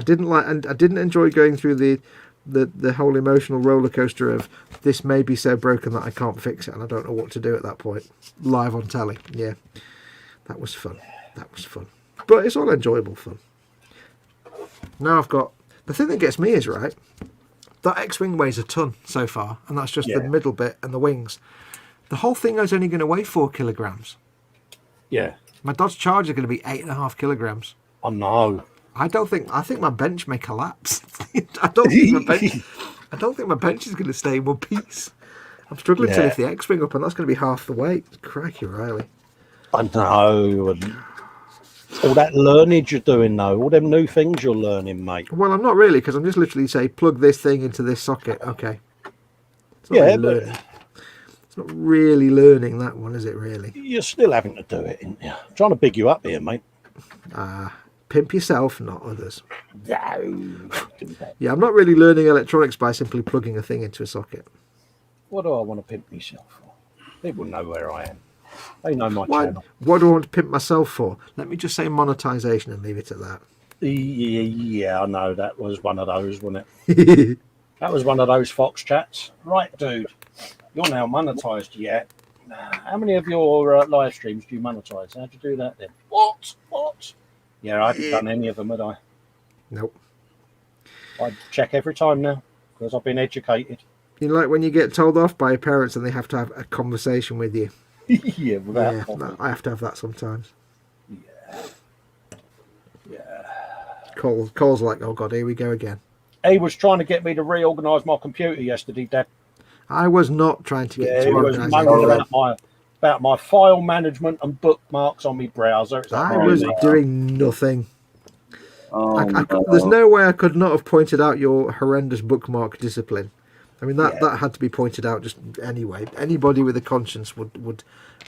didn't enjoy going through the whole emotional roller coaster of this may be so broken that I can't fix it and I don't know what to do at that point. Live on telly. Yeah, that was fun. But it's all enjoyable fun. Now I've got the thing that gets me is right. That X-wing weighs a ton so far, and that's just the middle bit and the wings. The whole thing is only going to weigh 4 kilograms. Yeah. My Dodge Charger is going to be 8.5 kilograms. Oh no. I think my bench may collapse. I don't think my bench is going to stay in one piece. I'm struggling to lift the X-wing up, and that's going to be half the weight. Crikey, Riley. I know. And all that learning you're doing, though, all them new things you're learning, mate. Well, I'm not really, because I'm just literally say plug this thing into this socket. Okay. It's not really learning. It's not really learning that one, is it? Really? You're still having to do it, aren't you? I'm trying to big you up here, mate. Pimp yourself, not others. No. Yeah, I'm not really learning electronics by simply plugging a thing into a socket. What do I want to pimp myself for? People know where I am. They know my channel. What do I want to pimp myself for? Let me just say monetization and leave it at that. Yeah, I know. That was one of those, wasn't it? That was one of those Fox chats. Right, dude. You're now monetized yet. How many of your live streams do you monetize? How'd you do that then? What? Yeah, I haven't done any of them, had I? Nope. I check every time now because I've been educated. You know, like when you get told off by your parents and they have to have a conversation with you. Yeah, I have to have that sometimes. Yeah. Cole's like, oh God, here we go again. He was trying to get me to reorganise my computer yesterday, Dad. I was not trying to get he was moaning about my file management and bookmarks on my browser. I was doing nothing. Oh, there's no way I could not have pointed out your horrendous bookmark discipline. I mean, that had to be pointed out just anyway. Anybody with a conscience would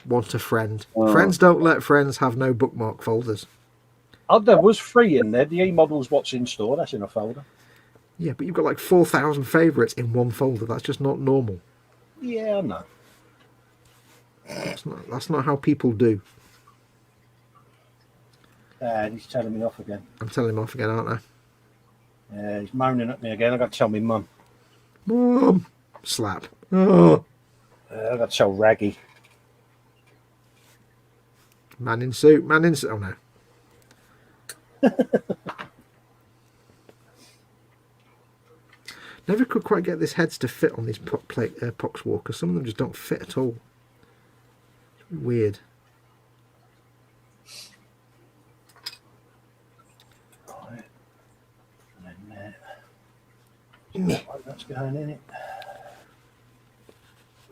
want a friend. Friends don't let friends have no bookmark folders. Oh, there was 3 in there. The e-model's what's in store. That's in a folder. Yeah, but you've got like 4,000 favourites in one folder. That's just not normal. Yeah, I know. That's not how people do. And he's telling me off again. I'm telling him off again, aren't I? Yeah, he's moaning at me again. I've got to tell me mum. Mum! Slap. Oh, That's so raggy. man in suit, man in suit. Oh no. Never could quite get this heads to fit on these pox walkers. Some of them just don't fit at all. It's weird. Right. And then that. Like that's going in it.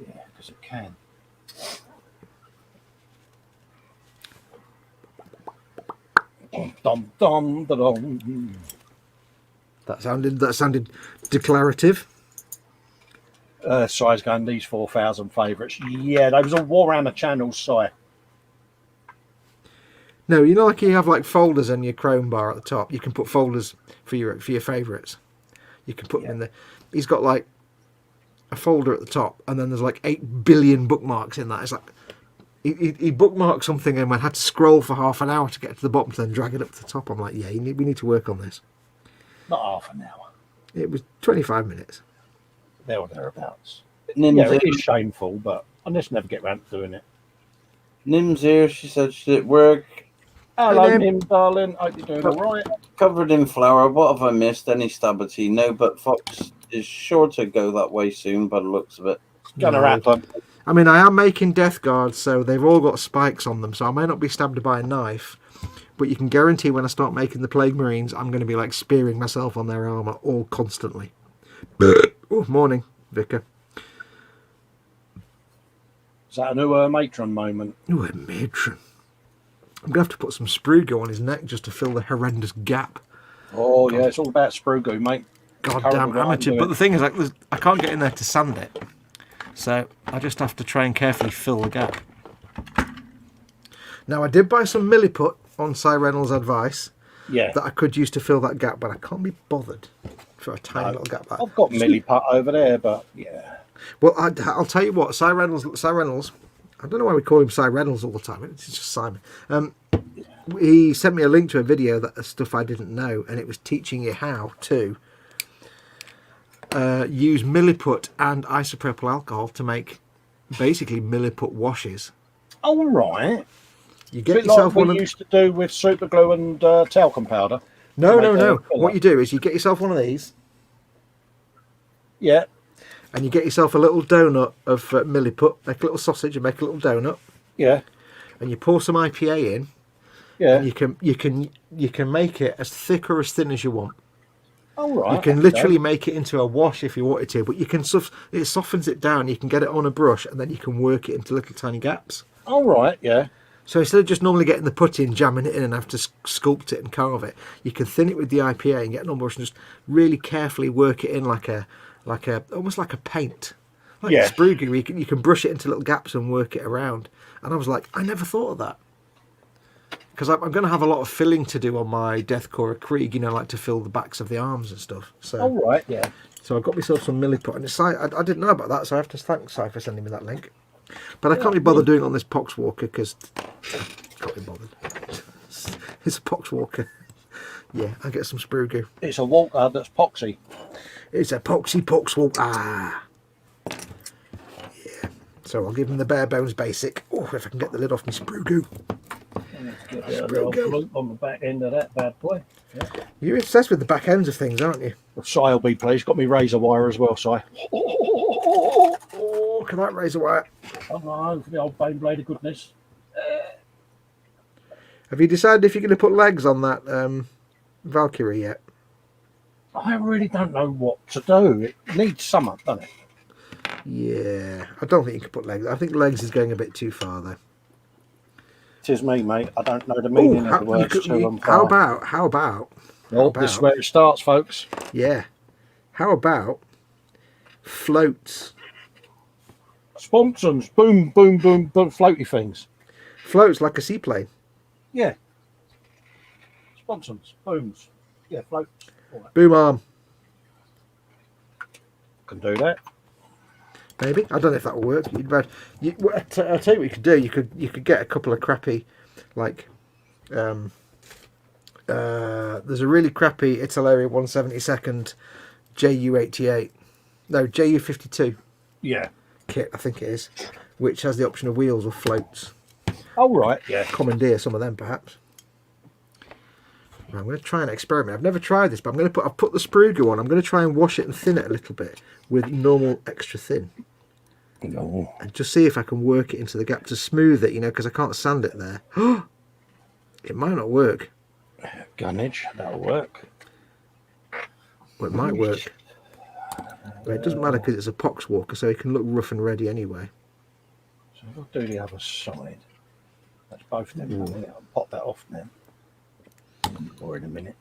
Yeah, because it can. Dum dum dum dum. That sounded declarative. Si's going, these 4,000 favourites. Yeah, they was all war around the channel, Si. No, you know, like you have like folders on your Chrome bar at the top. You can put folders for your favourites. You can put them in there. He's got like a folder at the top, and then there's like 8 billion bookmarks in that. It's like he bookmarked something and I had to scroll for half an hour to get to the bottom, then drag it up to the top. I'm like, yeah, we need to work on this. Not half an hour. It was 25 minutes. There or thereabouts. Nim's Yeah, it here. is shameful, but I just never get round to doing it. Nim's here. She said she's at work, Hello, Nim. Nim, darling. Hope you're doing all right. covered in flour. What have I missed? Any stability? No, but Fox is sure to go that way soon by the looks of it. It's going to No. happen. I mean, I am making death guards, so they've all got spikes on them, so I may not be stabbed by a knife, but you can guarantee when I start making the Plague Marines, I'm going to be like spearing myself on their armour all constantly. Oh, morning, Vicar. Is that a new matron moment? Oh, a matron. I'm going to have to put some Sprugo on his neck just to fill the horrendous gap. Oh, yeah, it's all about Sprugo, mate. Goddamn Currently what I'm amateur. doing. But the thing is, like, I can't get in there to sand it. So I just have to try and carefully fill the gap. Now, I did buy some milliput on Cy Reynolds' advice Yeah. that I could use to fill that gap, but I can't be bothered for a tiny little gap. I've got milliput over there, but yeah. Well, I'll tell you what, Cy Reynolds, I don't know why we call him Cy Reynolds all the time. It's just Simon. He sent me a link to a video that stuff I didn't know, and it was teaching you how to use milliput and isopropyl alcohol to make basically milliput washes. All right. You It's get a bit yourself like one we of used to do with super glue and talcum powder. no. filler. What you do is you get yourself one of these, Yeah. and you get yourself a little donut of milliput, make a little sausage and make a little donut, Yeah. and you pour some IPA in. Yeah. And you can make it as thick or as thin as you want. All right. You can okay. literally make it into a wash if you wanted to, but you can it softens it down. You can get it on a brush, and then you can work it into little tiny gaps. All right. Yeah. So instead of just normally getting the putty and jamming it in and have to sculpt it and carve it, you can thin it with the IPA and get an on brush and just really carefully work it in like a almost like a paint, like Yeah. Sprugo. You can brush it into little gaps and work it around. And I was like, I never thought of that. Because I'm going to have a lot of filling to do on my Deathcore Krieg, you know, like to fill the backs of the arms and stuff. So, All right. Yeah. so I got myself some milliput, and I didn't know about that, so I have to thank Si for sending me that link. But I can't be bothered doing it on this Poxwalker because can't be bothered. It's a Poxwalker. Yeah, I get some Sprugo. It's a walker that's poxy. It's a Poxy Poxwalker. Ah, yeah. So I'll give him the bare bones basic. Oh, if I can get the lid off my Sprugo. Get a little float on the back end of that bad boy. Yeah. You're obsessed with the back ends of things, aren't you? Si will be pleased. Got me razor wire as well, Si. Oh, can that razor wire? Oh no, for the old bone blade of goodness. Have you decided if you're going to put legs on that Valkyrie yet? I really don't know what to do. It needs summer, doesn't it? Yeah, I don't think you can put legs. I think legs is going a bit too far though. Tis me, mate. I don't know the meaning of the words to and how far. about? Oh, this is where it starts, folks. Yeah. How about floats? Sponsons, boom, boom, boom, boom, floaty things. Floats like a seaplane. Yeah. Sponsons, booms. Yeah, floats. All right. Boom arm. Can do that. Maybe. I don't know if that will work. I'll tell you what you could do. You could get a couple of crappy, like, there's a really crappy Italia 172nd JU88. No, JU52. Yeah. kit, I think it is, which has the option of wheels or floats. Oh, right, yeah. Commandeer some of them, perhaps. I'm going to try and experiment. I've never tried this, but I've put the sprue glue on. I'm going to try and wash it and thin it a little bit with normal extra thin. No. And just see if I can work it into the gap to smooth it, because I can't sand it there. It might not work. Gunnage, that'll work. Well, it might work. But it doesn't matter because it's a pox walker, so it can look rough and ready anyway. So if I do the other side, that's both of them. I'll pop that off now. Or in a minute.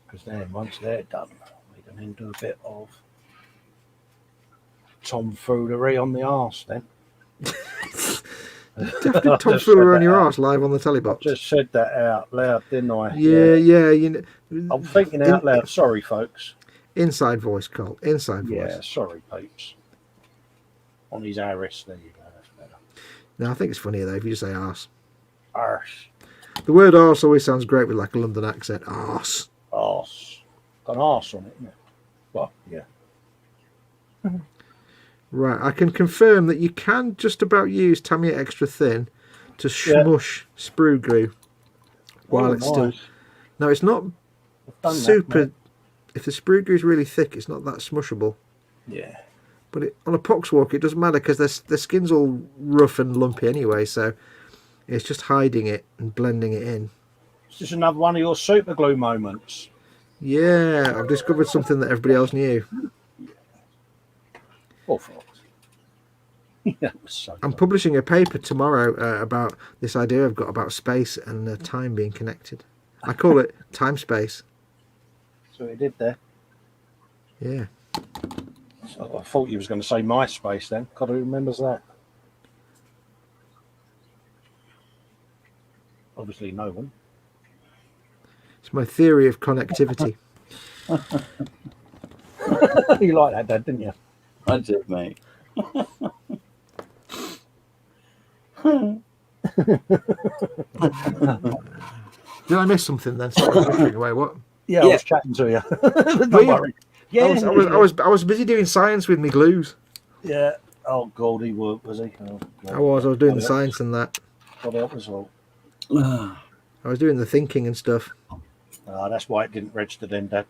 Because then once they're done, we can then do a bit of tomfoolery on the arse then. Definitely tomfoolery on your arse live on the telly box. I just said that out loud, didn't I? Yeah. I'm thinking out loud. Sorry, folks. Inside voice, Cole. Inside voice. Yeah, sorry, peeps. On his arse, there you go. That's better. No, I think it's funnier though if you just say arse. Arse. The word arse always sounds great with like a London accent. Arse. Arse. Got an arse on it, isn't it? Well, yeah. Right, I can confirm that you can just about use Tamiya Extra Thin to smush sprue glue while it's still. No, it's not super. If the sprue glue is really thick, it's not that smushable. Yeah. But on a pox walk, it doesn't matter because their skin's all rough and lumpy anyway, so it's just hiding it and blending it in. It's just another one of your super glue moments. Yeah, I've discovered something that everybody else knew. Or Fox. Yeah, so I'm publishing a paper tomorrow about this idea I've got about space and time being connected. I call it time space. So it did there. Yeah. So I thought you was going to say MySpace then. God, who remembers that? Obviously no one. It's my theory of connectivity. You like that, Dad, didn't you? I did, mate. Did I miss something then? Sorry, away. What? Yeah, I was chatting to you. Don't worry. Yeah, I was busy doing science with me glues. Yeah. Oh God, he was he? Oh, God. I was doing the science and that. God help us all. I was doing the thinking and stuff. That's why it didn't register then, Dad.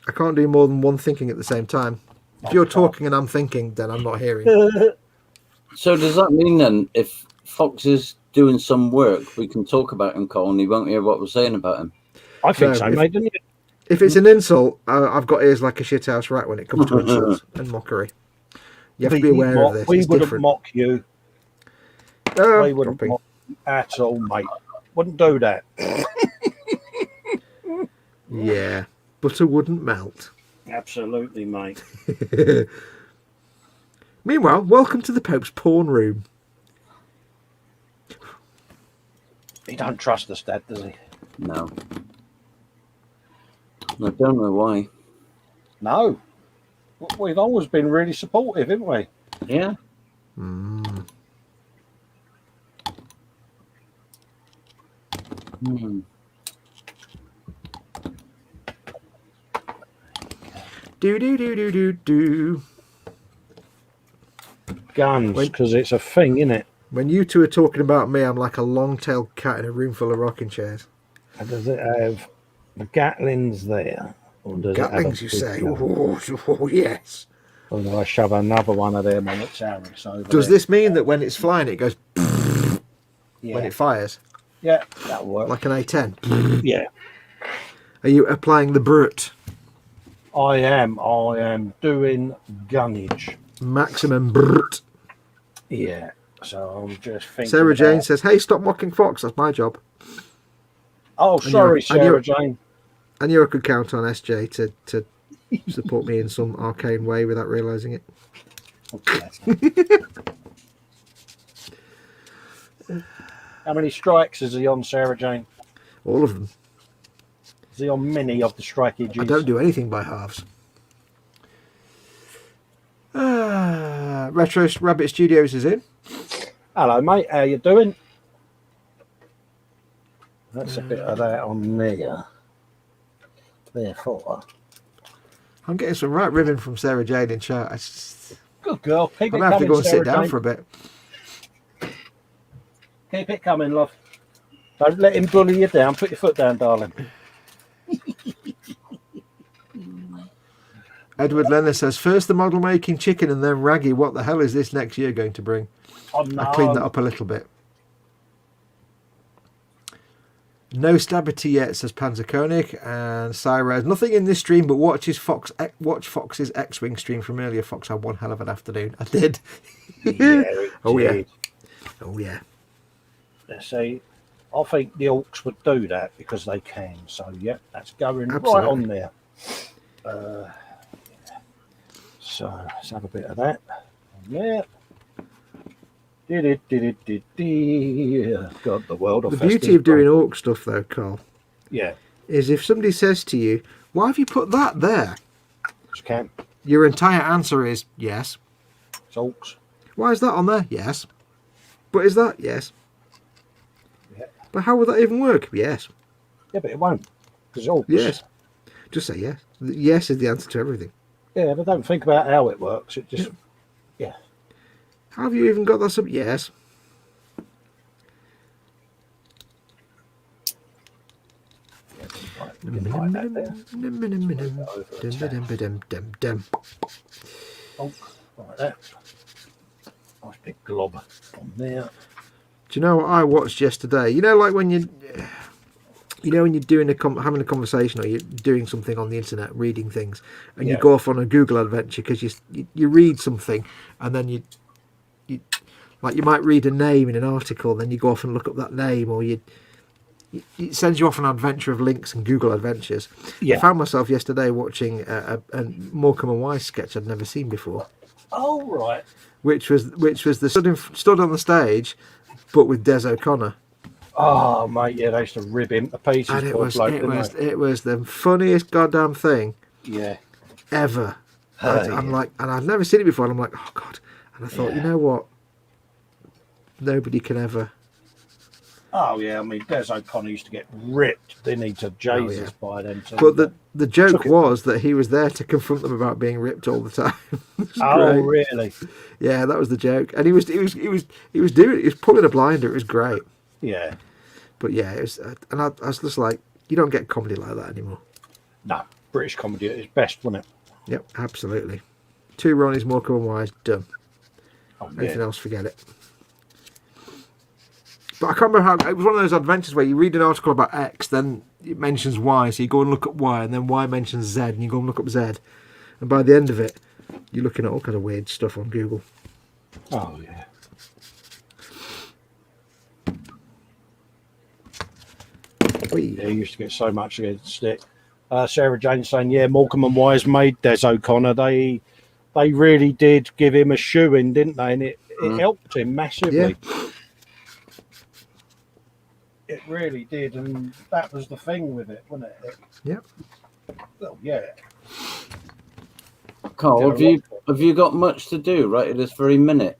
I can't do more than one thinking at the same time. If you're talking and I'm thinking, then I'm not hearing. So does that mean then, if Fox is doing some work, we can talk about him, Colin, and he won't hear what we're saying about him? I think so, mate, didn't you? If it's an insult, I've got ears like a shithouse rat when it comes to insults and mockery. You have to be aware of this. We it's wouldn't different. mock you. We wouldn't mock you at all, mate. Wouldn't do that. Yeah, butter wouldn't melt. Absolutely, mate. Meanwhile, welcome to the Pope's porn room. He don't trust us, Dad, does he? No. I don't know why. No. We've always been really supportive, haven't we? Yeah. Mm. Mm. Do. Guns, because it's a thing, isn't it? When you two are talking about me, I'm like a long-tailed cat in a room full of rocking chairs. And does it have the Gatlings there? Or does Gatlings, you say? Oh, yes. Or do I shove another one of them on its arrows over Does there? this mean that when it's flying, it goes when it fires? Yeah, that'll work. Like an A10? Yeah. Are you applying the brute? I am doing gunnage. Maximum brute. Yeah. So I'm just thinking. Sarah Jane says, hey, stop mocking Fox. That's my job. Oh, sorry, Sarah Jane. I knew I could count on SJ to support me in some arcane way without realising it. How many strikes is he on, Sarah Jane? All of them. Is he on many of the strikeages? I don't do anything by halves. Retro Rabbit Studios is in. Hello, mate. How you doing? That's a bit of that on there. Therefore, I'm getting some right ribbon from Sarah Jane in chat. Good girl. Keep I'm it going to have to coming, go and sit Sarah down Jane. for a bit. Keep it coming, love. Don't let him bully you down. Put your foot down, darling. Edward Lenner says, first the model making chicken and then Raggy. What the hell is this next year going to bring? Oh, no. I cleaned that up a little bit. No Stabity yet, says Panzer Koenig. And Cyrez, nothing in this stream, but watch Fox's X-Wing stream from earlier. Fox had one hell of an afternoon. I did. Yeah, Oh, yeah. Oh, yeah. See, I think the Orcs would do that because they can. So, yeah, that's going Absolutely. right on there. So, let's have a bit of that. Yeah. Did it. God, the world of The beauty of doing Orc stuff, though, Carl, yeah, is if somebody says to you, why have you put that there? you can. Your entire answer is yes. It's Orcs. Why is that on there? Yes. But is that? Yes. Yeah. But how would that even work? Yes. Yeah, but it won't. Because Orcs. Yes. Just say yes. Yes is the answer to everything. Yeah, but don't think about how it works. It just, yeah. How have you even got that? Yes. Oh, like that. Nice big glob on there. Do you know what I watched yesterday? You know, like when when you're doing having a conversation or you're doing something on the internet, reading things, and you go off on a Google adventure because you read something, and then you might read a name in an article, then you go off and look up that name, or it sends you off on an adventure of links and Google adventures. Yeah. I found myself yesterday watching a Morecambe and Wise sketch I'd never seen before, Oh, right. which was the stood on the stage, but with Des O'Connor. Oh, mate, yeah, they used to rib him to pieces. And poor bloke, didn't they? it was the funniest goddamn thing Yeah. ever. Yeah. I'm like, and I've never seen it before. And I'm like, oh god. And I thought, you know what? Nobody can ever. Oh, yeah, I mean, Des O'Connor used to get ripped, didn't he, to Jesus by them. Too. But the joke was that he was there to confront them about being ripped all the time. Oh, really? Yeah, that was the joke. And he was doing it. He was pulling a blinder. It was great. Yeah. But yeah, it was, and I was just like, you don't get comedy like that anymore. No, British comedy at its best, wasn't it? Yep, absolutely. 2 Ronnies, Morecambe and Wise, done. Oh, Anything else, forget it. But I can't remember how it was one of those adventures where you read an article about X, then it mentions Y, so you go and look up Y, and then Y mentions Z, and you go and look up Z, and by the end of it, you're looking at all kind of weird stuff on Google. Oh, yeah. Yeah, he used to get so much against it. Sarah Jane saying, yeah, Morecambe and Wise made Des O'Connor. They really did give him a shoe-in, didn't they? And it helped him massively. Yeah. It really did, and that was the thing with it, wasn't it? Yep. Well, yeah. Carl, have you got much to do right at this very minute?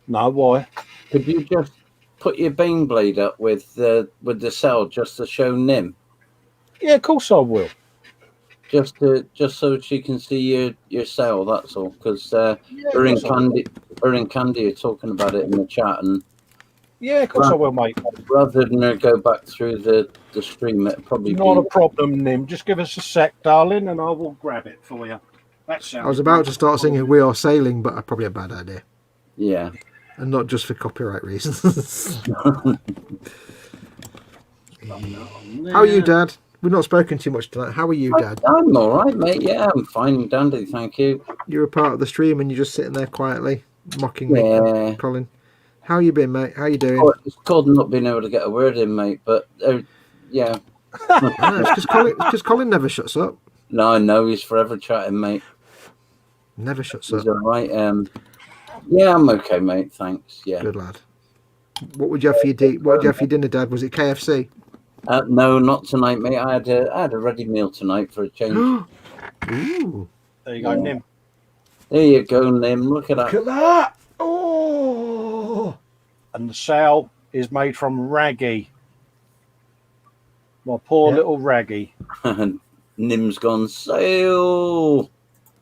No, why? Could you just put your Bane blade up with the cell just to show Nim? Yeah, of course I will. Just so she can see your cell, that's all. Because her and Candy are talking about it in the chat, and yeah, of course I will, mate. rather than her go back through the stream, it'd probably Not a be problem, Nim. Just give us a sec, darling, and I will grab it for you. That sounds. I was about to start singing "We Are Sailing," but probably a bad idea, yeah. and not just for copyright reasons. How are you, Dad? We've not spoken too much tonight. How are you, Dad? I'm all right, mate. Yeah, I'm fine and dandy, thank you. You're a part of the stream, and you're just sitting there quietly mocking me, Yeah. Colin. How you been, mate? How you doing? Oh, it's called not being able to get a word in, mate. But yeah, It's because Colin never shuts up. no, I know he's forever chatting, mate. Never shuts He's up. all right. Yeah, I'm okay, mate. Thanks. Yeah. Good lad. What would you have for your dinner, Dad? Was it KFC? No, not tonight, mate. I had a ready meal tonight for a change. Ooh. There you go, Nim. There you go, Nim. Look at that. Look at that. Oh. And the sail is made from Raggy. My poor little Raggy. Nim's gone sail.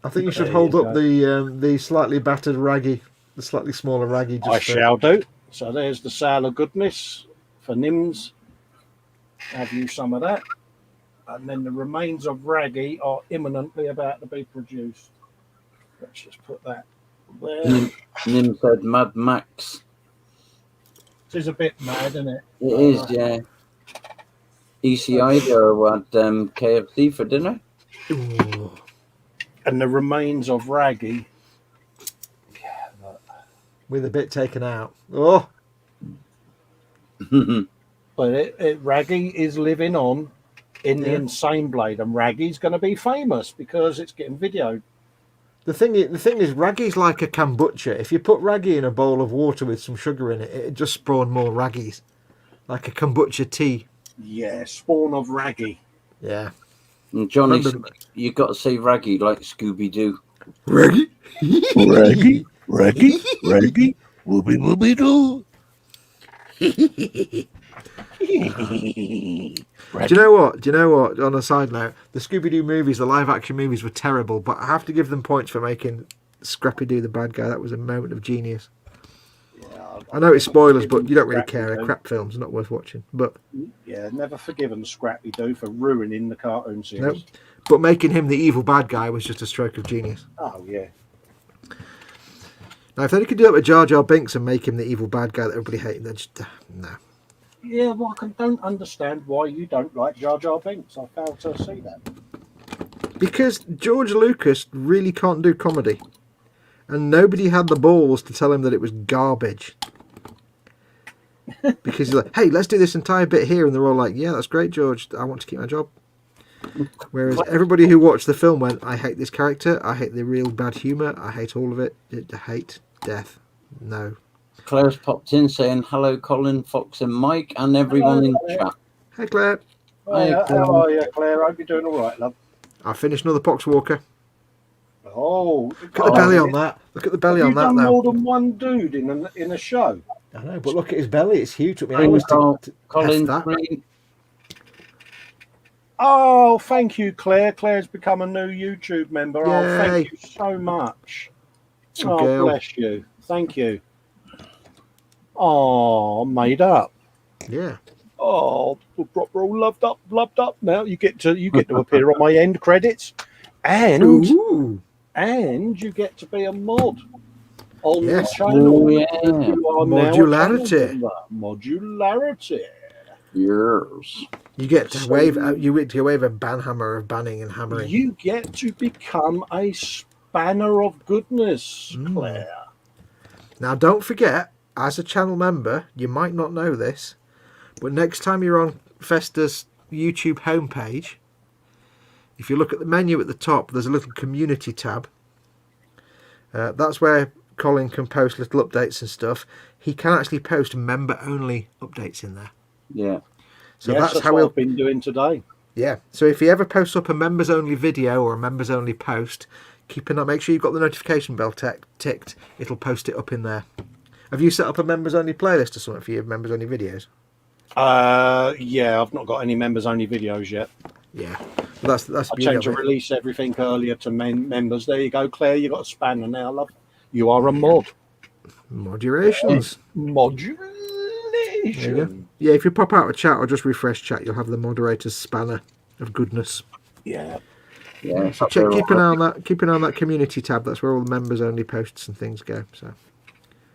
I think you should There hold you up the slightly battered raggy, the slightly smaller raggy. Just I for- shall do. So there's the Sale of Goodness for Nims. Have you some of that? And then the remains of Raggy are imminently about to be produced. Let's just put that there. Nim said Mad Max. It is a bit mad, isn't it? It is, yeah. ECI go had KFC for dinner. Ooh. And the remains of Raggy. With a bit taken out. Oh, But Raggy is living on in the Insane Blade, and Raggy's going to be famous because it's getting videoed. the thing is, raggy's like a kombucha. If you put raggy in a bowl of water with some sugar in it, it'd just spawn more raggies, like a kombucha tea. Yeah, spawn of Raggy. Yeah. And Johnny, Remember- you got to say Raggy like Scooby Doo. Raggy. Raggy, Raggy, Raggy, whoopie whoopie doo. Do you know what? On a side note, the Scooby-Doo movies, the live-action movies, were terrible, but I have to give them points for making Scrappy-Doo the bad guy. That was a moment of genius. I know it's spoilers, but you don't really care. They're crap films, not worth watching. But Yeah, never forgiven Scrappy Doo for ruining the cartoon series. nope. But making him the evil bad guy was just a stroke of genius. Oh, yeah. Now, if they could do it with Jar Jar Binks and make him the evil bad guy that everybody hated, they'd just no. Yeah, well, don't understand why you don't like Jar Jar Binks. I fail to see that. Because George Lucas really can't do comedy. And nobody had the balls to tell him that it was garbage. Because he's like, hey, let's do this entire bit here. And they're all like, yeah, that's great, George. I want to keep my job. Whereas everybody who watched the film went, I hate this character. I hate the real bad humour. I hate all of it. I hate death. No. Claire's popped in saying hello, Colin, Fox, and Mike, and everyone in the chat. Hey, Claire. Hi, how are you, Claire? Hope you're doing all right, love. I finished another Poxwalker. Oh, Look at the belly on that. Look at the belly on that done now. more than one dude in a show. I know, but look at his belly. It's huge. Took me Green hours Col- to Colin, test that. green. Oh, thank you, Claire. Claire's become a new YouTube member. Oh, Yay. thank you so much. Good Oh, girl. bless you. Thank you. Oh, made up. Yeah. Oh, proper all loved up. Now you get to appear on my end credits, and Ooh. you get to be a mod on Yes. the channel. Oh, yeah. You are now a Modularity. channel member. Modularity. Yours. You get to So wave. You get to wave a banhammer of banning and hammering. You get to become a spanner of goodness, Mm. Claire. Now, don't forget, as a channel member, you might not know this, but next time you're on Festa's YouTube homepage, if you look at the menu at the top, there's a little community tab. That's where Colin can post little updates and stuff. He can actually post member-only updates in there. Yeah. So Yes, that's how what we'll. I've been doing today. Yeah. So if he ever posts up a members-only video or a members-only post, keep an eye. Make sure you've got the notification bell ticked. It'll post it up in there. Have you set up a members-only playlist or something for your members-only videos? Yeah, I've not got any members-only videos yet. Yeah. Well, that's the I beauty changed of to it. release everything earlier to members. There you go, Claire. You got a spanner now, love. You are a mod. Modulations. There you go. Modulation. Yeah, if you pop out of chat or just refresh chat, you'll have the moderator's spanner of goodness. Yeah. Yeah. So keep an eye on that. Keep an eye on that community tab. That's where all the members-only posts and things go. So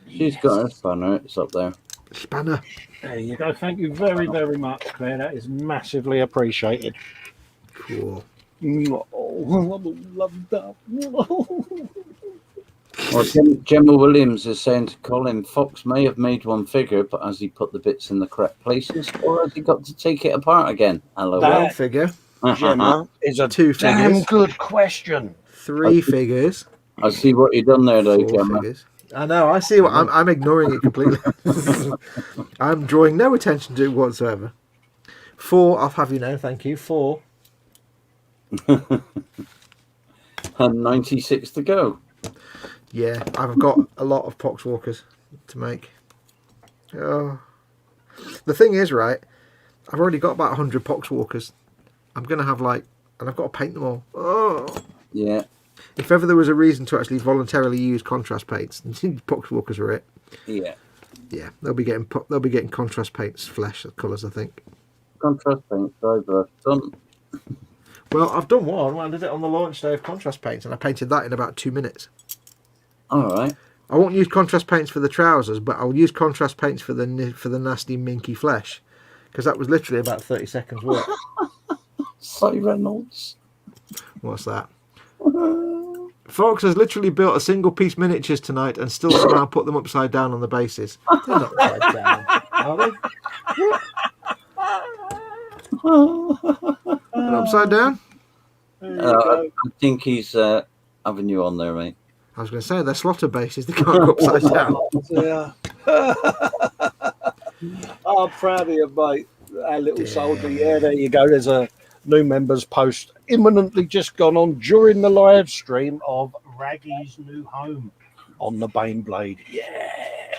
She's got her spanner. It's up there. spanner. There you go. Thank you very, very much, Claire. That is massively appreciated. Cool. Oh, love that. Well, Gemma Williams is saying to Colin, Fox may have made one figure, but has he put the bits in the correct places, or has he got to take it apart again? Hello. That- One figure, Gemma is a Two damn figures. good question. 3 figures, I see what you've done there, though, 4 Gemma. figures. I know. I see what I'm ignoring it completely. I'm drawing no attention to it whatsoever. 4. I'll have you know. Thank you. 4. And 96 to go. Yeah, I've got a lot of Poxwalkers to make. Oh. The thing is, right, I've already got about 100 Poxwalkers. I'm going to have and I've got to paint them all. Oh. Yeah. If ever there was a reason to actually voluntarily use contrast paints, poxwalkers are it. Yeah. Yeah, they'll be getting contrast paints, flesh colours, I think. Contrast paints I've done. Well, I've done one. I did it on the launch day of contrast paints, and I painted that in about 2 minutes. All right. I won't use contrast paints for the trousers, but I'll use contrast paints for the nasty minky flesh, because that was literally about 30 seconds work. Cy Reynolds. What's that? Fox has literally built a single piece miniatures tonight and still somehow put them upside down on the bases. They're not upside down, are they? They're upside down? I think he's having you on there, mate. I was going to say, they're slaughter bases. They can't go upside down. Yeah. I'm proud of you, mate. Our little soldier. Yeah, there you go. There's a new members post imminently just gone on during the live stream of Raggy's new home on the Baneblade. Yeah.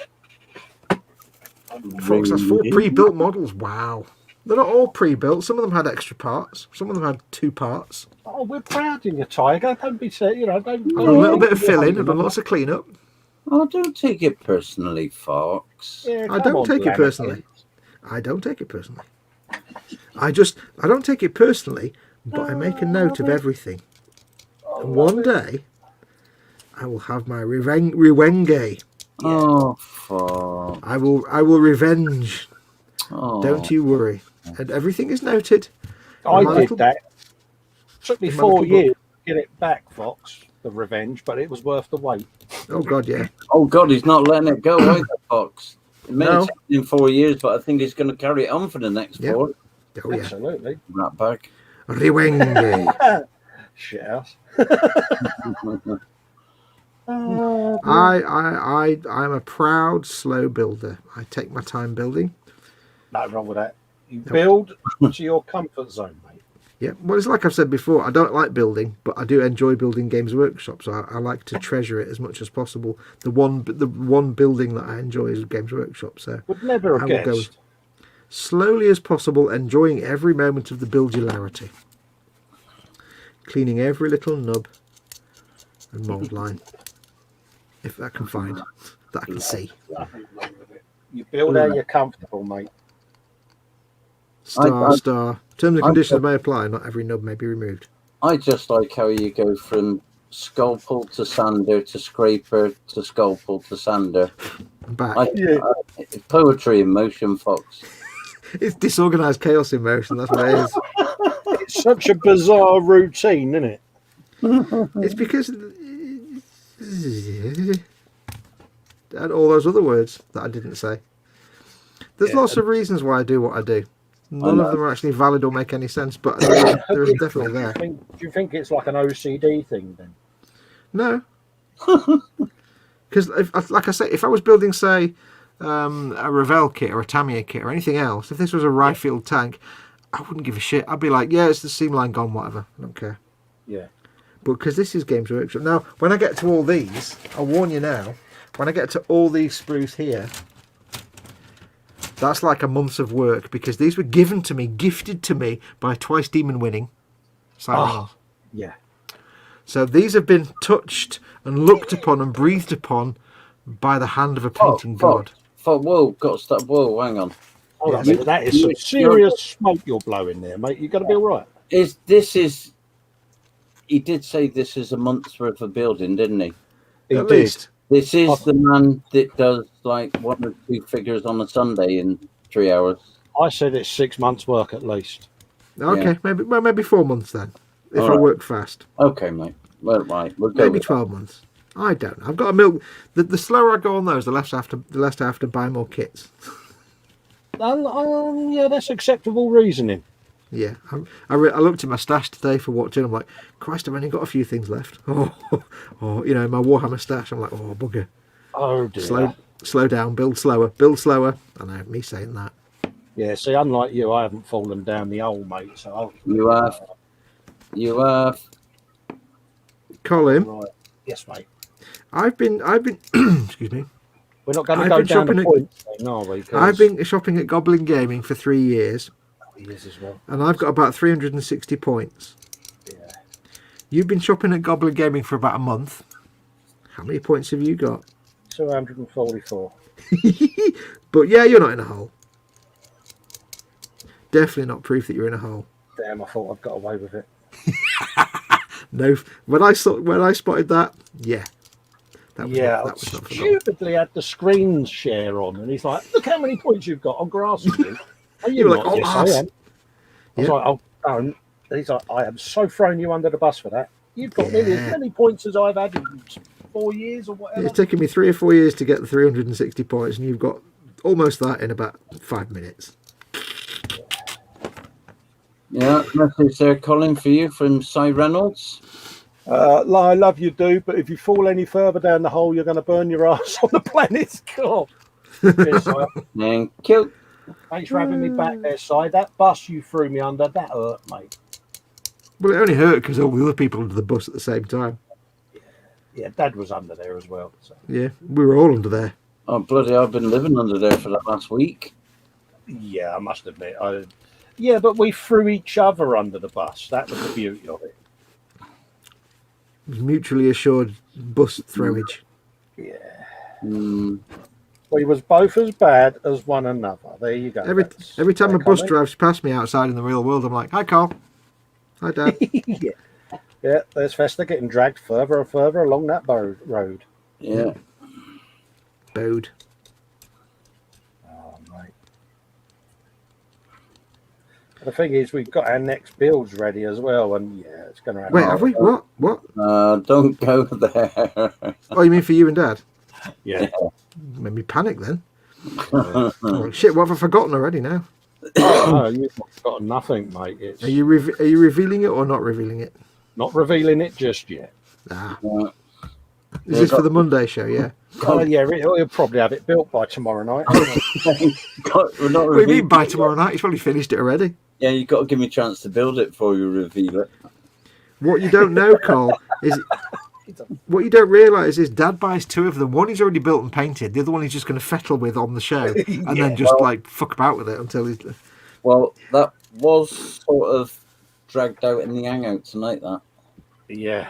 Fox has 4 pre-built models. Wow. They're not all pre-built. Some of them had extra parts. Some of them had 2 parts. Oh, we're proud of you, Tiger. Don't be sad. You know, don't A little bit of filling and lots of clean-up. Oh, don't take it personally, Fox. Yeah, I don't take it personally. I don't take it personally. I don't take it personally, but I make a note of everything. And one day, I will have my revenge. Oh, Fox. I will revenge. Oh. Don't you worry. And everything is noted. I My did little- that. Took me in my 4 little years to get it back, Fox, the revenge, but it was worth the wait. Oh God, yeah. Oh, God, he's not letting it go either, Fox. It may No. have taken him 4 years, but I think he's going to carry it on for the next Yep. 4. Oh yeah. Absolutely. Rat bag. Revenge. Shit house. I'm a proud slow builder. I take my time building. Nothing wrong with that. You build to your comfort zone, mate. Yeah, well, it's like I've said before, I don't like building, but I do enjoy building Games Workshop, so I like to treasure it as much as possible. The one building that I enjoy is Games Workshop, so Would never have I will go guessed. slowly as possible, enjoying every moment of the buildularity. Cleaning every little nub and mould line, if I can find, that I can see. Nothing wrong with it. You build how you're comfortable, mate. Star. Terms and conditions may apply, not every nub may be removed. I just like how you go from scalpel to sander to scraper to scalpel to sander. Back. Poetry in motion, Fox. It's disorganised chaos in motion, that's what it is. It's such a bizarre routine, isn't it? It's because... and all those other words that I didn't say. There's lots of reasons why I do what I do. None of them are actually valid or make any sense, but they're definitely there. Do you think it's like an OCD thing then? No. Because, like I say, if I was building, say, a Ravel kit or a Tamiya kit or anything else, if this was a Ryefield tank, I wouldn't give a shit. I'd be like, yeah, it's the seam line gone, whatever. I don't care. Yeah. But because this is Games Workshop. Now, when I get to all these, I'll warn you now, when I get to all these sprues here, that's like a month's of work, because these were given to me, gifted to me by Twice Demon winning. Yeah. So these have been touched and looked upon and breathed upon by the hand of a painting god. Whoa, got to stop. Whoa, hang on. Hold on a minute. That is some serious smoke you're blowing there, mate. You've got to be all right. He did say this is a month's worth of building, didn't he? At least. This is the man that does like 1 or 2 figures on a Sunday in 3 hours. I said it's 6 months' work at least. Okay, maybe 4 months then, if All I right. work fast. Okay, mate. Well, right, we'll go. Maybe with 12 months. I don't know. I've got to milk. The slower I go on those, the less I have to buy more kits. Yeah, that's acceptable reasoning. Yeah, I looked at my stash today for watching. I'm like, Christ, I've only got a few things left. Oh, my Warhammer stash. I'm like, oh, bugger. Oh dear. Slow down, build slower. I know, me saying that. Yeah, see, unlike you, I haven't fallen down the hole, mate. So You have. Colin, right. Yes, mate. I've been excuse me. We're not going to I've go been down the shopping points, then, are we? 'Cause I've been shopping at Goblin Gaming for 3 years, he is as well. and I've got about 360 points. Yeah. You've been shopping at Goblin Gaming for about a month. How many points have you got? 244. But yeah, you're not in a hole. Definitely not proof that you're in a hole. Damn, I thought I'd got away with it. No, when I spotted that, yeah. That was Yeah, not, I that was not for long. stupidly had the screen share on, and he's like, "Look how many points you've got on grass." Are You're like, not? "Oh, Yes, arse." I am. I was Yeah. like, "Oh, don't." And he's like, "I have so thrown you under the bus for that. You've got nearly as many points as I've had in 4 years or whatever." It's taken me 3 or 4 years to get the 360 points, and you've got almost that in about 5 minutes. Yeah, message there, Colin, for you from Cy Reynolds. I love you, dude, but if you fall any further down the hole, you're going to burn your ass on the planet's core. Cheers, Si. Thank you. Thanks for having me back there, Si. That bus you threw me under, that hurt, mate. Well, it only hurt because all the other people under the bus at the same time. Yeah, Dad was under there as well. So. Yeah, we were all under there. Oh, bloody, I've been living under there for the last week. Yeah, I must admit. Yeah, but we threw each other under the bus. That was the beauty of it. It was mutually assured bus throwage. Yeah. Mm. We was both as bad as one another. There you go. Every time a bus comment. drives past me outside in the real world, I'm like, "Hi, Carl. Hi, Dad." Yeah. Yeah, there's Festa getting dragged further and further along that road. Yeah. Bode. Oh, mate. The thing is, we've got our next builds ready as well, and yeah, it's going to happen. Wait, have we? What? Don't go there. Oh, you mean for you and Dad? Yeah. Made me panic then. Oh, shit, what have I forgotten already now? No, you've got nothing, mate. It's Are you revealing it or not revealing it? not revealing it just yet. Ah. Yeah. Is this for the Monday show? Yeah. Oh, yeah, he'll probably have it built by tomorrow night. We're not What do you mean revealing by it tomorrow yet. night? He's probably finished it already. Yeah, you've got to give me a chance to build it before you reveal it. What you don't know, Cole, is what you don't realise is Dad buys 2 of them. One he's already built and painted. The other one he's just going to fettle with on the show, and then just like fuck about with it until he's. Well, that was sort of dragged out in the hangout tonight. Yeah.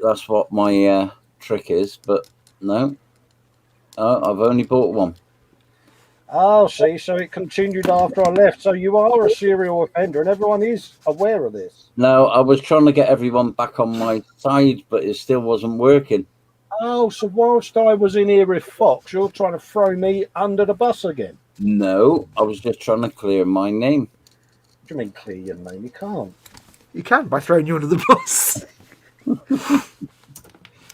That's what my trick is, but no. I've only bought one. Oh, see, so it continued after I left. So you are a serial offender, and everyone is aware of this. No, I was trying to get everyone back on my side, but it still wasn't working. Oh, so whilst I was in here with Fox, you're trying to throw me under the bus again? No, I was just trying to clear my name. What do you mean clear your name? You can't. You can by throwing you under the bus.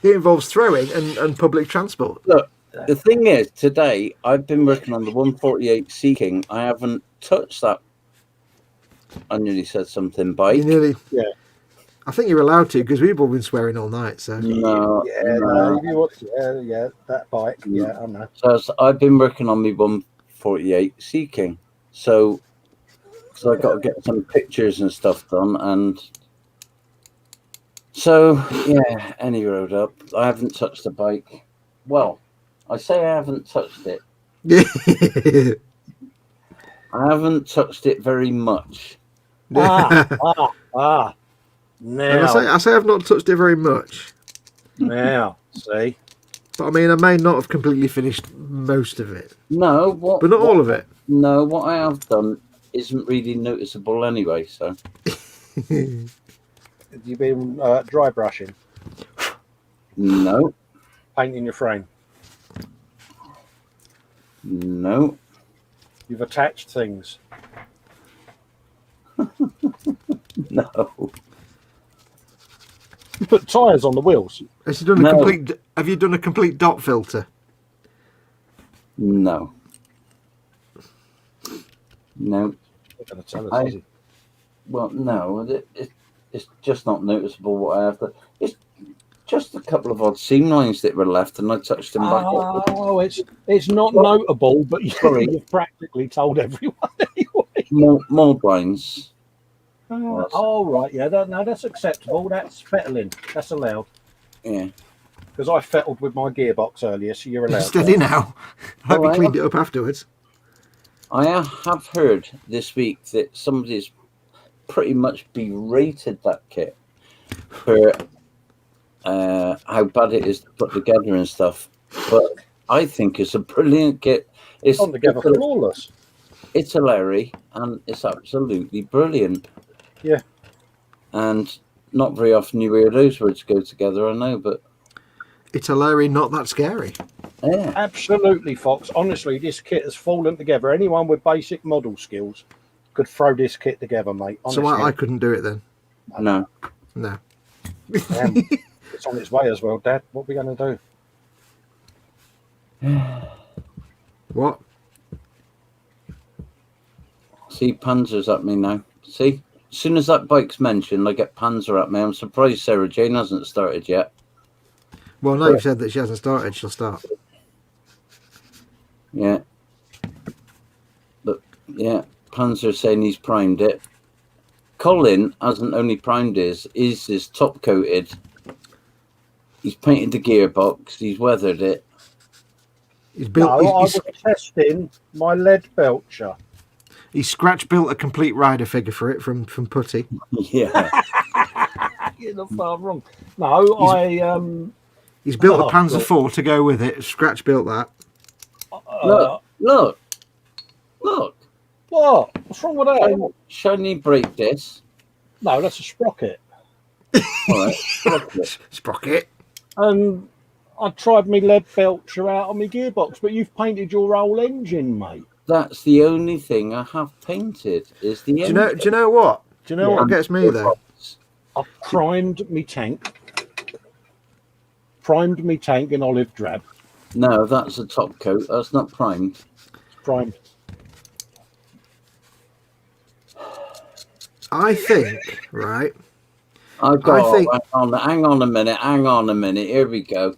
It involves throwing and public transport. Look, the thing is, today I've been working on the 148 Sea King. I haven't touched that. I nearly said something bike. You nearly. Yeah. I think you're allowed to because we've all been swearing all night. So. No, Yeah, that bike. Yeah, I know. So I've been working on my 148 Sea King. So, because I got to get some pictures and stuff done, and so yeah, any road up. I haven't touched the bike. Well, I say I haven't touched it. I haven't touched it very much. Now, And I say I've not touched it very much. now, see. But I mean, I may not have completely finished most of it, No, but not all of it. No, what I have done isn't really noticeable anyway. So Have you been dry brushing, no, painting your frame? no, You've attached things. no. You put tyres on the wheels. Have you done a complete? Have you done a complete dot filter? No. No. You're going to tell us, is he? Well, no. It's just not noticeable what I have to. It's just a couple of odd seam lines that were left, and I touched them back up. Oh, it's not notable, but you've practically told everyone anyway. Mold lines. Oh, right, yeah, no, that's acceptable. That's fettling. That's allowed. Yeah. Because I fettled with my gearbox earlier, so you're allowed. Steady now. I hope you Well, cleaned it up afterwards. I have heard this week that somebody's pretty much berated that kit. for how bad it is to put together and stuff. But I think it's a brilliant kit. It's together flawless. It's hilarious and it's absolutely brilliant. Yeah. And not very often you hear those words go together, I know, but it's hilarious, not that scary. Yeah. Absolutely, Fox. Honestly, this kit has fallen together. Anyone with basic model skills could throw this kit together, mate. Honestly. So I couldn't do it then? No. It's on its way as well, Dad. What are we going to do? What? See, Panzer's at me now. See? As soon as that bike's mentioned, I get Panzer at me. I'm surprised Sarah Jane hasn't started yet. Well, now you've said that she hasn't started, she'll start. Yeah. But, yeah, Panzer's saying he's primed it. Colin hasn't only primed his top coated. He's painted the gearbox. He's weathered it. He's built. I was testing my lead belcher. He scratch built a complete rider figure for it from Putty. Yeah. You're not far wrong. No, he's built a Panzer IV to go with it. Scratch built that. Look. What? What's wrong with that? Shiny brake disc. No, that's a sprocket. All right. Sprocket. And I tried my lead belcher out on my gearbox, but you've painted your whole engine, mate. That's the only thing I have painted. Is the engine. Do you know what? Do you know what gets me though? I primed me tank. Primed me tank in olive drab. No, that's a top coat. That's not primed. It's primed. I think, right? Hang on a minute. Here we go.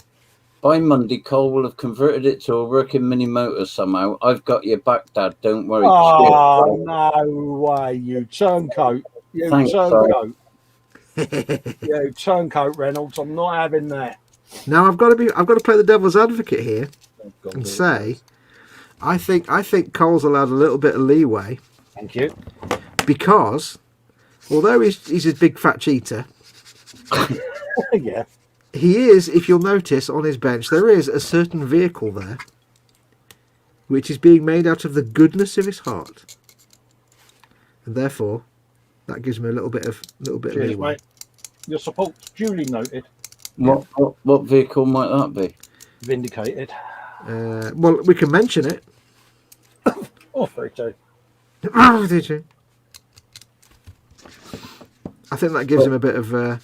By Monday, Cole will have converted it to a working mini motor somehow. I've got your back, Dad. Don't worry. Oh, no way, you turncoat. Thanks, turncoat. You turncoat, Reynolds. I'm not having that. Now I've got to play the devil's advocate here and say, I think Cole's allowed a little bit of leeway. Thank you. Because although he's a big fat cheater, yeah, he is. If you'll notice on his bench, there is a certain vehicle there, which is being made out of the goodness of his heart, and therefore, that gives me a little bit of leeway. Mate. Your support's duly noted. What vehicle might that be? Vindicated. Well, we can mention it. Oh, 32. Oh, did you? I think that gives him a bit of.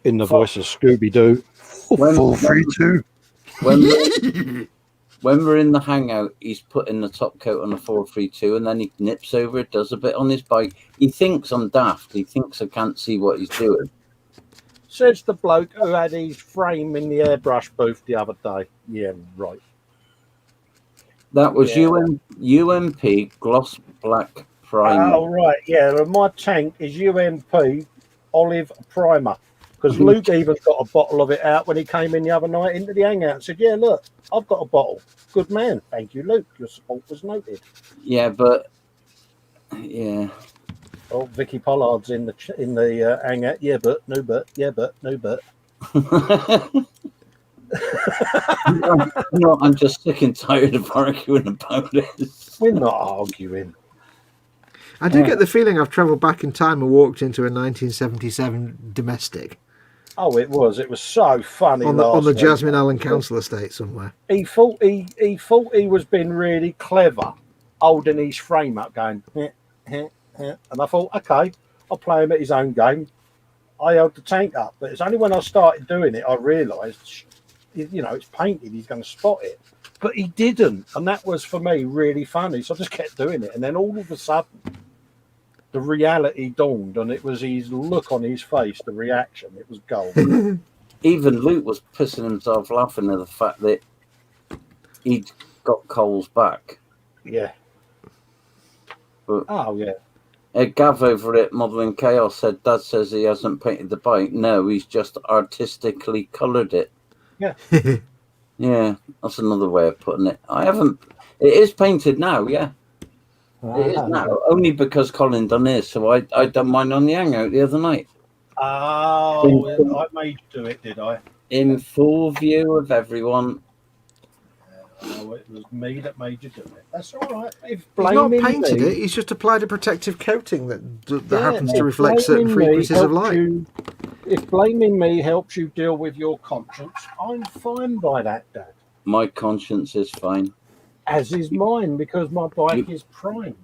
In the voice of Scooby Doo. 432. When we're in the hangout, he's putting the top coat on the 432, and then he nips over, does a bit on his bike. He thinks I'm daft. He thinks I can't see what he's doing. Says the bloke who had his frame in the airbrush booth the other day. Yeah, right. That was UMP gloss black primer. Oh, right, yeah. My tank is UMP olive primer. Because Luke even got a bottle of it out when he came in the other night into the hangout and said, yeah, look, I've got a bottle. Good man. Thank you, Luke. Your support was noted. Yeah, but... Yeah. Oh, Vicky Pollard's in the hangout. Yeah, but, no but, yeah, but, no but. No, I'm just sick and tired of arguing about it. We're not arguing. I do get the feeling I've travelled back in time and walked into a 1977 domestic. Oh, it was so funny. On the Jasmine Allen Council estate somewhere. He thought he was being really clever, holding his frame up, going, and I thought, okay, I'll play him at his own game. I held the tank up, but it's only when I started doing it I realised, it's painted. He's going to spot it, but he didn't, and that was for me really funny. So I just kept doing it, and then all of a sudden, the reality dawned, and it was his look on his face, the reaction. It was gold. Even Luke was pissing himself laughing at the fact that he'd got Cole's back. Yeah. But Gav over at Modelling Chaos said, Dad says he hasn't painted the bike. No, he's just artistically coloured it. Yeah. Yeah, that's another way of putting it. It is painted now, yeah. It is now, only because Colin done his, so I done mine on the hangout the other night. Oh, I made you do it, did I? In full view of everyone. Oh, it was me that made you do it. That's all right. If He's not blaming painted me, it. He's just applied a protective coating that Yeah, happens to if reflect certain blaming me frequencies of helps light. if blaming me helps you deal with your conscience, I'm fine by that, Dad. My conscience is fine. As is mine, because my bike is primed.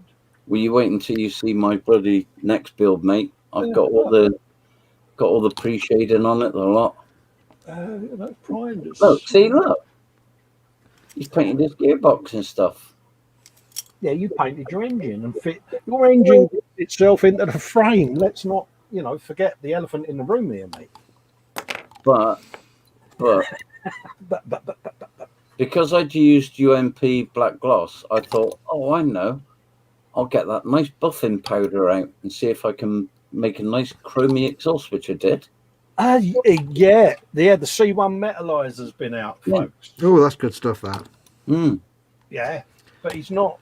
Will you wait until you see my bloody next build, mate? I've got all the pre-shading on it, the lot. That's primed. Look, see, look. He's painted his gearbox and stuff. Yeah, you painted your engine and fit your engine itself into the frame. Let's not, forget the elephant in the room here, mate. But because I'd used UMP black gloss, I thought, oh, I know. I'll get that nice buffing powder out and see if I can make a nice chromy exhaust, which I did. Yeah, the C1 metallizer's been out, folks. Oh, that's good stuff, that. Yeah, but he's not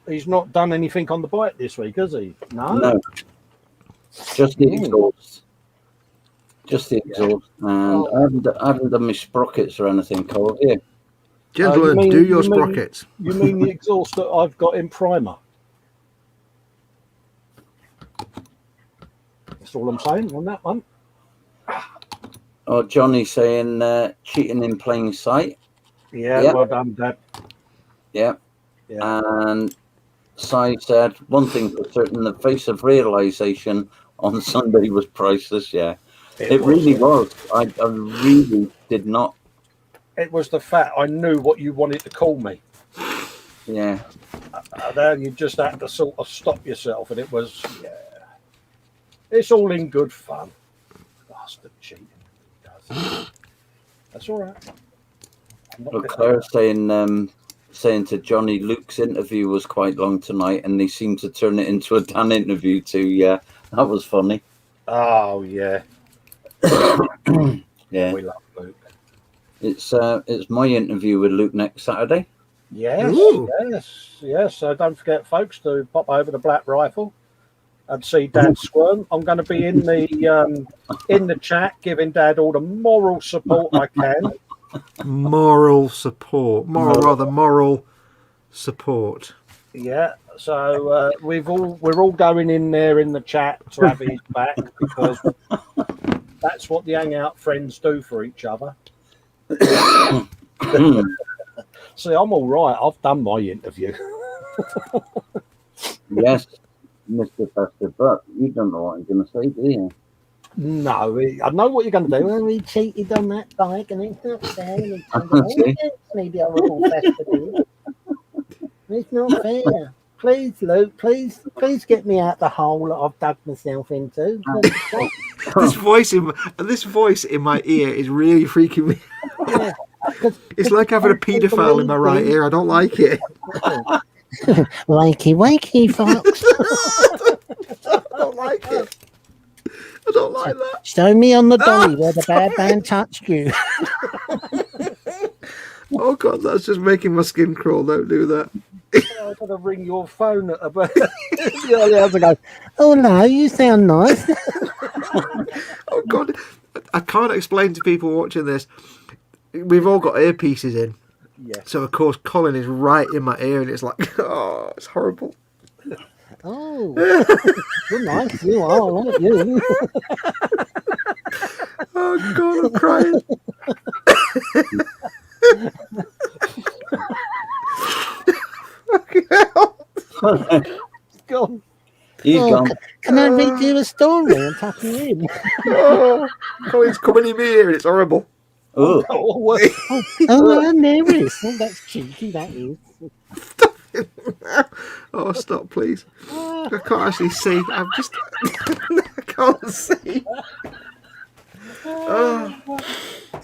done anything on the bike this week, has he? No. Just the exhaust. Just the exhaust. And I haven't done my sprockets or anything, Cole, have you? Gentlemen, do your sprockets. You mean the exhaust that I've got in primer? That's all I'm saying on that one. Oh, Johnny saying cheating in plain sight. Yeah, well done, Dad. Yeah. And Si said, one thing for certain, the face of realization on Sunday was priceless. Yeah, it really was. I really did not. It was the fact I knew what you wanted to call me. Yeah. Then you just had to sort of stop yourself, and it was, it's all in good fun. Bastard cheating. That's all right. Well, Claire saying to Johnny, Luke's interview was quite long tonight, and they seemed to turn it into a Dan interview too. Yeah, that was funny. Oh yeah. Yeah. We love Luke. It's my interview with Luke next Saturday. Yes. So don't forget, folks, to pop over to Black Rifle and see Dad squirm. I'm going to be in the chat, giving Dad all the moral support I can. Moral support. Moral support. Yeah. So we're all going in there in the chat to have his back, because that's what the hangout friends do for each other. See, I'm all right. I've done my interview. Yes, Mr. Festa, but you don't know what I'm going to say, do you? No, I know what you're going to do. Well, he cheated on that bike, and it's not fair. Maybe a wrong Festa did. It's not fair. Please, Luke, please get me out the hole that I've dug myself into. This voice in my ear is really freaking me. Yeah, it's like having a paedophile in my right ear. I don't like it. Wakey, Fox. I don't like it. I don't like that. Show me on the dolly where the bad man touched you. Oh God, that's just making my skin crawl. Don't do that. I'm going to ring your phone at about the early hours ago. Oh no, you sound nice. Oh God, I can't explain to people watching this. We've all got earpieces in. Yeah. So of course Colin is right in my ear, and it's like, oh, it's horrible. Oh, you're nice. You are, aren't you? Oh God, I'm crying. Gone. He's gone. Can I read you a story and tuck you in? Oh, Colin's coming in my ear, and it's horrible. Oh, Oh, I'm nervous. Oh, that's cheeky, that is. Oh, stop, please. I can't actually see. I'm just... I can't see. Oh.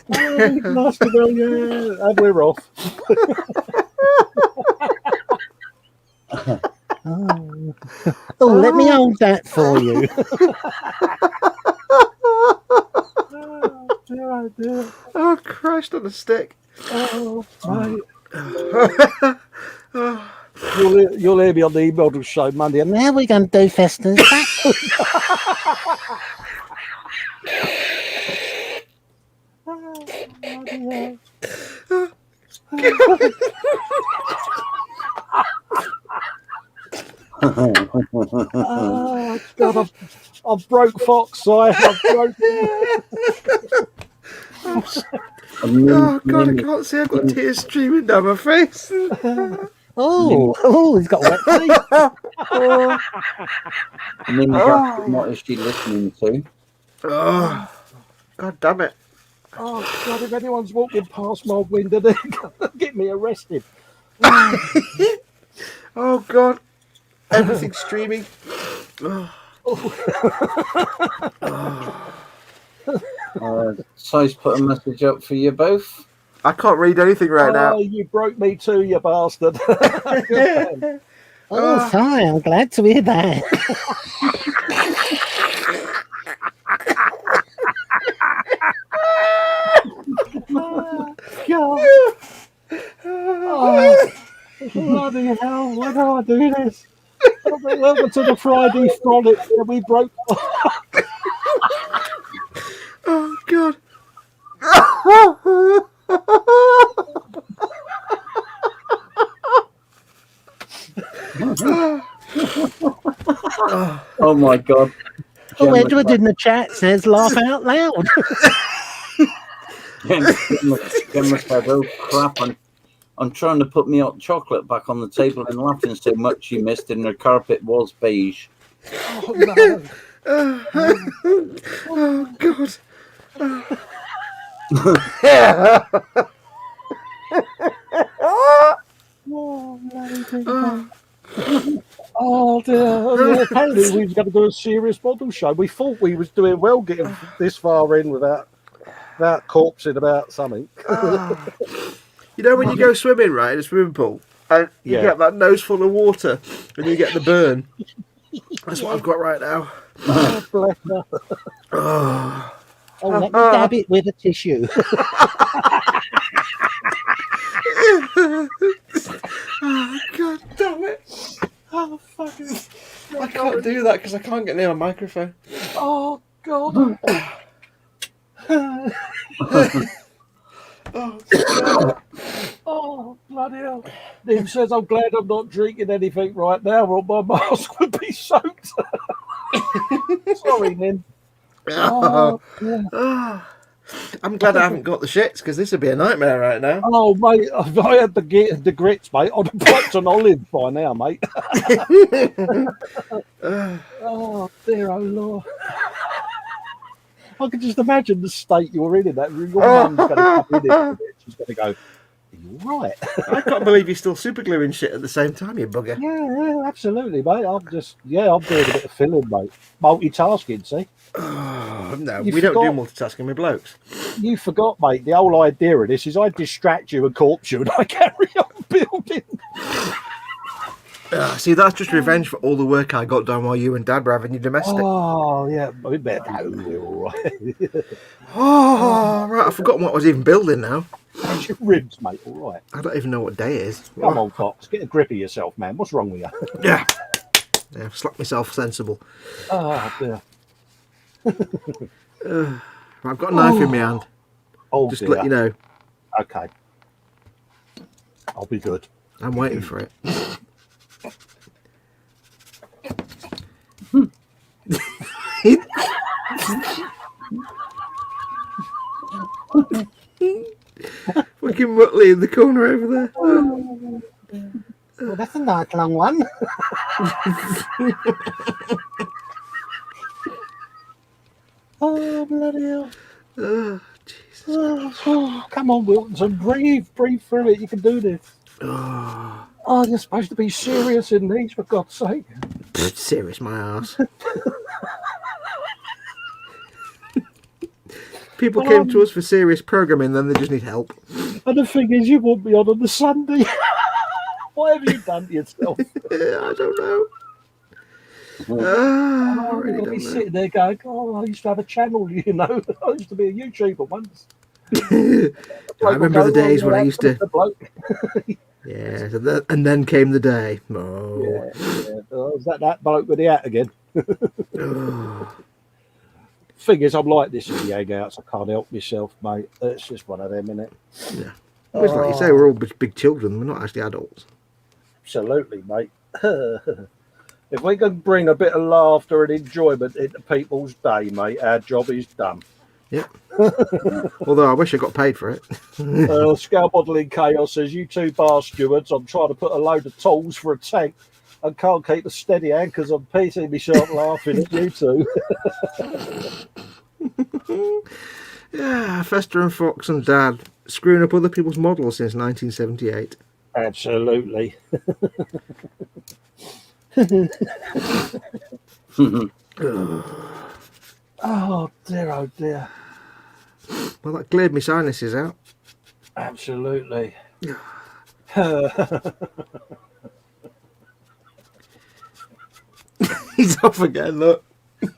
Nice to know, yeah. And we're off. Oh, let me hold that for you. Oh, dear. Oh, Christ on a stick. Oh, mate. You'll hear me on the e-model show Monday. And Now we're going to do Festa's back. Oh, God, I've broke Fox, I've broke. Oh God, I can't see. I've got tears streaming down my face. Oh, he's got a wet face. What is she listening to? Oh, God damn it. Oh, God, if anyone's walking past my window, they're going to get me arrested. Oh God, everything's streaming. Si's put a message up for you both. I can't read anything right now. Oh, you broke me too, you bastard. Oh, sorry, I'm glad to hear that. God. Oh, bloody hell, why do I do this? Welcome to the Friday Frolic where we broke. Oh God. Oh my God. Oh, Edward in the chat says laugh out loud. Gemma said, "Oh crap! I'm trying to put me hot chocolate back on the table and laughing so much she missed, and her carpet was beige." Oh, no. Oh God. Oh dear. Apparently we was going to do a serious model show. We thought we was doing well getting this far in without corpsing about something. You know when you go swimming, right, in a swimming pool, and you get that nose full of water, and you get the burn. That's what I've got right now. Oh, bless her. Oh, let me dab it with a tissue. oh God damn it. Oh, fucking. I can't do that because I can't get near my microphone. Oh God. Oh, God. Oh, bloody hell. Nim says, I'm glad I'm not drinking anything right now or my mask would be soaked. Sorry, Nim. Oh, yeah. Oh, I'm glad I haven't got the shits because this would be a nightmare right now. Oh, mate, if I had the grits, mate, I'd have plucked an olive by now, mate. Oh, dear, oh, Lord. I can just imagine the state you're in that. Your mum's going to come in it. She's going to go, are you all right? I can't believe you're still super gluing shit at the same time, you bugger. Yeah, absolutely, mate. I'm doing a bit of filling, mate. Multitasking, see? Oh, no, You we don't forgot- do multitasking with blokes. You forgot, mate. The whole idea of this is I distract you and corpse you and I carry on building. See, that's just revenge for all the work I got done while you and Dad were having your domestic. Oh, yeah. We better know we're all right. Oh, right. I've forgotten what I was even building now. How's your ribs, mate? All right. I don't even know what day it is. Come on, Fox. Get a grip of yourself, man. What's wrong with you? Yeah. I've slapped myself sensible. Oh, dear. I've got a knife in my hand. Oh, Just to dear. let you know. Okay. I'll be good. I'm waiting for it. Fucking Muttley in the corner over there. Well, that's a nice long one. Oh, bloody hell. Oh, Jesus. Oh, come on, Wilton. Breathe through it. You can do this. Oh, you're supposed to be serious in these, for God's sake. Serious, my ass. People came to us for serious programming, then they just need help. And the thing is, you want me on the Sunday. What have you done to yourself? I don't know. I really I'll be don't know. sitting there going, oh, I used to have a channel, you know. I used to be a YouTuber once. I remember the days when I used to. The bloke. Yeah, and then came the day. Oh. Yeah. Oh, is that bloke with the hat again? thing is, I'm like this in the hangouts. I can't help myself, mate. It's just one of them, innit? Yeah. Well, it's like you say, we're all big children. We're not actually adults. Absolutely, mate. If we can bring a bit of laughter and enjoyment into people's day, mate, our job is done. Yep. Although I wish I got paid for it. Scout Modelling Chaos says, you two bar stewards, I'm trying to put a load of tools for a tank and can't keep a steady hand because I'm piecing myself laughing at you two. Yeah, Festa and Foxx and Dad screwing up other people's models since 1978. Absolutely. Oh dear, oh dear. Well, that cleared my sinuses out. Absolutely. He's off again, look.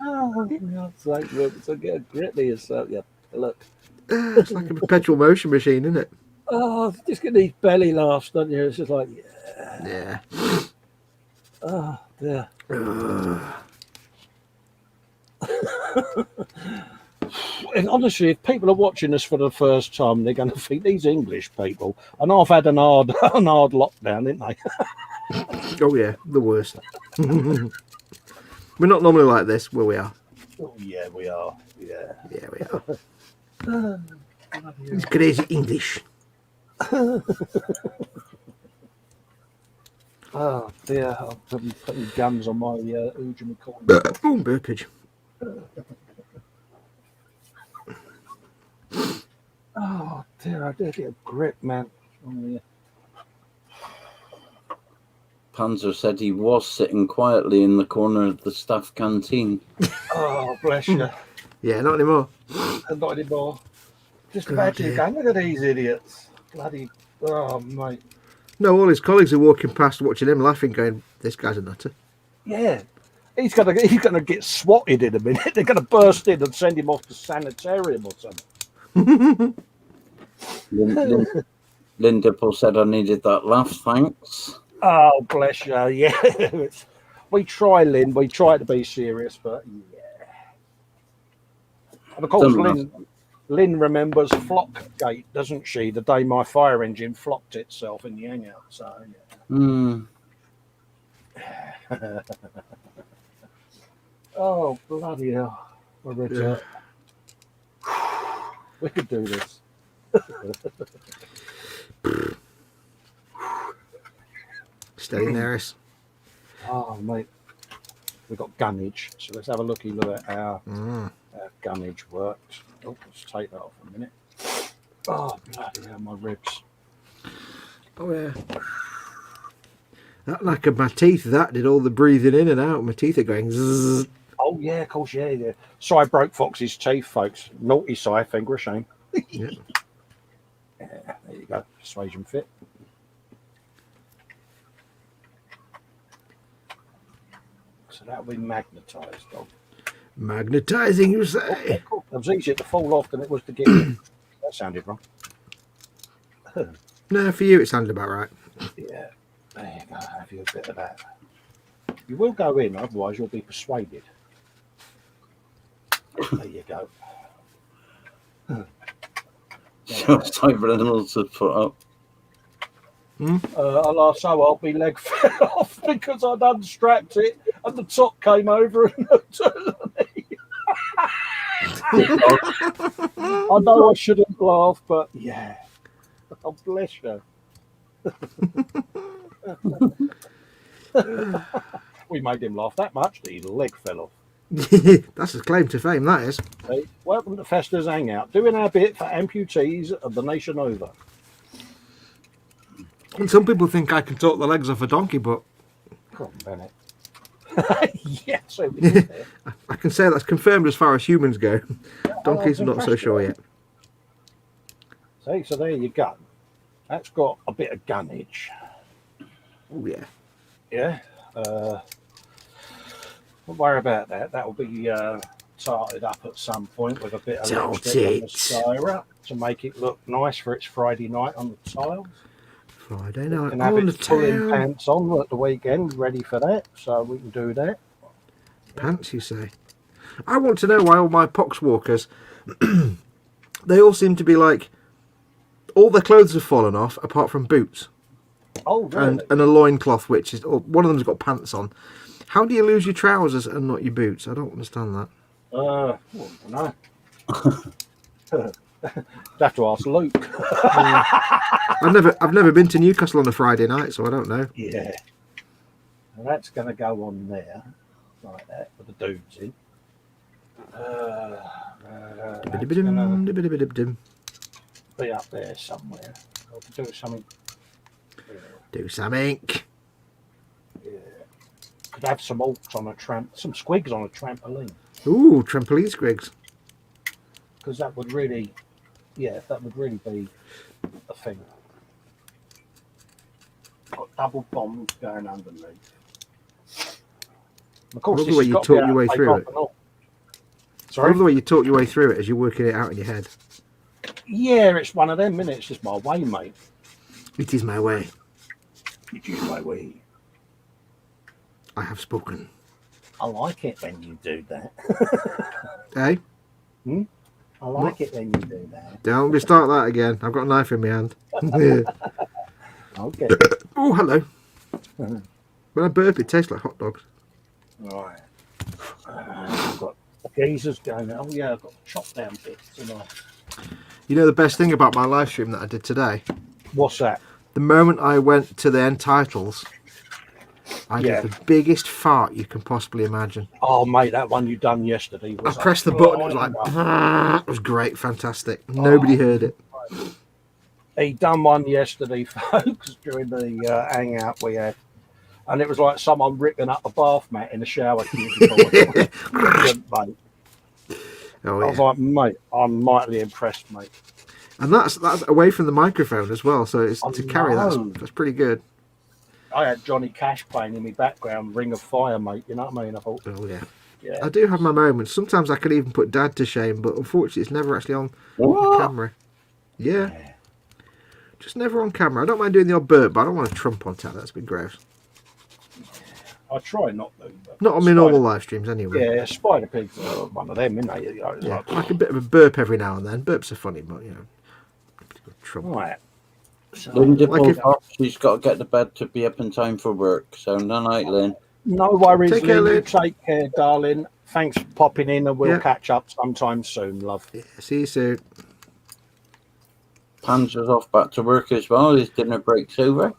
Oh, God's sake, look, so get a grip of yourself. Yeah, look. It's like a perpetual motion machine, isn't it? Oh, just get these belly laughs, don't you? It's just like, Yeah. oh dear. And honestly, if people are watching us for the first time, they're going to think these English people, and I've had an hard lockdown, didn't they? Oh, yeah, the worst. We're not normally like this, where we are. Oh, yeah, we are. Yeah. Yeah, we are. It's crazy English. Oh, dear. I'm putting guns on my Ujima Colin. Oh, burpage. Oh, dear. I did get a grip, man. Oh, yeah. Panzer said he was sitting quietly in the corner of the staff canteen. Oh, bless you. Yeah, not anymore. Not anymore. Just Oh, imagine dear. again. Look at these idiots. Bloody. Oh, mate. No, all his colleagues are walking past, watching him laughing, going, "This guy's a nutter." Yeah. He's gonna get swatted in a minute. They're gonna burst in and send him off to sanitarium or something. Linda Paul said I needed that laugh, thanks. Oh, bless you. Yeah. We try, Lynn. We try to be serious, but yeah. And of course, Lynn remembers Flockgate, doesn't she? The day my fire engine flopped itself in the hangout. So, yeah. Oh, bloody hell. We could do this. Steady, Neris. Oh, mate. We've got gunnage. So let's have a looky look at how gunnage works. Oh, let's take that off a minute. Oh, bloody hell, my ribs. Oh, yeah. That knackered my teeth. That did all the breathing in and out. My teeth are going zzz. Oh, yeah, of course, yeah. So I broke Fox's teeth, folks. Naughty Si, finger of shame. Yeah. Yeah, there you go. Persuasion fit. So that'll be magnetised, dog. Magnetizing, you Oh, say? cool. It was easier to fall off than it was to get in. That sounded wrong. No, for you it sounded about right. Yeah, there you go. Have you a bit of that. You will go in, otherwise you'll be persuaded. There you go. Cyber animals have put up. Alas, so I'll be leg fell off because I'd unstrapped it and the top came over and hooked me. I know I shouldn't laugh, but yeah. Oh, bless you. We made him laugh that much that his leg fell off. That's his claim to fame, that is. Hey, welcome to Festa's Hangout, doing our bit for amputees of the nation over. And some people think I can talk the legs off a donkey, but Come on, Bennett. Yes, so yeah. I can say that's confirmed as far as humans go. Donkeys, not so sure yet. See, so there you go. That's got a bit of gunnage. Oh, yeah. Yeah. Don't worry about that. That will be tarted up at some point with a bit of lipstick on the styra to make it look nice for its Friday night on the tiles. Friday night And have on the its pulling town. pants on at the weekend, ready for that. So we can do that. Pants, you say? I want to know why all my pox walkers, they all seem to be like, all their clothes have fallen off apart from boots. Oh, really? And a loincloth, which is, one of them's got pants on. How do you lose your trousers and not your boots? I don't understand that. Well, no. You'd have to ask Luke. I've never been to Newcastle on a Friday night, so I don't know. Yeah. Now that's going to go on there, like that, with the dudes in. That's gonna be up there somewhere. Or to do something. Do something. Yeah. Could have some orcs on a some squigs on a trampoline. Ooh, trampoline squigs. Because that would really, that would really be a thing. Got double bombs going underneath. Of course, I love the way you talk your way through it. I Sorry? love the way you talk your way through it as you're working it out in your head. Yeah, it's one of them, innit? It's just my way, mate. It is my way. It is my way. I have spoken. I like it when you do that. Hey? I like it when you do that. Don't restart that again. I've got a knife in my hand. Okay. Oh, hello. When I burp, it tastes like hot dogs. Right. I've got geezers going. Oh, yeah, I've got chopped down bits. You know the best thing about my live stream that I did today? What's that? The moment I went to the end titles, I did the biggest fart you can possibly imagine. Oh, mate, that one you done yesterday. Was I pressed the button, it was like, it was great, fantastic. Nobody heard it. He done one yesterday, folks, during the hangout we had. And it was like someone ripping up a bath mat in the shower. Mate. Oh, I was like, mate, I'm mightily impressed, mate. And that's away from the microphone as well, so it's to carry that's pretty good. I had Johnny Cash playing in my background, Ring of Fire, mate. You know what I mean? I thought, oh yeah. I do have my moments. Sometimes I could even put Dad to shame, but unfortunately, it's never actually on camera. Yeah, just never on camera. I don't mind doing the odd burp, but I don't want to trump on tap. That's a bit gross. I try not to. Not on my normal live streams, anyway. Yeah, Spider Pig's one of them, isn't they? You know, like a bit of a burp every now and then. Burps are funny, but trump. Right. So, Linda she's got to get to bed to be up in time for work. So no night, Lynn. No worries, Take care, Lynn. Take care, darling. Thanks for popping in, and we'll catch up sometime soon, love. Yeah, see you soon. Panzer's off back to work as well. His dinner break's over.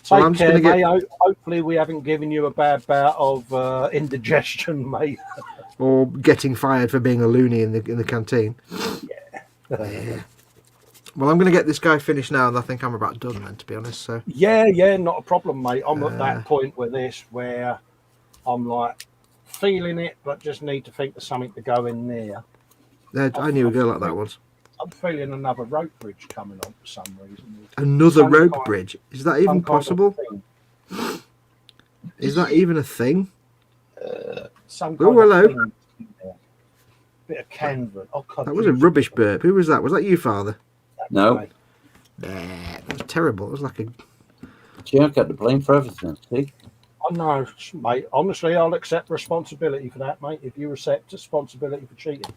Take care, mate. Hopefully we haven't given you a bad bout of indigestion, mate. Or getting fired for being a loony in the canteen. Yeah. Well, I'm going to get this guy finished now, and I think I'm about done then, to be honest. So yeah, not a problem, mate. I'm at that point with this where I'm like feeling it, but just need to think of something to go in there. I knew a girl like that once. I'm feeling another rope bridge coming on for some reason. Another rope bridge? Is that even possible? Is that even a thing? Some kind hello. of thing. Bit of canvas. Oh, God, that was a rubbish burp. Who was that? Was that you, Father? No. That was terrible. It was like a... Gee, I get the blame for everything, see? I know, mate. Honestly, I'll accept responsibility for that, mate. If you accept responsibility for cheating.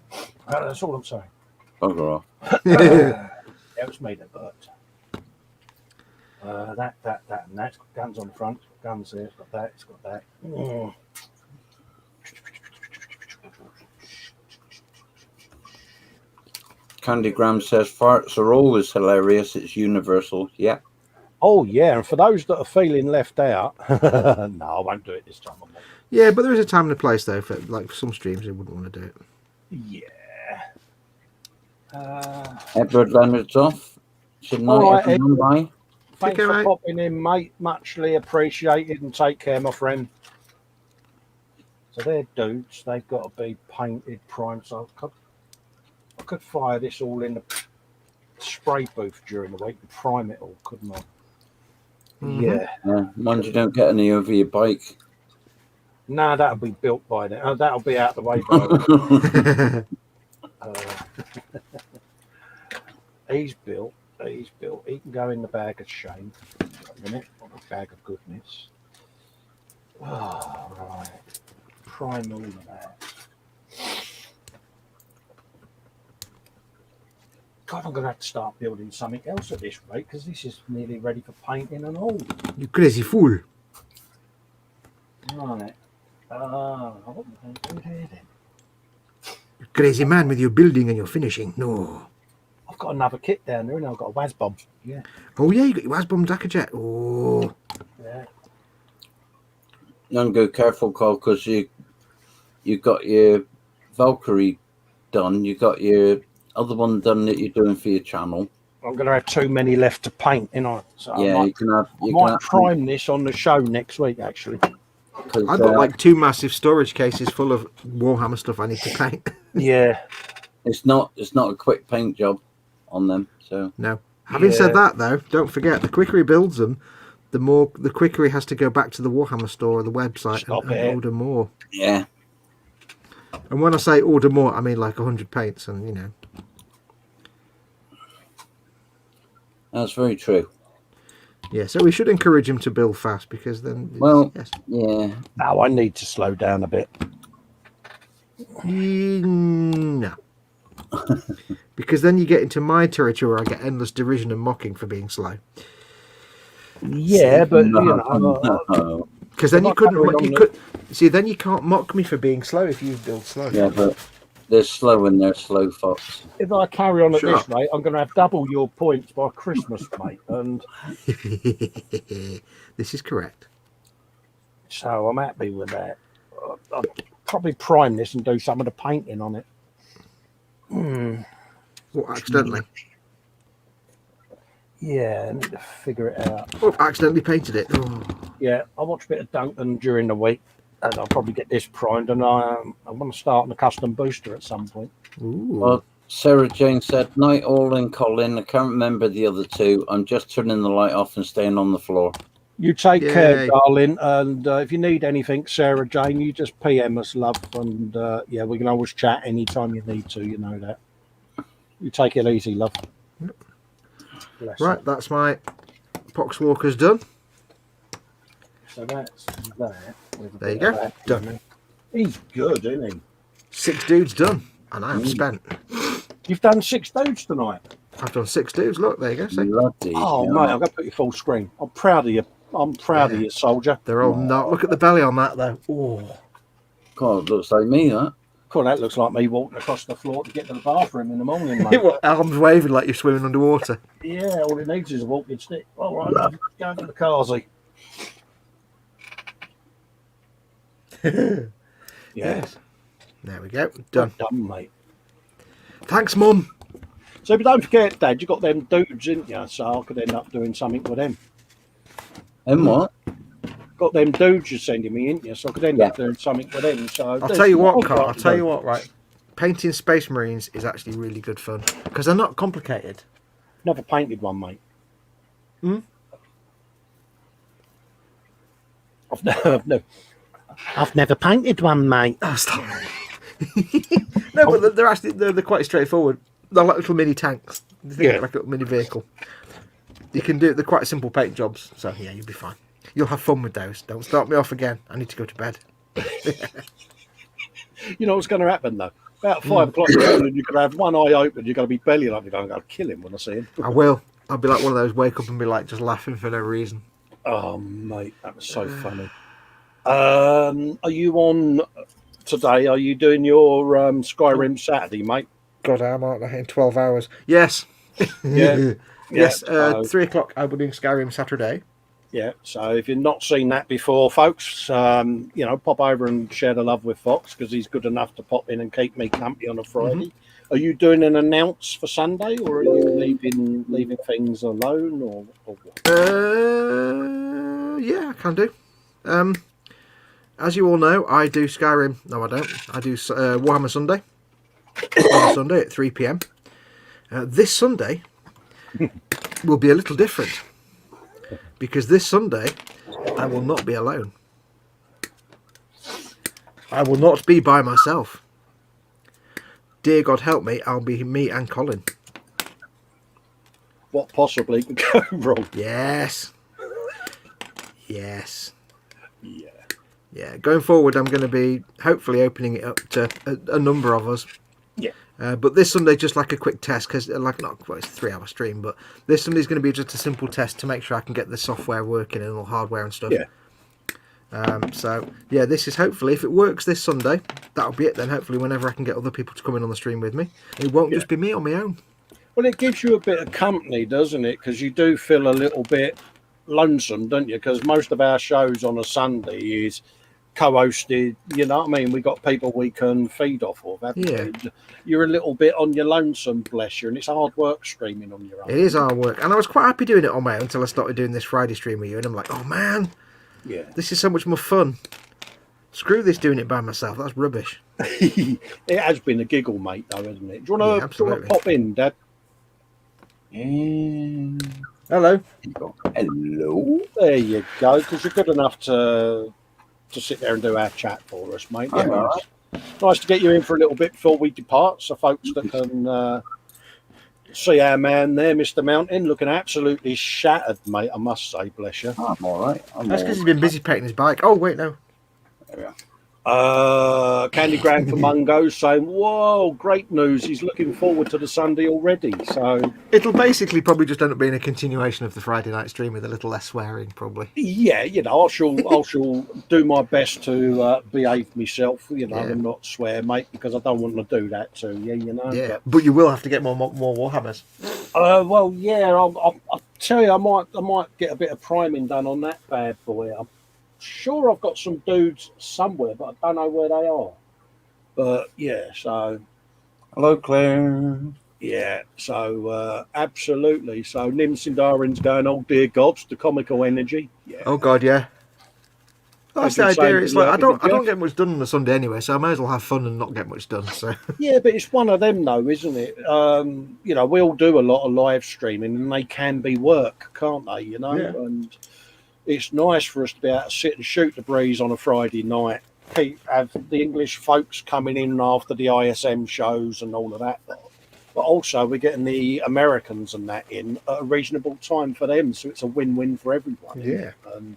That's all I'm saying. Bugger off. It was me that burped. That, and that. It's got guns on the front. It's got guns there. It's got that. It's got that. Candygram says farts are always hilarious. It's universal. Yeah. Oh, yeah. And for those that are feeling left out, no, I won't do it this time. Yeah, but there is a time and a place, though, for like some streams they wouldn't want to do it. Yeah. Edward Leonard's off. Good night, everyone. Bye. Thanks for popping in, mate. Muchly appreciated, and take care, my friend. So they're dudes. They've got to be painted, primed. So I could fire this all in the spray booth during the week and prime it all, couldn't I? Mm-hmm. Yeah. Mind you don't get any over your bike. No, that'll be built by then. That'll be out the way by He's built. He can go in the bag of shame. A minute, or the bag of goodness. Oh, right. Prime all of that. God, I'm going to have to start building something else at this rate because this is nearly ready for painting and all. You crazy fool. Right. What am I going to do here then? You crazy man with your building and your finishing. No. I've got another kit down there and I've got a Waz bomb. Yeah. Oh, yeah, you got your Wasbom Dakajet. Oh. Yeah. And go careful, Cole, because you got your Valkyrie done. You got your other one done that you're doing for your channel. I'm going to have too many left to paint, So Yeah, I might prime this on the show next week, actually. I've got like 2 massive storage cases full of Warhammer stuff I need to paint. Yeah. It's not a quick paint job on them. So No. Having said that, though, don't forget, the quicker he builds them, the quicker he has to go back to the Warhammer store or the website and order more. Yeah. And when I say order more, I mean like 100 paints, and you know. That's very true. Yeah, so we should encourage him to build fast because then. Yes. Yeah. Now I need to slow down a bit. No. Because then you get into my territory where I get endless derision and mocking for being slow. Yeah, but you know. Because then you couldn't. See, then you can't mock me for being slow if you build slow. Yeah, but they're slow and they're slow fox. If I carry on at this rate, I'm going to have double your points by Christmas, mate. And this is correct. So I'm happy with that. I'll probably prime this and do some of the painting on it. What, accidentally? Yeah, I need to figure it out. Oh, accidentally painted it. Oh. Yeah, I'll watch a bit of Duncan during the week, and I'll probably get this primed, and I want to start on a custom booster at some point. Ooh. Well, Sarah Jane said, "Night all in, Colin. I can't remember the other two. I'm just turning the light off and staying on the floor." You take care, darling, and if you need anything, Sarah Jane, you just PM us, love, and yeah, we can always chat anytime you need to, you know that. You take it easy, love. Right, that's my Poxwalkers done. So that's that. There you go, done. He's good, isn't he? 6 dudes done, and I am spent. You've done 6 dudes tonight. I've done 6 dudes. Look, there you go. See? Bloody oh, mate, I'm going to put you full screen. I'm proud of you. I'm proud of you, soldier. They're all not. Look at the belly on that, though. Oh, God, looks like me, that. Cool, that looks like me walking across the floor to get to the bathroom in the morning, mate. Arms waving like you're swimming underwater. Yeah, all it needs is a walking stick. All right, love, go to the carsy. Yes. There we go. Done. Well done, mate. Thanks, Mum. So, but don't forget, Dad, you got them dudes, didn't you? So I could end up doing something with them. And what? Got them dudes you're sending me, didn't you? So I could end up doing something with them. So I'll tell you what, Carl. I'll tell you what, right? Painting Space Marines is actually really good fun because they're not complicated. Never painted one, mate. I've never painted one, mate. Oh, stop. No, but they're quite straightforward. They're like little mini tanks. Like a little mini vehicle. You can do. They're quite simple paint jobs. So yeah, you'll be fine. You'll have fun with those. Don't start me off again. I need to go to bed. You know what's going to happen though? About 5 o'clock in the morning, you're going to have one eye open. You're going to be belly like you're going to kill him when I see him. I will. I'll be like one of those. Wake up and be like just laughing for no reason. Oh mate, that was so funny. Are you on today? Are you doing your Skyrim Saturday, mate? God, I'm out there in 12 hours. Yes. Yeah. Yes. 3 o'clock. I'll be doing Skyrim Saturday. Yeah. So if you've not seen that before, folks, you know, pop over and share the love with Fox because he's good enough to pop in and keep me company on a Friday. Are you doing an announce for Sunday, or are you leaving things alone, or what? Yeah, I can do. As you all know, I do Skyrim. No, I don't. I do Warhammer Sunday. On Sunday at 3 p.m. This Sunday will be a little different because this Sunday I will not be alone. I will not be by myself. Dear God help me, I'll be me and Colin. What possibly could go wrong? Yes. Yes. Yeah. Yeah. Going forward, I'm going to be hopefully opening it up to a number of us. Yeah. But this Sunday, just like a quick test, because it's a 3-hour stream, but this Sunday's going to be just a simple test to make sure I can get the software working and all hardware and stuff. Yeah. So yeah, this is hopefully, if it works this Sunday, that'll be it then. Hopefully whenever I can get other people to come in on the stream with me, it won't just be me on my own. Well, it gives you a bit of company, doesn't it? Because you do feel a little bit lonesome, don't you? Because most of our shows on a Sunday is co-hosted, you know what I mean? We got people we can feed off of, haven't we? You're a little bit on your lonesome, bless you, and it's hard work streaming on your own. It is hard work, and I was quite happy doing it on my own until I started doing this Friday stream with you, and I'm like, oh man, yeah, this is so much more fun. Screw this doing it by myself, that's rubbish. It has been a giggle, mate, though, hasn't it? Do you want to pop in, Dad? Hello. Hello. There you go, because you're good enough to sit there and do our chat for us, mate. Yeah, nice to get you in for a little bit before we depart, so folks that can see our man there, Mr. Mountain, looking absolutely shattered, mate, I must say, bless you. I'm all right. That's because he's been busy painting his bike. Oh, wait, no. There we are. Candy Grant for Mungo saying, whoa, great news. He's looking forward to the Sunday already. So it'll basically probably just end up being a continuation of the Friday night stream with a little less swearing, probably. Yeah, you know, I shall do my best to behave myself, you know, and not swear, mate, because I don't want to do that to you, you know. Yeah, but you will have to get more Warhammers. Well, yeah, I'll tell you, I might get a bit of priming done on that bad boy. I'm sure I've got some dudes somewhere, but I don't know where they are. But yeah, so hello, Claire. Yeah, so absolutely. So Nim Sindarin's going, oh dear gods, the comical energy. Yeah. Oh god, yeah. That's the idea. It's like I don't get much done on a Sunday anyway, so I may as well have fun and not get much done. So yeah, but it's one of them though, isn't it? You know, we all do a lot of live streaming, and they can be work, can't they? You know, and it's nice for us to be able to sit and shoot the breeze on a Friday night. Have the English folks coming in after the ISM shows and all of that. But also we're getting the Americans and that in at a reasonable time for them. So it's a win-win for everyone. Yeah. And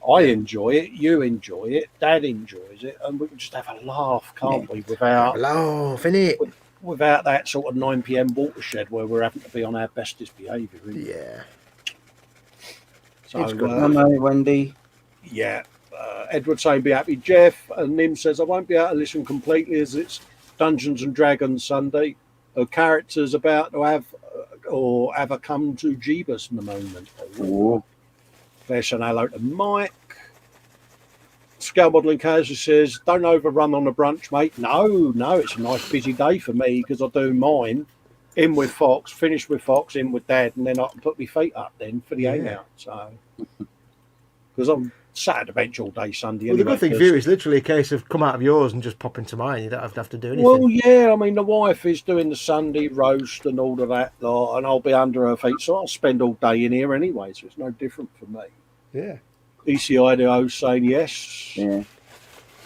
I enjoy it. You enjoy it. Dad enjoys it. And we can just have a laugh, can't we? Without that sort of 9 p.m. watershed where we're having to be on our bestest behaviour. Yeah. So, it's good. Hello, Wendy. Yeah. Edward saying, be happy. Jeff and Nim says, I won't be able to listen completely as it's Dungeons and Dragons Sunday. Her character's about to have or have a come to Jeebus in the moment. There's an hello to Mike. Scale Modelling Casual says, don't overrun on the brunch, mate. No, it's a nice busy day for me because I do mine in with Fox, finish with Fox, in with Dad, and then I can put my feet up then for the hangout. So, because I'm sat at the bench all day Sunday. Well, anyway, the good thing for you is literally a case of come out of yours and just pop into mine. You don't have to do anything. Well, yeah, I mean, the wife is doing the Sunday roast and all of that lot, and I'll be under her feet, so I'll spend all day in here anyway, so it's no different for me. Yeah. ECIDO saying yes. Yeah.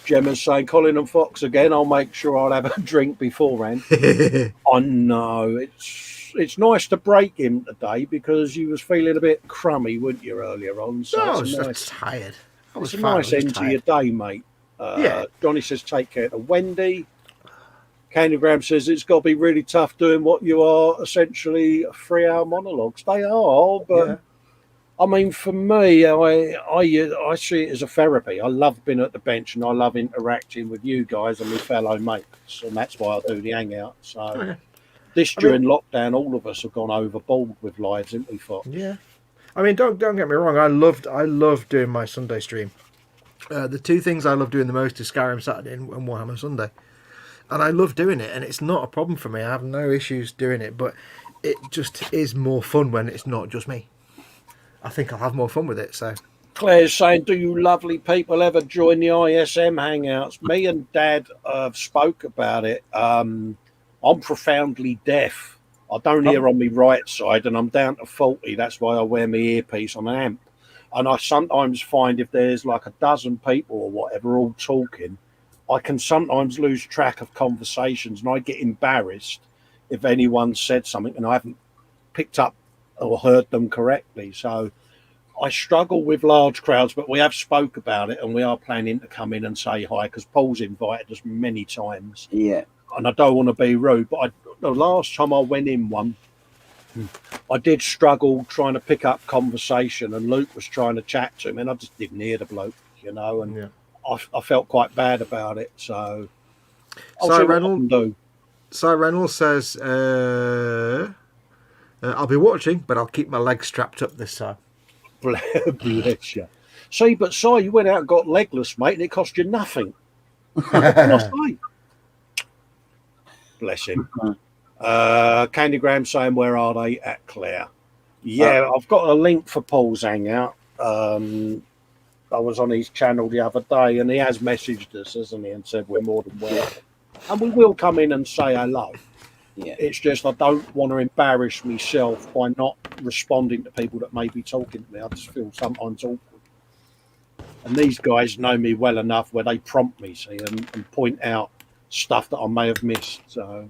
Gemma's saying Colin and Fox again. I'll make sure I'll have a drink beforehand. I know it's nice to break him today because he was feeling a bit crummy, weren't you, earlier on? So I was tired. It's a nice end to your day, mate. Johnny says take care to Wendy. Candygram says it's got to be really tough doing what you are essentially 3-hour monologues. They are, but I mean, for me, I see it as a therapy. I love being at the bench and I love interacting with you guys and my fellow mates, and that's why I do the hangout. So during lockdown, all of us have gone overboard with lives, haven't we, Fox? Yeah. I mean, don't get me wrong. I loved doing my Sunday stream. The two things I love doing the most is Skyrim Saturday and Warhammer Sunday, and I love doing it. And it's not a problem for me. I have no issues doing it, but it just is more fun when it's not just me. I think I'll have more fun with it. So Claire's saying, do you lovely people ever join the ISM hangouts? Me and Dad spoke about it. I'm profoundly deaf. I don't hear on my right side, and I'm down to 40. That's why I wear my earpiece on an amp. And I sometimes find if there's like a dozen people or whatever all talking, I can sometimes lose track of conversations, and I get embarrassed if anyone said something and I haven't picked up or heard them correctly. So I struggle with large crowds, but we have spoke about it and we are planning to come in and say hi because Paul's invited us many times. Yeah. and I don't want to be rude, but the last time I went in one, I did struggle trying to pick up conversation, and Luke was trying to chat to him, and I just didn't hear the bloke, you know, and I felt quite bad about it. So I'll see what I can do. Si Reynolds says, I'll be watching, but I'll keep my legs strapped up this time. Bless you. See, but Si, you went out and got legless, mate, and it cost you nothing. What can I say? Bless him. Candygram saying, where are they? At Claire. Yeah, I've got a link for Paul's hangout. I was on his channel the other day, and he has messaged us, hasn't he, and said we're more than welcome. And we will come in and say hello. Yeah. It's just I don't want to embarrass myself by not responding to people that may be talking to me. I just feel sometimes awkward. And these guys know me well enough where they prompt me, see, and point out stuff that I may have missed. So,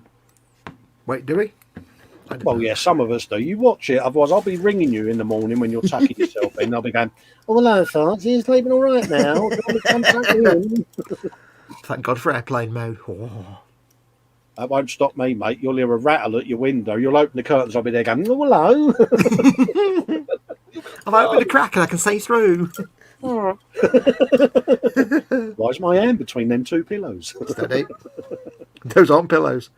wait, do we? Well, yeah, some of us do. You watch it, otherwise I'll be ringing you in the morning when you're tucking yourself in. I'll be going, "Oh, hello, Foxx. You're sleeping all right now? Thank God for airplane mode." Oh. That won't stop me, mate. You'll hear a rattle at your window. You'll open the curtains. I'll be there going, "Oh, hello." I've opened a crack and I can see through. Why's my hand between them two pillows? Steady. Those aren't pillows.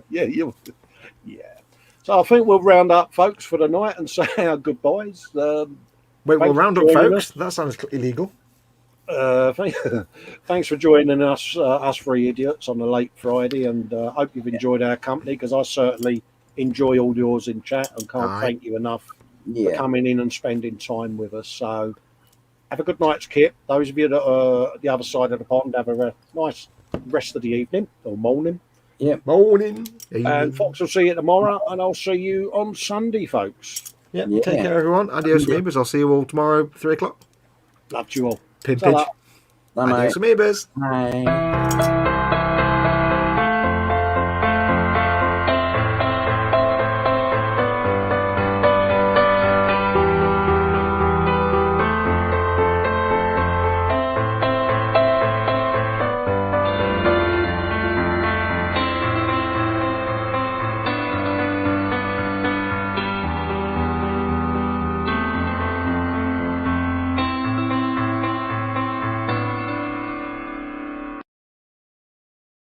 Yeah. So I think we'll round up, folks, for the night and say our goodbyes. Wait, we'll round up, folks? That sounds illegal. Thanks for joining us, us three idiots, on a late Friday, and hope you've enjoyed our company, because I certainly enjoy all yours in chat and can't thank you enough for coming in and spending time with us. So have a good night's kip. Those of you that are the other side of the pond, have a nice rest of the evening or morning. Yeah, morning. And Fox will see you tomorrow, and I'll see you on Sunday, folks. Yeah. Take care, everyone. Adios, amigos. I'll see you all tomorrow, 3 o'clock. Love you all. Pimpage. Bye, Adios, amigos. Bye.